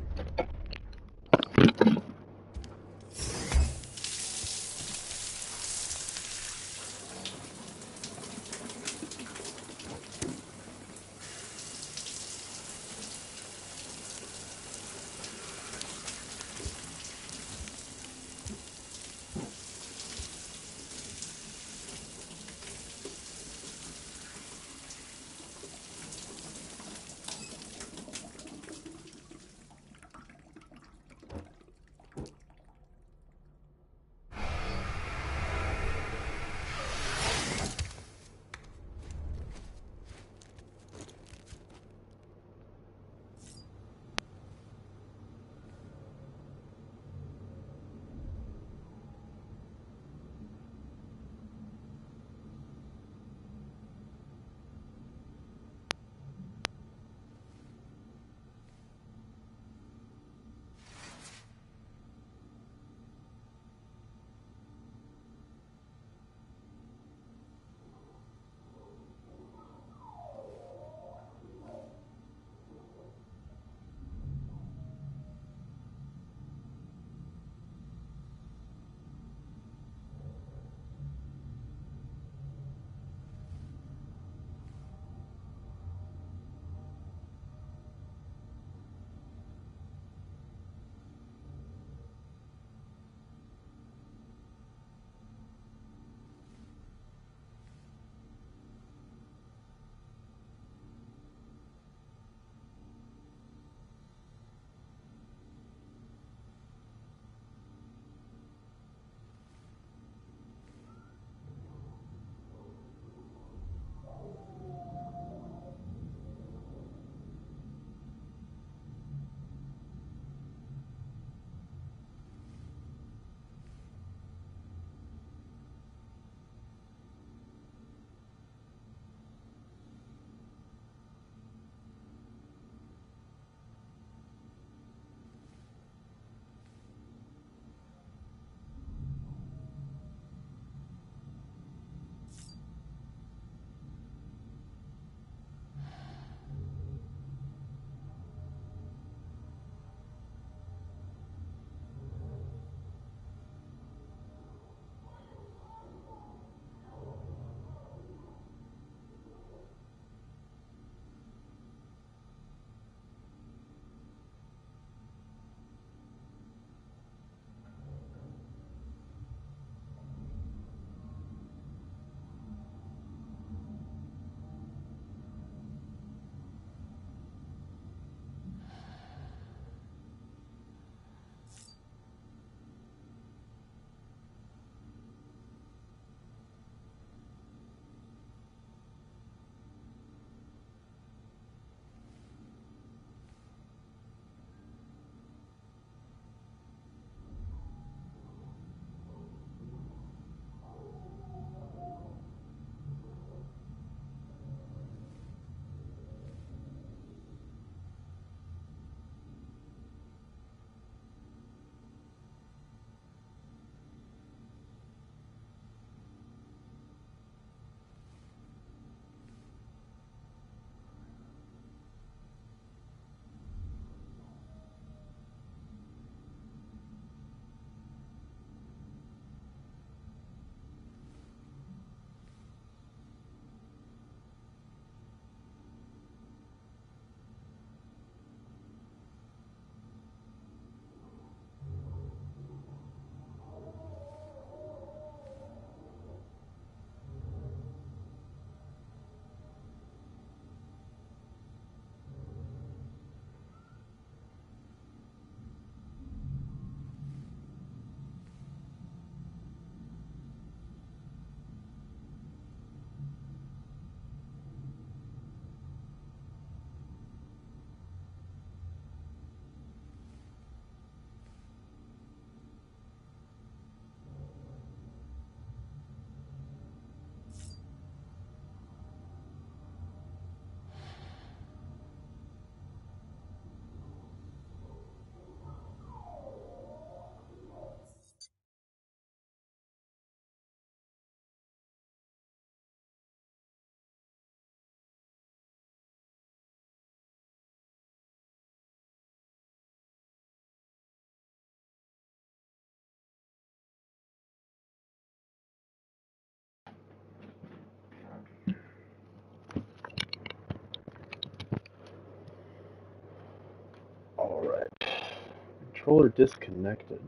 Controller disconnected.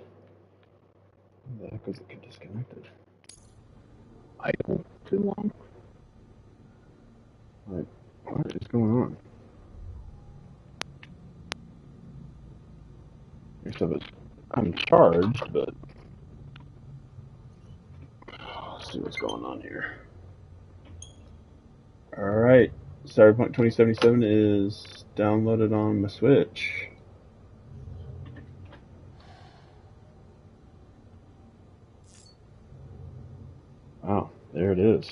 Where the heck was it disconnected? Idle too long? Like, what is going on? Your stuff is uncharged, but let's see what's going on here. Alright, Cyberpunk 2077 is downloaded on my Switch. Wow, there it is.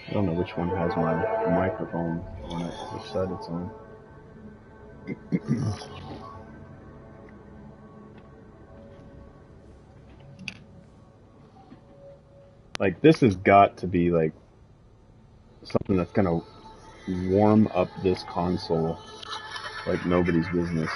I don't know which one has my microphone on it, which side it's on. Like, this has got to be, like, something that's gonna warm up this console like nobody's business.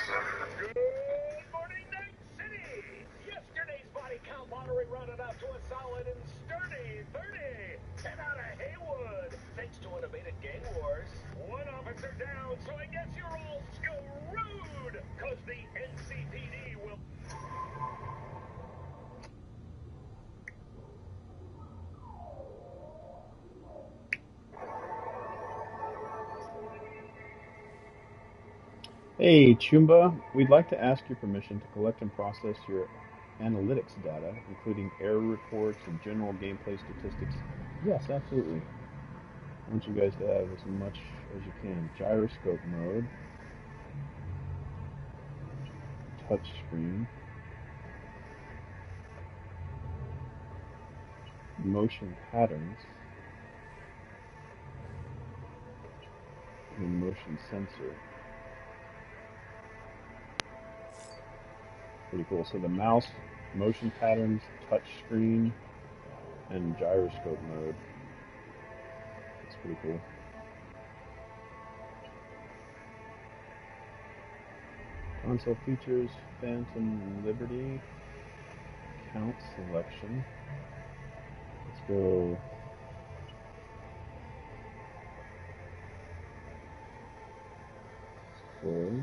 Hey, Chumba, we'd like to ask your permission to collect and process your analytics data, including error reports and general gameplay statistics. Yes, absolutely. I want you guys to have as much as you can. Gyroscope mode, touch screen, motion patterns, and motion sensor. Pretty cool. So the mouse, motion patterns, touch screen, and gyroscope mode. That's pretty cool. Console features, Phantom Liberty, count selection. Let's go. Full.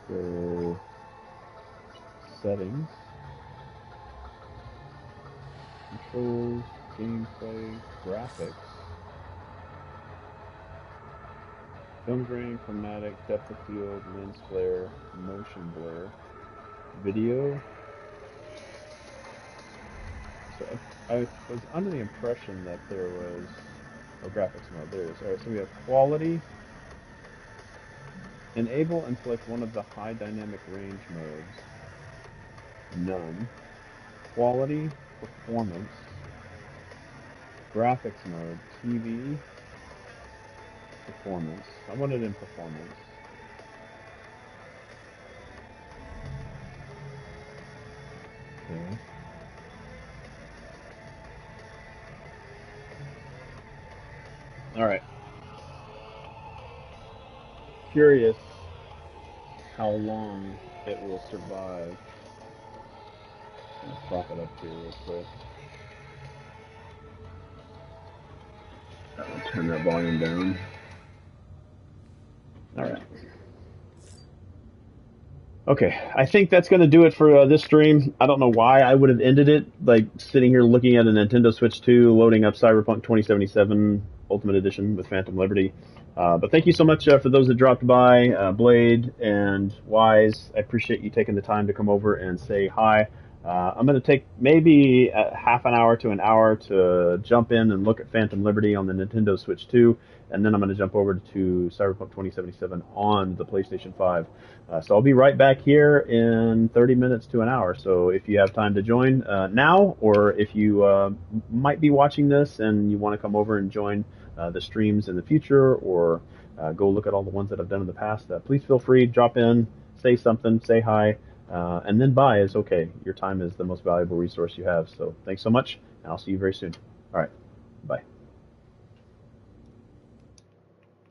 Go settings, controls, gameplay, graphics, film grain, chromatic, depth of field, lens flare, motion blur, video. So I was under the impression that there was, graphics mode, there it is. Alright, so we have quality. Enable and select one of the high dynamic range modes. None. Quality, performance, graphics mode, TV, performance. I want it in performance. Okay. Alright. Curious how long it will survive. Let's prop it up here real quick. I'll turn that volume down. Alright. Okay, I think that's going to do it for this stream. I don't know why I would have ended it, like sitting here looking at a Nintendo Switch 2, loading up Cyberpunk 2077 Ultimate Edition with Phantom Liberty. But thank you so much for those that dropped by, Blade and Wise. I appreciate you taking the time to come over and say hi. I'm going to take maybe a half an hour to an hour to jump in and look at Phantom Liberty on the Nintendo Switch 2, and then I'm going to jump over to Cyberpunk 2077 on the PlayStation 5. So I'll be right back here in 30 minutes to an hour. So if you have time to join now, or if you might be watching this and you want to come over and join the streams in the future, or go look at all the ones that I've done in the past, please feel free, drop in, say something, say hi. And then buy is okay. Your time is the most valuable resource you have. So thanks so much, and I'll see you very soon. All right, bye.